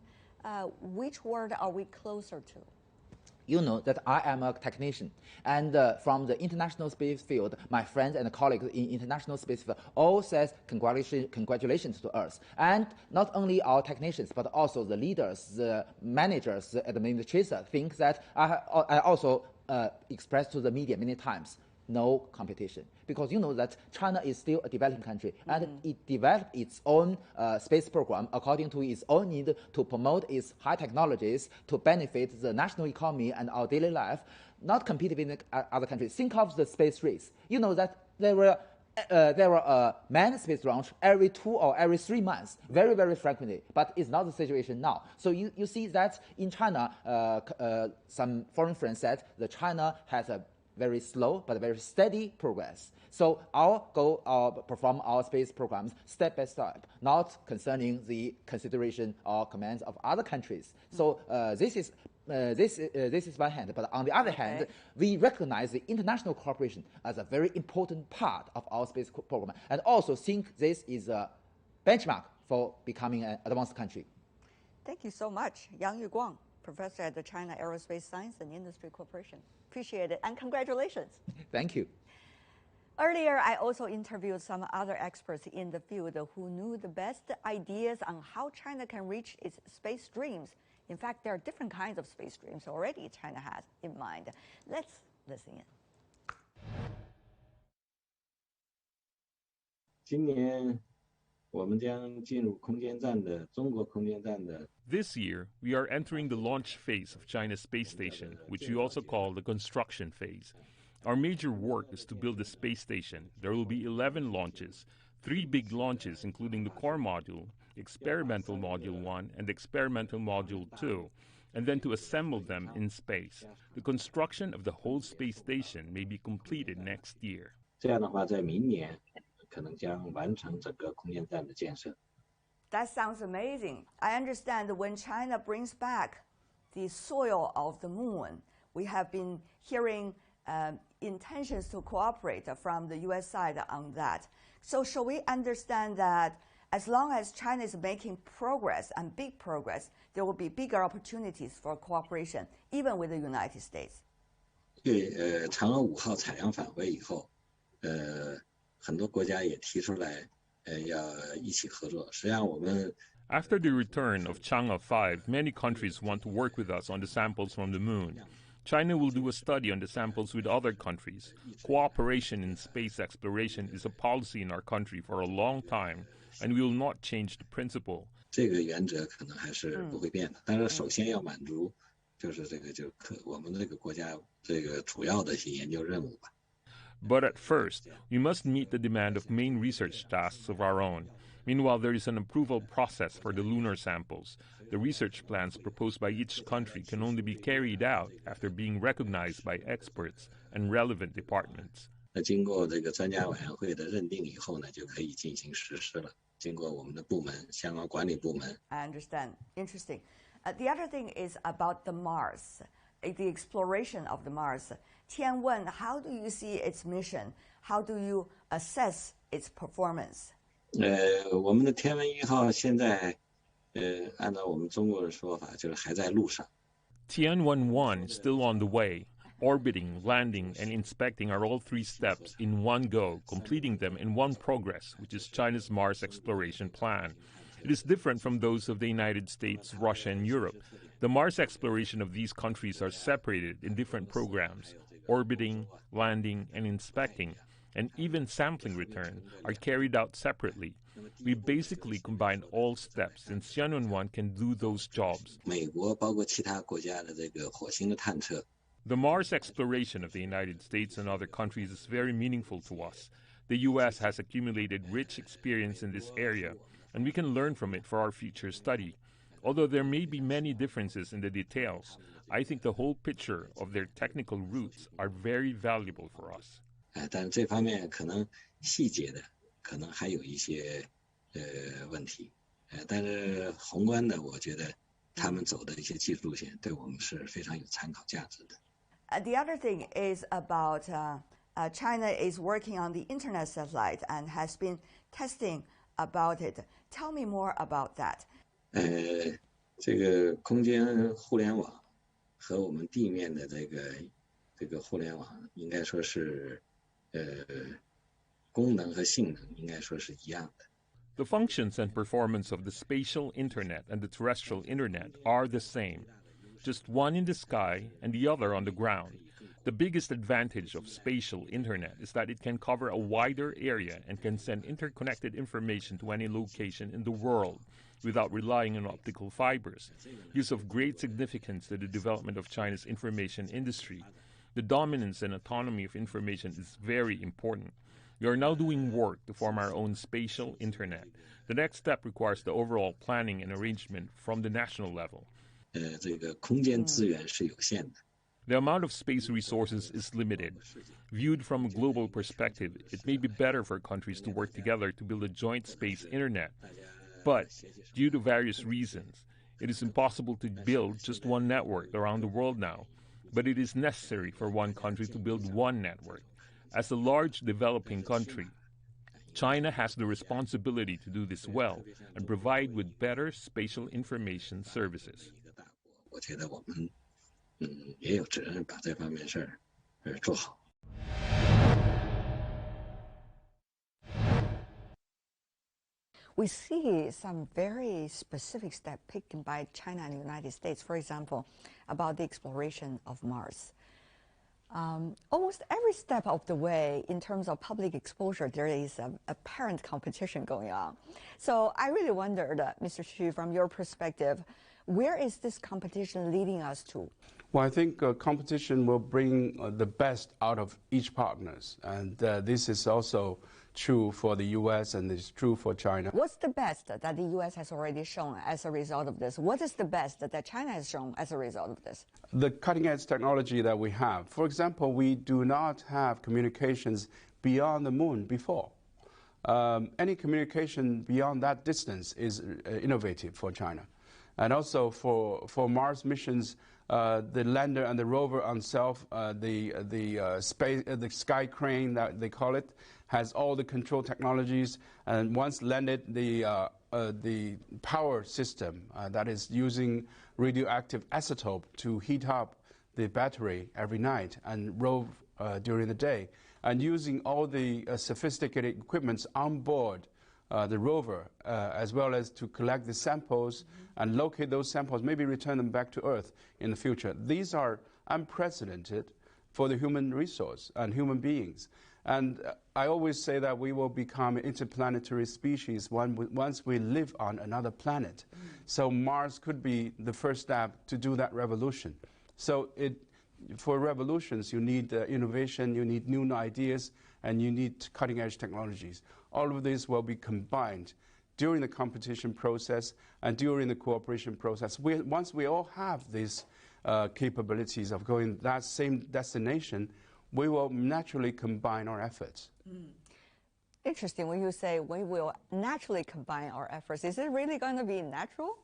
which word are we closer to? That I am a technician, and from the international space field, my friends and colleagues in international space field all says congratulations to us. And not only our technicians, but also the leaders, the managers, the administrators think that I also expressed to the media many times, no competition. Because that China is still a developing country, and it developed its own space program according to its own need to promote its high technologies to benefit the national economy and our daily life, not compete with other countries. Think of the space race. That there were a manned space launch every 2 or every 3 months, very, very frequently. But it's not the situation now. So you see that in China, some foreign friends said that China has a very slow but very steady progress. So our goal, perform our space programs step by step, not concerning the consideration or commands of other countries. So this is one hand. But on the other hand, we recognize the international cooperation as a very important part of our space program, and also think this is a benchmark for becoming an advanced country. Thank you so much, Yang Yuguang, professor at the China Aerospace Science and Industry Corporation. Appreciate it, and congratulations. Thank you. Earlier, I also interviewed some other experts in the field who knew the best ideas on how China can reach its space dreams. In fact, there are different kinds of space dreams already China has in mind. Let's listen in. This year, we are entering the launch phase of China's space station, which we also call the construction phase. Our major work is to build the space station. There will be 11 launches, 3 big launches including the core module, experimental module 1 and experimental module 2, and then to assemble them in space. The construction of the whole space station may be completed next year. That sounds amazing. I understand when China brings back the soil of the moon, we have been hearing intentions to cooperate from the U.S. side on that. So shall we understand that as long as China is making progress and big progress, there will be bigger opportunities for cooperation, even with the United States? 对，嫦娥5号采样返回以后，很多国家也提出来要一起合作。实际上我们 After the return of Chang'e 5, many countries want to work with us on the samples from the moon. China will do a study on the samples with other countries. Cooperation in space exploration is a policy in our country for a long time, and we will not change the principle. 这个原则可能还是不会变的，但是首先要满足，就是我们这个国家这个主要的一些研究任务吧。 But at first, we must meet the demand of main research tasks of our own. Meanwhile, there is an approval process for the lunar samples. The research plans proposed by each country can only be carried out after being recognized by experts and relevant departments. 那经过这个专家委员会的认定以后呢，就可以进行实施了。经过我们的部门相关管理部门。I understand. Interesting. The other thing is about the Mars, the exploration of the Mars. Tianwen, how do you see its mission? How do you assess its performance? 我们的天文1号现在，按照我们中国的说法，就是还在路上。Tianwen-1 is still on the way. Orbiting, landing, and inspecting are all three steps in one go, completing them in one progress, which is China's Mars exploration plan. It is different from those of the United States, Russia, and Europe. The Mars exploration of these countries are separated in different programs. Orbiting, landing, and inspecting, and even sampling return are carried out separately. We basically combine all steps, and Tianwen-1 can do those jobs. 美国包括其他国家的这个火星的探测。 The Mars exploration of the United States and other countries is very meaningful to us. The U.S. has accumulated rich experience in this area, and we can learn from it for our future study. Although there may be many differences in the details, I think the whole picture of their technical roots are very valuable for us. 但这方面可能细节的可能还有一些问题，但是宏观的，我觉得他们走的一些技术路线对我们是非常有参考价值的。 The other thing is about China is working on the internet satellite and has been testing about it. Tell me more about that. 这个空间互联网和我们地面的这个互联网，应该说是功能和性能应该说是一样的。 The functions and performance of the spatial internet and the terrestrial internet are the same. Just one in the sky and the other on the ground. The biggest advantage of spatial internet is that it can cover a wider area and can send interconnected information to any location in the world without relying on optical fibers. Use of great significance to the development of China's information industry. The dominance and autonomy of information is very important. We are now doing work to form our own spatial internet. The next step requires the overall planning and arrangement from the national level. 这个空间资源是有限的。 The amount of space resources is limited. Viewed from a global perspective, it may be better for countries to work together to build a joint space internet. But, due to various reasons, it is impossible to build just one network around the world now. But it is necessary for one country to build one network. As a large developing country, China has the responsibility to do this well and provide with better spatial information services. 我觉得我们也有责任把这方面事儿做好。 We see some very specific steps taken by China and the United States, for example, about the exploration of Mars. Almost every step of the way, in terms of public exposure, there is a apparent competition going on. So I really wondered, Mr. Xu, from your perspective, where is this competition leading us to? Well, I think competition will bring the best out of each partners, and this is also true for the U.S. and it's true for China. What's the best that the U.S. has already shown as a result of this? What is the best that China has shown as a result of this? The cutting-edge technology that we have. For example, we do not have communications beyond the moon before. Any communication beyond that distance is innovative for China. And also for Mars missions, the lander and the rover on itself, the sky crane that they call it, has all the control technologies. And once landed, the power system that is using radioactive isotope to heat up the battery every night and rove during the day. and using all the sophisticated equipments on board the rover, as well as to collect the samples and locate those samples, maybe return them back to Earth in the future. These are unprecedented for the human resource and human beings. And I always say that we will become an interplanetary species once we live on another planet. So Mars could be the first step to do that revolution. So for revolutions, you need innovation, you need new ideas, and you need cutting-edge technologies. All of this will be combined during the competition process and during the cooperation process. Once we all have these capabilities of going that same destination, we will naturally combine our efforts. Interesting when you say we will naturally combine our efforts. Is it really going to be natural?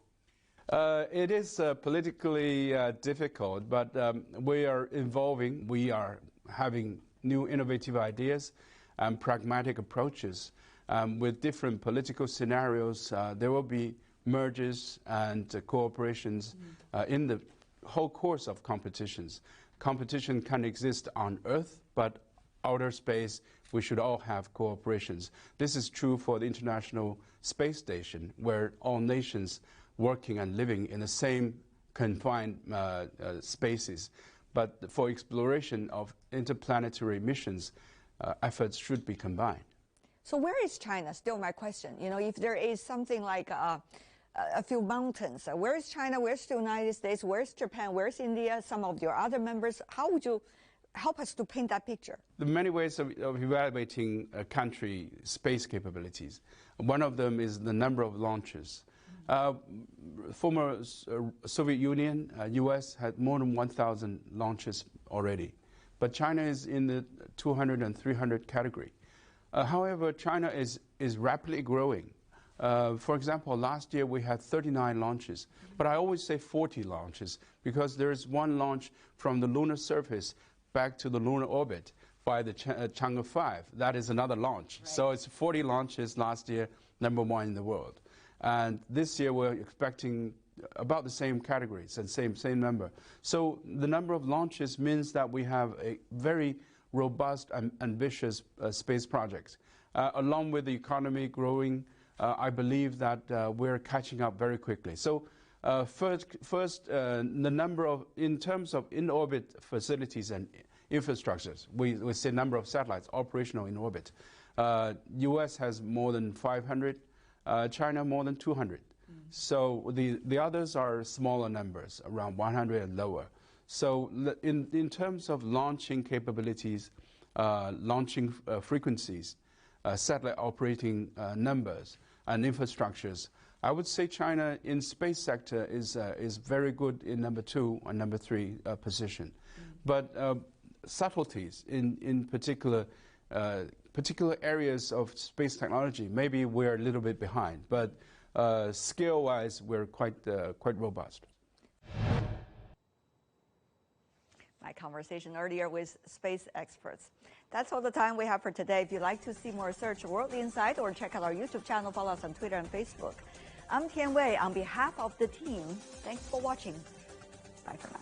It is politically difficult, but we are evolving. We are having new innovative ideas and pragmatic approaches. With different political scenarios, there will be mergers and cooperations in the whole course of competitions. Competition can exist on Earth, but outer space, we should all have cooperations. This is true for the International Space Station, where all nations working and living in the same confined spaces. But for exploration of interplanetary missions, efforts should be combined. So where is China? Still my question. You know, if there is something like a few mountains, where is China? Where's the United States? Where's Japan? Where's India? Some of your other members? How would you help us to paint that picture? There are many ways of evaluating a country's space capabilities. One of them is the number of launches. Former Soviet Union, US, had more than 1,000 launches already. But China is in the 200 and 300 category. However, China is rapidly growing. For example, last year we had 39 launches, but I always say 40 launches because there is one launch from the lunar surface back to the lunar orbit by the Chang'e 5. That is another launch. Right. So it's 40 launches last year, #1 in the world. And this year we're expecting about the same categories and same number. So the number of launches means that we have a very robust and ambitious space project. Along with the economy growing, I believe that we're catching up very quickly. So first the number of, in terms of in-orbit facilities and infrastructures, we say number of satellites operational in orbit. US has more than 500, China more than 200. So the others are smaller numbers, around 100 and lower. So in terms of launching capabilities, launching frequencies, satellite operating numbers and infrastructures, I would say China in space sector is very good in #2 and #3 position. But subtleties in particular areas of space technology, maybe we're a little bit behind, but scale-wise, we're quite robust. My conversation earlier with space experts. That's all the time we have for today. If you'd like to see more, search World Insight or check out our YouTube channel. Follow us on Twitter and Facebook. I'm Tian Wei. On behalf of the team, thanks for watching. Bye for now.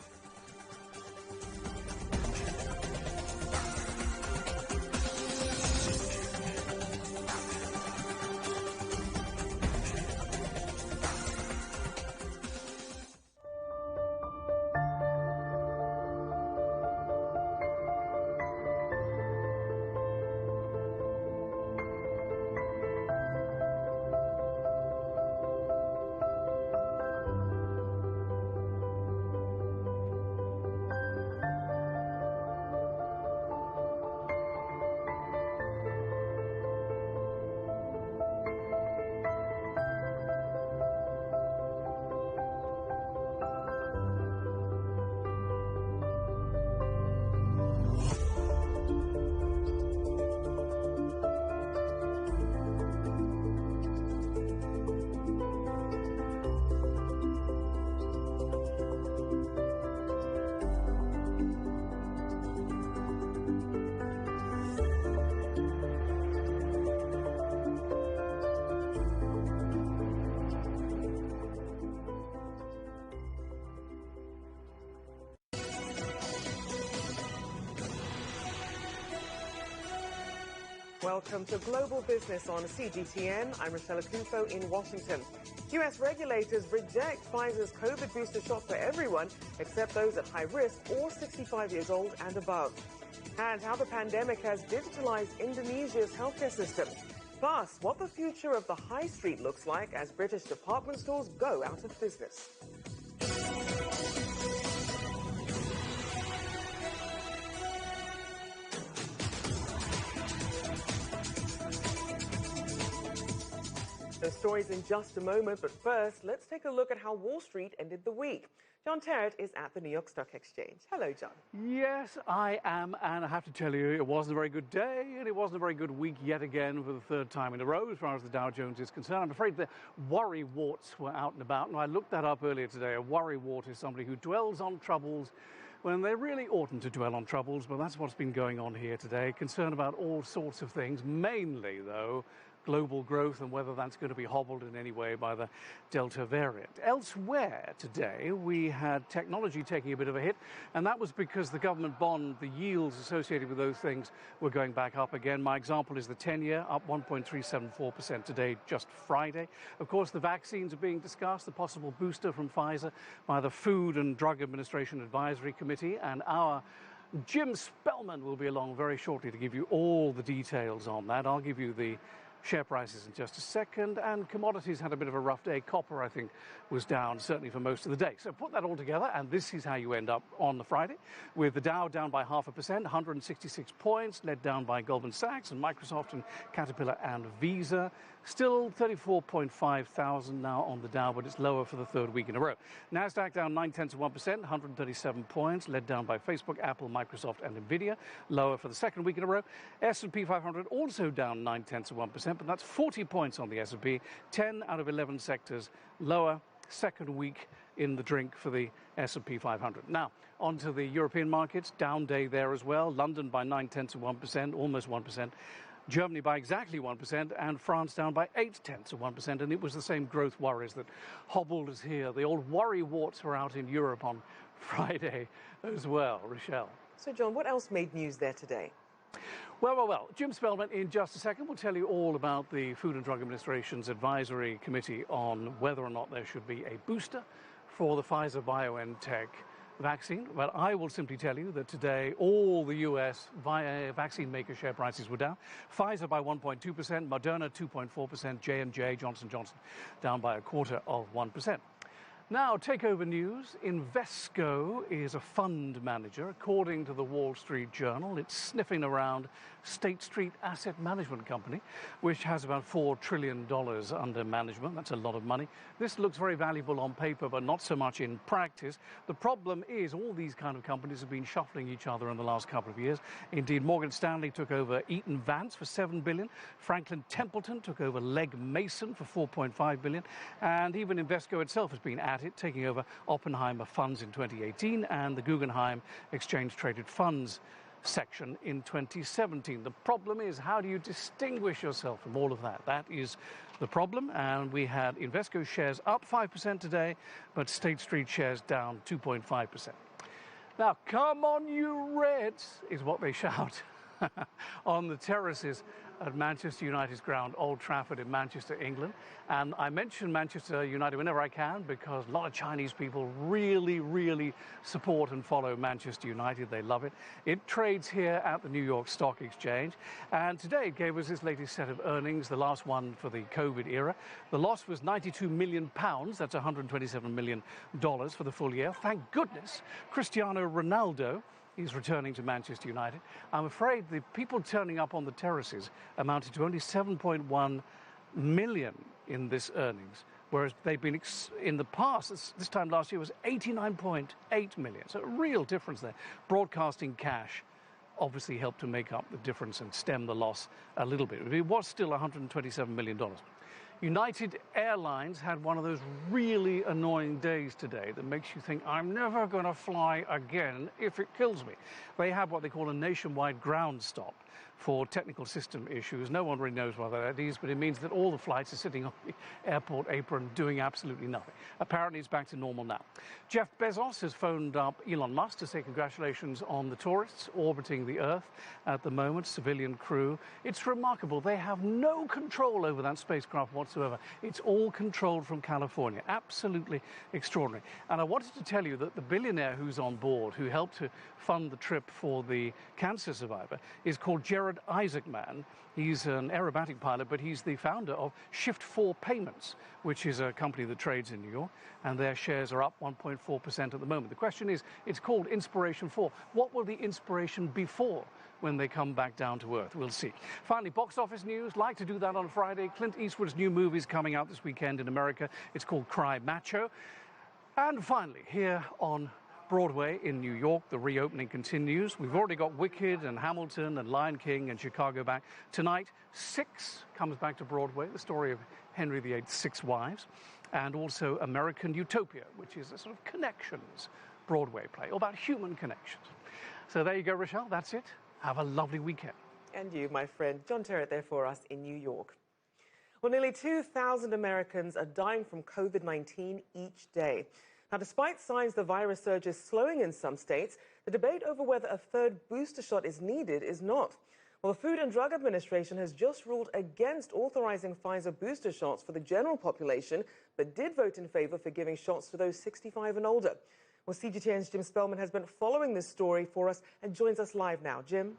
Welcome to Global Business on CGTN. I'm Rochelle Akufo in Washington. U.S. regulators reject Pfizer's COVID booster shot for everyone except those at high risk or 65 years old and above. And how the pandemic has digitalized Indonesia's healthcare system. Plus, what the future of the high street looks like as British department stores go out of business. Those stories in just a moment, but first, let's take a look at how Wall Street ended the week. John Terrett is at the New York Stock Exchange. Hello, John. Yes, I am, and I have to tell you, it wasn't a very good day, and it wasn't a very good week yet again for the third time in a row as far as the Dow Jones is concerned. I'm afraid the worry warts were out and about, and I looked that up earlier today. A worry wart is somebody who dwells on troubles when they really oughtn't to dwell on troubles, but that's what's been going on here today. Concern about all sorts of things, mainly, though, global growth and whether that's going to be hobbled in any way by the Delta variant. Elsewhere today, we had technology taking a bit of a hit, and that was because the government bond, the yields associated with those things were going back up again. My example is the 10-year, up 1.374% today, just Friday. Of course, the vaccines are being discussed, the possible booster from Pfizer by the Food and Drug Administration Advisory Committee, and our Jim Spellman will be along very shortly to give you all the details on that. I'll give you the share prices in just a second, and commodities had a bit of a rough day. Copper, I think, was down, certainly for most of the day. So put that all together, and this is how you end up on the Friday, with the Dow down by 0.5%, 166 points, led down by Goldman Sachs and Microsoft and Caterpillar and Visa. Still 34.5 thousand now on the Dow, but it's lower for the third week in a row. Nasdaq down 0.9%, 137 points, led down by Facebook, Apple, Microsoft, and Nvidia. Lower for the second week in a row. S&P 500 also down 0.9%, but that's 40 points on the S&P. 10 out of 11 sectors lower. Second week in the drink for the S&P 500. Now, onto the European markets. Down day there as well. London by 0.9%, almost 1%. Germany by exactly 1%, and France down by 0.8%, and it was the same growth worries that hobbled us here. The old worry warts were out in Europe on Friday as well. Rochelle. So, John, what else made news there today? Well. Jim Spellman in just a second will tell you all about the Food and Drug Administration's advisory committee on whether or not there should be a booster for the Pfizer-BioNTech vaccine. But I will simply tell you that today all the U.S. vaccine maker share prices were down. Pfizer by 1.2%, Moderna 2.4%, J&J, Johnson & Johnson down by 0.25%. Now, takeover news. Invesco is a fund manager. According to the Wall Street Journal, it's sniffing around State Street Asset Management Company, which has about $4 trillion under management. That's a lot of money. This looks very valuable on paper, but not so much in practice. The problem is all these kind of companies have been shuffling each other in the last couple of years. Indeed, Morgan Stanley took over Eaton Vance for $7 billion. Franklin Templeton took over Legg Mason for $4.5 billion. And even Invesco itself has been at it, taking over Oppenheimer Funds in 2018 and the Guggenheim Exchange Traded Funds section in 2017. The problem is, how do you distinguish yourself from all of that? That is the problem. And we had Invesco shares up 5% today, but State Street shares down 2.5%. Now, come on, you Reds, is what they shout on the terraces at Manchester United's ground, Old Trafford in Manchester, England. And I mention Manchester United whenever I can because a lot of Chinese people really support and follow Manchester United. They love it. It trades here at the New York Stock Exchange. And today it gave us its latest set of earnings, the last one for the COVID era. The loss was £92 million. That's $127 million for the full year. Thank goodness Cristiano Ronaldo is returning to Manchester United. I'm afraid the people turning up on the terraces amounted to only 7.1 million in this earnings, whereas they've been in the past, this time last year was 89.8 million. So a real difference there. Broadcasting cash obviously helped to make up the difference and stem the loss a little bit. It was still $127 million. United Airlines had one of those really annoying days today that makes you think, I'm never going to fly again if it kills me. They have what they call a nationwide ground stop for technical system issues. No one really knows what that is, but it means that all the flights are sitting on the airport apron doing absolutely nothing. Apparently it's back to normal now. Jeff Bezos has phoned up Elon Musk to say congratulations on the tourists orbiting the Earth at the moment, civilian crew. It's remarkable. They have no control over that spacecraft whatsoever. It's all controlled from California. Absolutely extraordinary. And I wanted to tell you that the billionaire who's on board, who helped to fund the trip for the cancer survivor, is called Jared Isaacman. He's an aerobatic pilot, but he's the founder of Shift 4 Payments, which is a company that trades in New York, and their shares are up 1.4% at the moment. The question is, it's called Inspiration 4. What will the inspiration be for when they come back down to earth? We'll see. Finally, box office news. Like to do that on Friday. Clint Eastwood's new movie is coming out this weekend in America. It's called Cry Macho. And finally, here on Broadway in New York, the reopening continues. We've already got Wicked and Hamilton and Lion King and Chicago back. Tonight, Six comes back to Broadway, the story of Henry VIII's 6 wives, and also American Utopia, which is a sort of connections Broadway play, all about human connections. So there you go, Rochelle, that's it. Have a lovely weekend. And you, my friend. John Terrett there for us in New York. Well, nearly 2,000 Americans are dying from COVID-19 each day. Now, despite signs the virus surge is slowing in some states, the debate over whether a third booster shot is needed is not. Well, the Food and Drug Administration has just ruled against authorizing Pfizer booster shots for the general population, but did vote in favor for giving shots to those 65 and older. Well, CGTN's Jim Spellman has been following this story for us and joins us live now. Jim?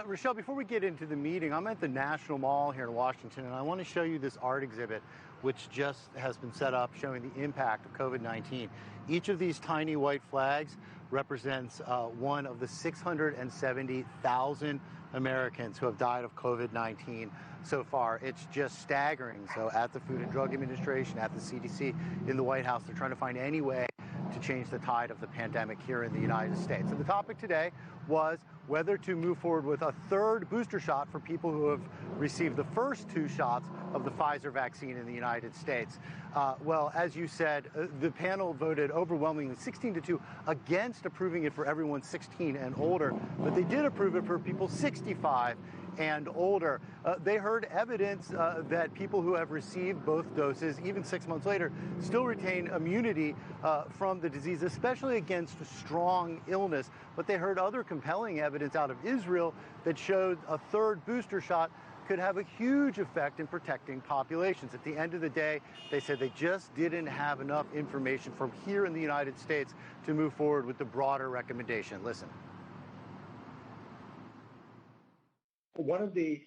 Rochelle, before we get into the meeting, I'm at the National Mall here in Washington, and I want to show you this art exhibit, which just has been set up showing the impact of COVID-19. Each of these tiny white flags represents one of the 670,000 Americans who have died of COVID-19 so far. It's just staggering. So at the Food and Drug Administration, at the CDC, in the White House, they're trying to find any way to change the tide of the pandemic here in the United States. And the topic today was whether to move forward with a third booster shot for people who have received the first 2 shots of the Pfizer vaccine in the United States. Well, as you said, the panel voted overwhelmingly 16-2 against approving it for everyone 16 and older, but they did approve it for people 65 and older. They heard evidence that people who have received both doses, even 6 months later, still retain immunity from the disease, especially against strong illness. But they heard other compelling evidence out of Israel that showed a third booster shot could have a huge effect in protecting populations. At the end of the day, they said they just didn't have enough information from here in the United States to move forward with the broader recommendation. Listen. One of the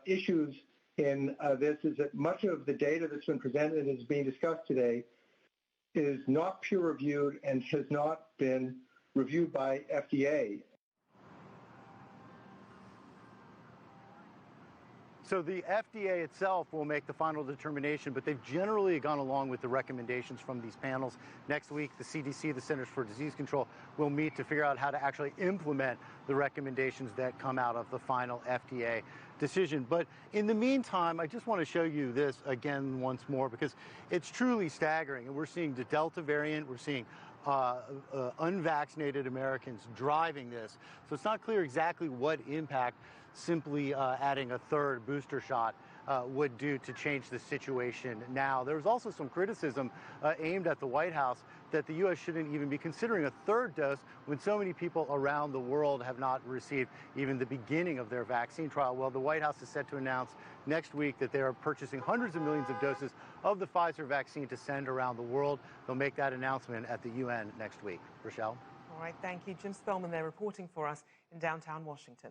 issues in this is that much of the data that's been presented and is being discussed today is not peer-reviewed and has not been reviewed by FDA. So the FDA itself will make the final determination, but they've generally gone along with the recommendations from these panels. Next week, the CDC, the Centers for Disease Control, will meet to figure out how to actually implement the recommendations that come out of the final FDA decision. But in the meantime, I just want to show you this again once more because it's truly staggering. And we're seeing the Delta variant, we're seeing unvaccinated Americans driving this. So it's not clear exactly what impact simply adding a third booster shot would do to change the situation now. There was also some criticism aimed at the White House that the U.S. shouldn't even be considering a third dose when so many people around the world have not received even the beginning of their vaccine trial. Well, the White House is set to announce next week that they are purchasing hundreds of millions of doses of the Pfizer vaccine to send around the world. They'll make that announcement at the UN next week. Rochelle? All right, thank you. Jim Spellman there reporting for us in downtown Washington.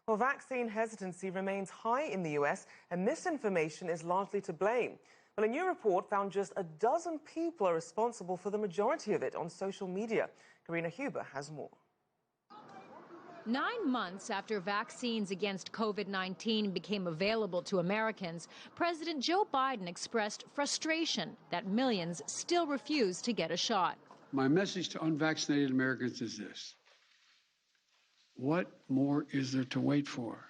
Well, vaccine hesitancy remains high in the U.S., and misinformation is largely to blame. Well, a new report found just a dozen people are responsible for the majority of it on social media. Karina Huber has more. 9 months after vaccines against COVID-19 became available to Americans, President Joe Biden expressed frustration that millions still refuse to get a shot. My message to unvaccinated Americans is this: what more is there to wait for?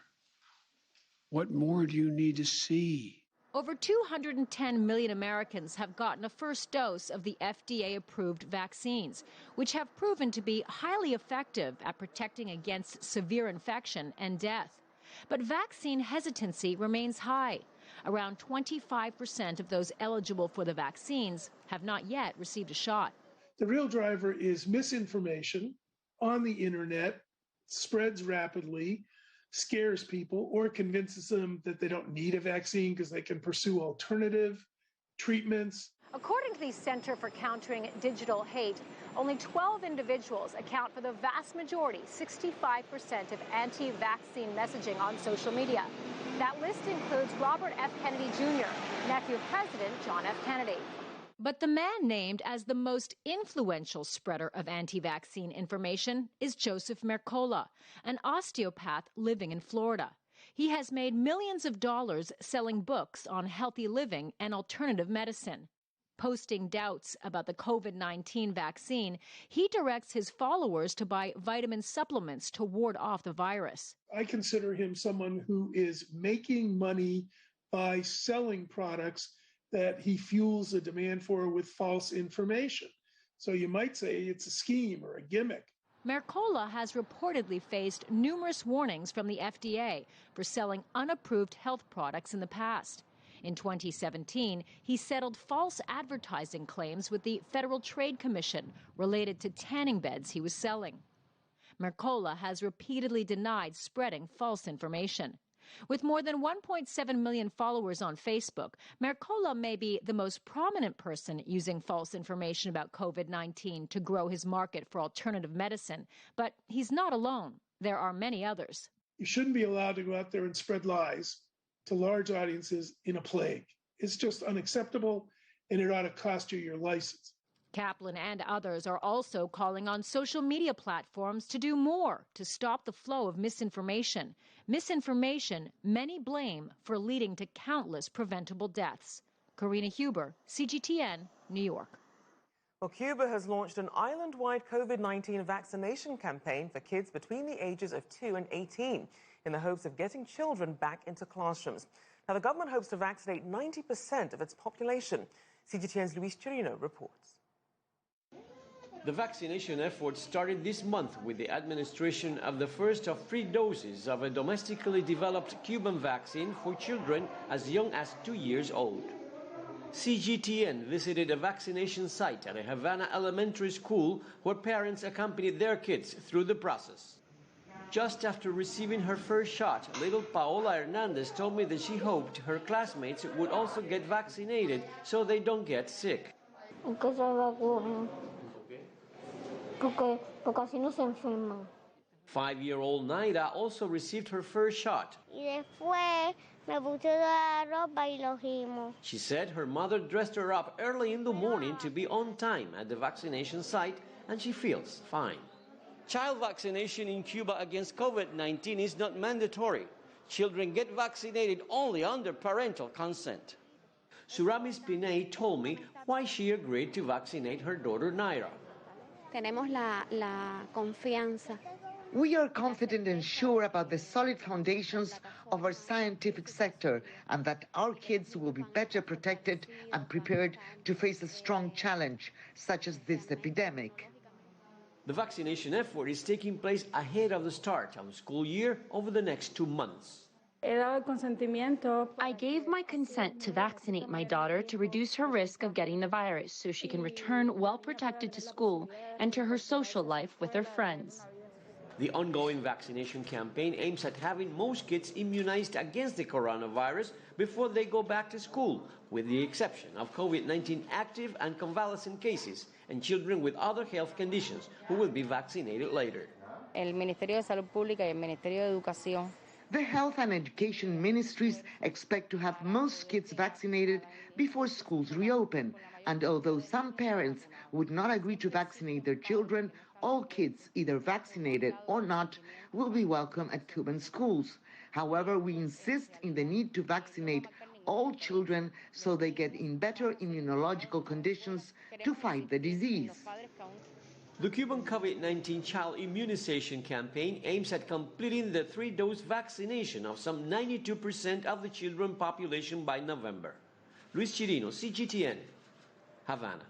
What more do you need to see? Over 210 million Americans have gotten a first dose of the FDA-approved vaccines, which have proven to be highly effective at protecting against severe infection and death. But vaccine hesitancy remains high. Around 25% of those eligible for the vaccines have not yet received a shot. The real driver is misinformation on the internet, spreads rapidly, scares people, or convinces them that they don't need a vaccine because they can pursue alternative treatments. According to the Center for Countering Digital Hate, only 12 individuals account for the vast majority, 65% of anti-vaccine messaging on social media. That list includes Robert F. Kennedy Jr., nephew of President John F. Kennedy. But the man named as the most influential spreader of anti-vaccine information is Joseph Mercola, an osteopath living in Florida. He has made millions of dollars selling books on healthy living and alternative medicine. Posting doubts about the COVID-19 vaccine, he directs his followers to buy vitamin supplements to ward off the virus. I consider him someone who is making money by selling products that he fuels a demand for with false information. So you might say it's a scheme or a gimmick. Mercola has reportedly faced numerous warnings from the FDA for selling unapproved health products in the past. In 2017, he settled false advertising claims with the Federal Trade Commission related to tanning beds he was selling. Mercola has repeatedly denied spreading false information. With more than 1.7 million followers on Facebook, Mercola may be the most prominent person using false information about COVID-19 to grow his market for alternative medicine. But he's not alone. There are many others. You shouldn't be allowed to go out there and spread lies to large audiences in a plague. It's just unacceptable, and it ought to cost you your license. Kaplan and others are also calling on social media platforms to do more to stop the flow of misinformation. Misinformation many blame for leading to countless preventable deaths. Karina Huber, CGTN, New York. Well, Cuba has launched an island-wide COVID-19 vaccination campaign for kids between the ages of 2 and 18 in the hopes of getting children back into classrooms. Now, the government hopes to vaccinate 90% of its population. CGTN's Luis Chirino reports. The vaccination effort started this month with the administration of the first of 3 doses of a domestically developed Cuban vaccine for children as young as 2 years old. CGTN visited a vaccination site at a Havana elementary school where parents accompanied their kids through the process. Just after receiving her first shot, little Paola Hernandez told me that she hoped her classmates would also get vaccinated so they don't get sick. Porque así no se enferman. 5-year-old Naira also received her first shot. Y después me puse la ropa y lo gimo. She said her mother dressed her up early in the morning to be on time at the vaccination site, and she feels fine. Child vaccination in Cuba against COVID-19 is not mandatory. Children get vaccinated only under parental consent. Suramis Pinay told me why she agreed to vaccinate her daughter Naira. Tenemos la confianza. We are confident and sure about the solid foundations of our scientific sector and that our kids will be better protected and prepared to face a strong challenge such as this epidemic. The vaccination effort is taking place ahead of the start of the school year over the next 2 months. I gave my consent to vaccinate my daughter to reduce her risk of getting the virus so she can return well protected to school and to her social life with her friends. The ongoing vaccination campaign aims at having most kids immunized against the coronavirus before they go back to school, with the exception of COVID-19 active and convalescent cases and children with other health conditions who will be vaccinated later. El Ministerio de Salud Pública y el Ministerio de Educación. The Health and Education Ministries expect to have most kids vaccinated before schools reopen. And although some parents would not agree to vaccinate their children, all kids, either vaccinated or not, will be welcome at Cuban schools. However, we insist in the need to vaccinate all children so they get in better immunological conditions to fight the disease. The Cuban COVID-19 child immunization campaign aims at completing the 3-dose vaccination of some 92% of the children population by November. Luis Chirino, CGTN, Havana.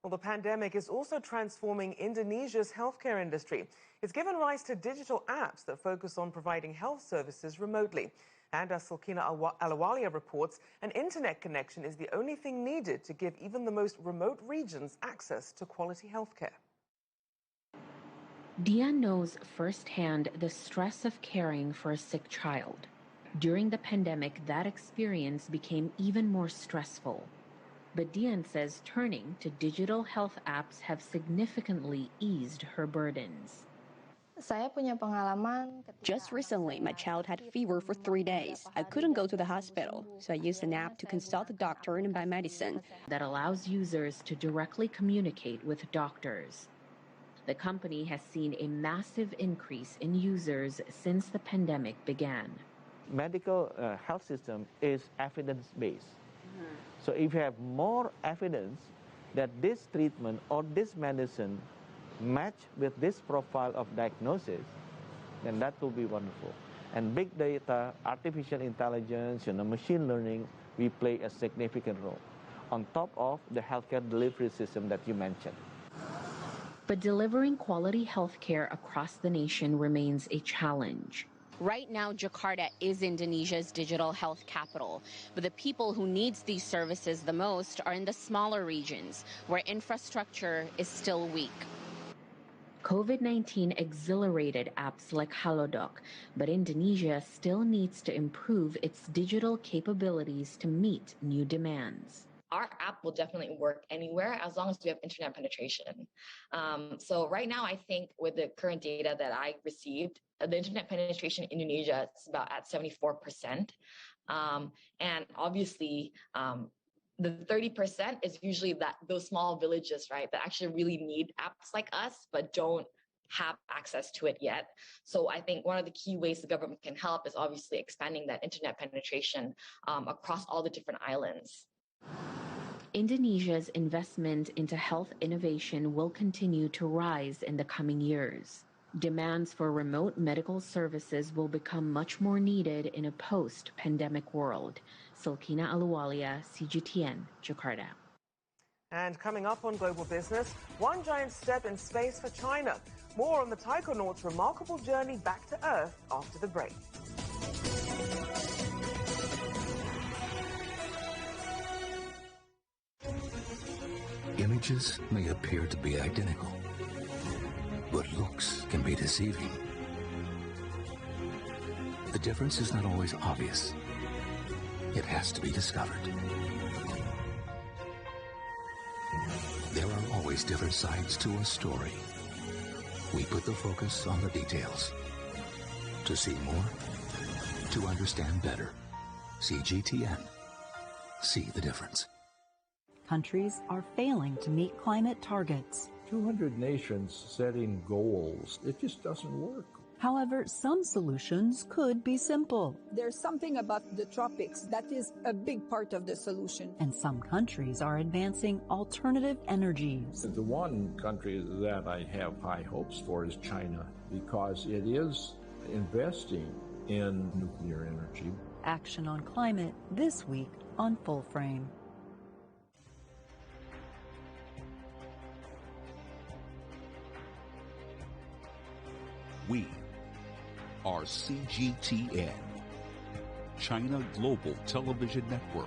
Well, the pandemic is also transforming Indonesia's healthcare industry. It's given rise to digital apps that focus on providing health services remotely. And as Sulkina Alawalia reports, an internet connection is the only thing needed to give even the most remote regions access to quality healthcare. Dian knows firsthand the stress of caring for a sick child. During the pandemic, that experience became even more stressful. But Dian says turning to digital health apps have significantly eased her burdens. Just recently, my child had fever for 3 days. I couldn't go to the hospital, so I used an app to consult the doctor and buy medicine. That allows users to directly communicate with doctors. The company has seen a massive increase in users since the pandemic began. Medical health system is evidence-based. So if you have more evidence that this treatment or this medicine match with this profile of diagnosis, then that will be wonderful. And big data, artificial intelligence, machine learning, we play a significant role on top of the healthcare delivery system that you mentioned. But delivering quality healthcare across the nation remains a challenge. Right now, Jakarta is Indonesia's digital health capital, but the people who need these services the most are in the smaller regions, where infrastructure is still weak. COVID-19 exhilarated apps like Halodoc, but Indonesia still needs to improve its digital capabilities to meet new demands. Our app will definitely work anywhere as long as we have internet penetration. So right now, I think with the current data that I received, the internet penetration in Indonesia is about at 74%. And obviously, the 30% is usually those small villages, right, that actually really need apps like us, but don't have access to it yet. So I think one of the key ways the government can help is obviously expanding that internet penetration across all the different islands. Indonesia's investment into health innovation will continue to rise in the coming years. Demands for remote medical services will become much more needed in a post-pandemic world. Sulkina Alawalia, CGTN, Jakarta. And coming up on Global Business, one giant step in space for China. More on the Taikonaut's remarkable journey back to Earth after the break. Images may appear to be identical, but looks can be deceiving. The difference is not always obvious. It has to be discovered. There are always different sides to a story. We put the focus on the details. To see more, to understand better. CGTN. See the difference. Countries are failing to meet climate targets. 200 nations setting goals. It just doesn't work. However, some solutions could be simple. There's something about the tropics that is a big part of the solution. And some countries are advancing alternative energies. The one country that I have high hopes for is China, because it is investing in nuclear energy. Action on Climate this week on Full Frame. We are CGTN, China Global Television Network.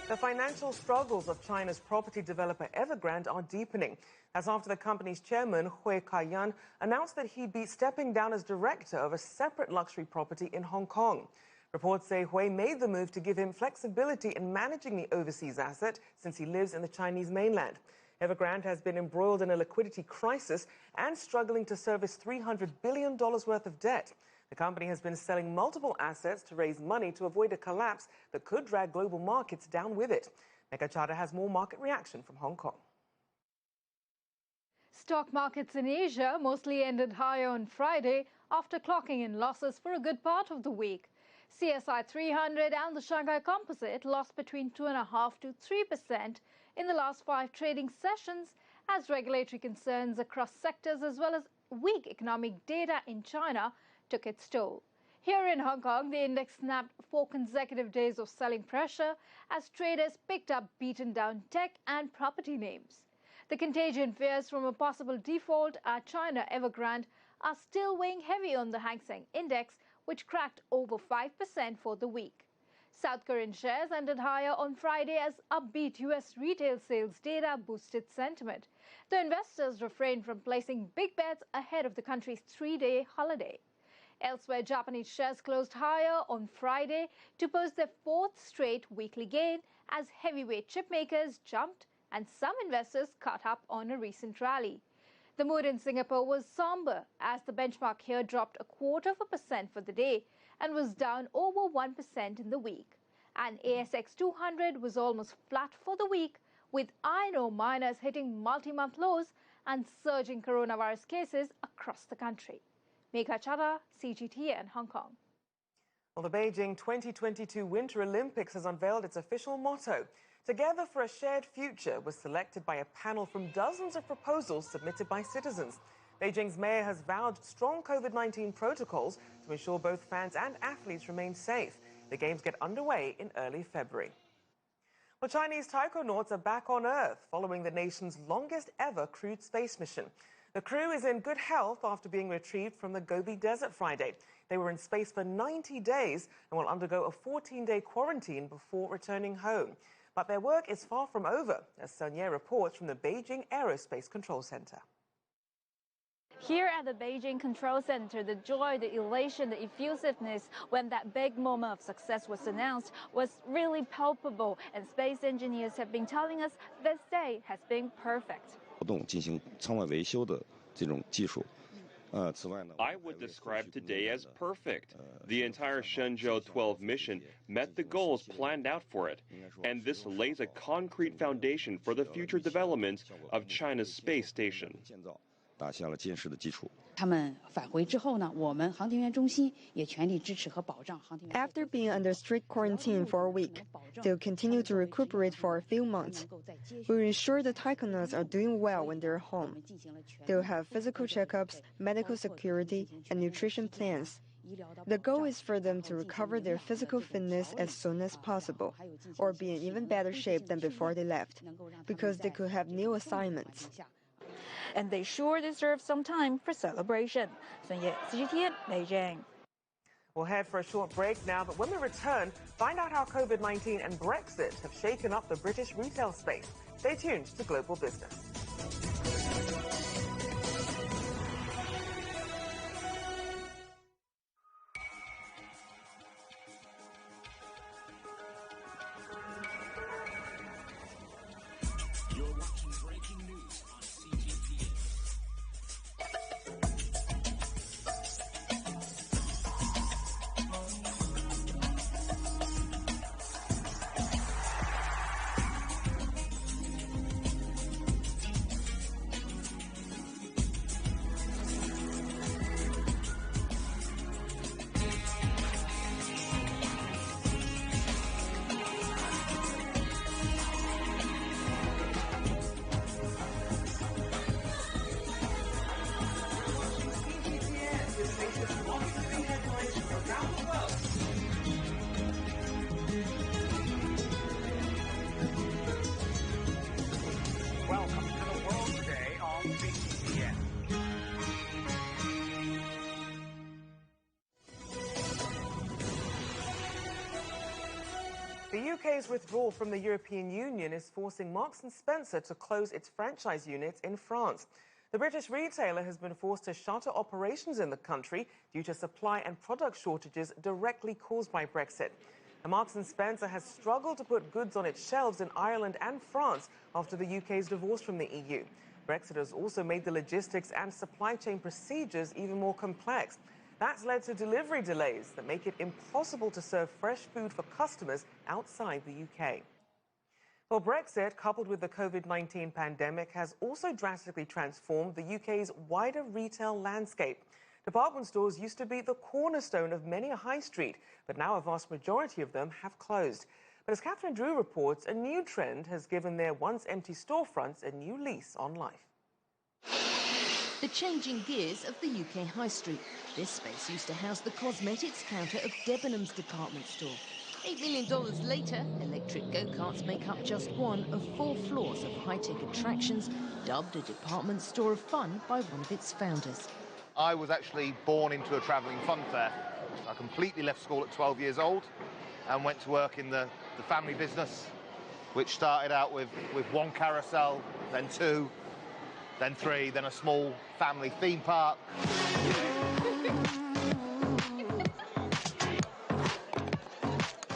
The financial struggles of China's property developer Evergrande are deepening. That's after the company's chairman, Hui Kaiyan, announced that he'd be stepping down as director of a separate luxury property in Hong Kong. Reports say Hui made the move to give him flexibility in managing the overseas asset since he lives in the Chinese mainland. Evergrande has been embroiled in a liquidity crisis and struggling to service $300 billion worth of debt. The company has been selling multiple assets to raise money to avoid a collapse that could drag global markets down with it. Mega Chada has more market reaction from Hong Kong. Stock markets in Asia mostly ended higher on Friday after clocking in losses for a good part of the week. CSI 300 and the Shanghai Composite lost between 2.5% to 3% in the last 5 trading sessions as regulatory concerns across sectors as well as weak economic data in China took its toll. Here in Hong Kong, the index snapped 4 consecutive days of selling pressure as traders picked up beaten-down tech and property names. The contagion fears from a possible default at China Evergrande are still weighing heavy on the Hang Seng Index, which cracked over 5% for the week. South Korean shares ended higher on Friday as upbeat U.S. retail sales data boosted sentiment, though investors refrained from placing big bets ahead of the country's 3-day holiday. Elsewhere, Japanese shares closed higher on Friday to post their 4th straight weekly gain as heavyweight chip makers jumped and some investors caught up on a recent rally. The mood in Singapore was somber as the benchmark here dropped 0.25% for the day and was down over 1% in the week. And ASX 200 was almost flat for the week, with iron ore miners hitting multi-month lows and surging coronavirus cases across the country. Megha Chadha, CGTN, Hong Kong. Well, the Beijing 2022 Winter Olympics has unveiled its official motto. Together for a Shared Future was selected by a panel from dozens of proposals submitted by citizens. Beijing's mayor has vowed strong COVID-19 protocols to ensure both fans and athletes remain safe. The games get underway in early February. Well, Chinese taikonauts are back on Earth following the nation's longest ever crewed space mission. The crew is in good health after being retrieved from the Gobi Desert Friday. They were in space for 90 days and will undergo a 14-day quarantine before returning home. But their work is far from over, as Sonia reports from the Beijing Aerospace Control Center. Here at the Beijing Control Center, the joy, the elation, the effusiveness when that big moment of success was announced was really palpable, and space engineers have been telling us this day has been perfect. I would describe today as perfect. The entire Shenzhou 12 mission met the goals planned out for it, and this lays a concrete foundation for the future development of China's space station. After being under strict quarantine for a week, they'll continue to recuperate for a few months. We'll ensure the taikonauts are doing well when they're home. They'll have physical checkups, medical security, and nutrition plans. The goal is for them to recover their physical fitness as soon as possible, or be in even better shape than before they left, because they could have new assignments. And they sure deserve some time for celebration. Sun Ye, CGTN, Beijing. We'll head for a short break now, but when we return, find out how COVID-19 and Brexit have shaken up the British retail space. Stay tuned to Global Business. You're watching breaking news on CGTN. Welcome to the world today on CGTN. The UK's withdrawal from the European Union is forcing Marks & Spencer to close its franchise units in France. The British retailer has been forced to shutter operations in the country due to supply and product shortages directly caused by Brexit. And Marks & Spencer has struggled to put goods on its shelves in Ireland and France after the UK's divorce from the EU. Brexit has also made the logistics and supply chain procedures even more complex. That's led to delivery delays that make it impossible to serve fresh food for customers outside the UK. Well, Brexit, coupled with the COVID-19 pandemic, has also drastically transformed the UK's wider retail landscape. Department stores used to be the cornerstone of many a high street, but now a vast majority of them have closed. But as Catherine Drew reports, a new trend has given their once empty storefronts a new lease on life. The changing gears of the UK High Street. This space used to house the cosmetics counter of Debenhams department store. $8 million later, electric go-karts make up just one of 4 floors of high-tech attractions, dubbed a department store of fun by one of its founders. I was actually born into a travelling fun fair. I completely left school at 12 years old and went to work in the family business, which started out with 1 carousel, then 2, then 3, then a small family theme park.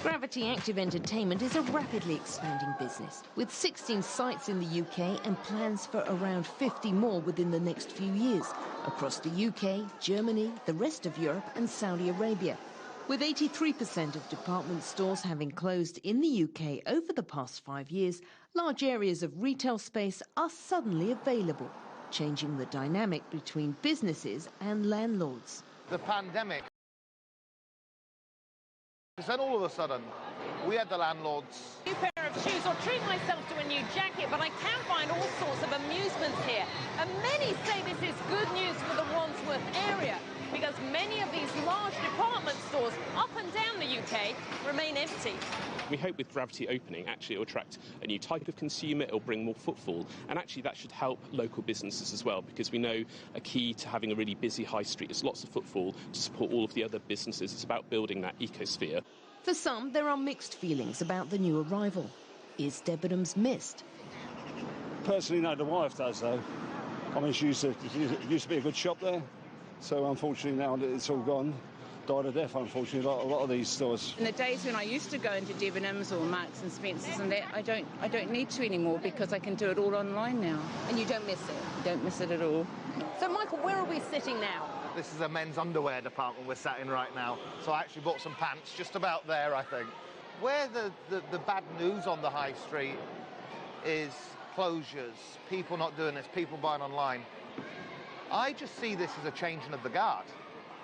Gravity Active Entertainment is a rapidly expanding business, with 16 sites in the UK and plans for around 50 more within the next few years, across the UK, Germany, the rest of Europe and Saudi Arabia. With 83% of department stores having closed in the UK over the past 5 years, large areas of retail space are suddenly available, changing the dynamic between businesses and landlords. The pandemic. Then all of a sudden, we had the landlords. New pair of shoes or treat myself to a new jacket, but I can find all sorts of amusements here. And many say this is good news for the Wandsworth area, because many of these large department stores up and down the UK remain empty. We hope with Gravity opening, actually it will attract a new type of consumer, it will bring more footfall, and actually that should help local businesses as well, because we know a key to having a really busy high street is lots of footfall to support all of the other businesses. It's about building that ecosphere. For some, there are mixed feelings about the new arrival. Is Debenhams missed? Personally, no, the wife does, though. I mean, it used to be a good shop there, so unfortunately now that it's all gone, died a death, unfortunately, like a lot of these stores. In the days when I used to go into Debenhams or Marks and Spencer's and that, I don't need to anymore because I can do it all online now. And you don't miss it? Don't miss it at all. So, Michael, where are we sitting now? This is a men's underwear department we're sat in right now. So I actually bought some pants just about there, I think. Where the bad news on the high street is closures, people not doing this, people buying online. I just see this as a changing of the guard.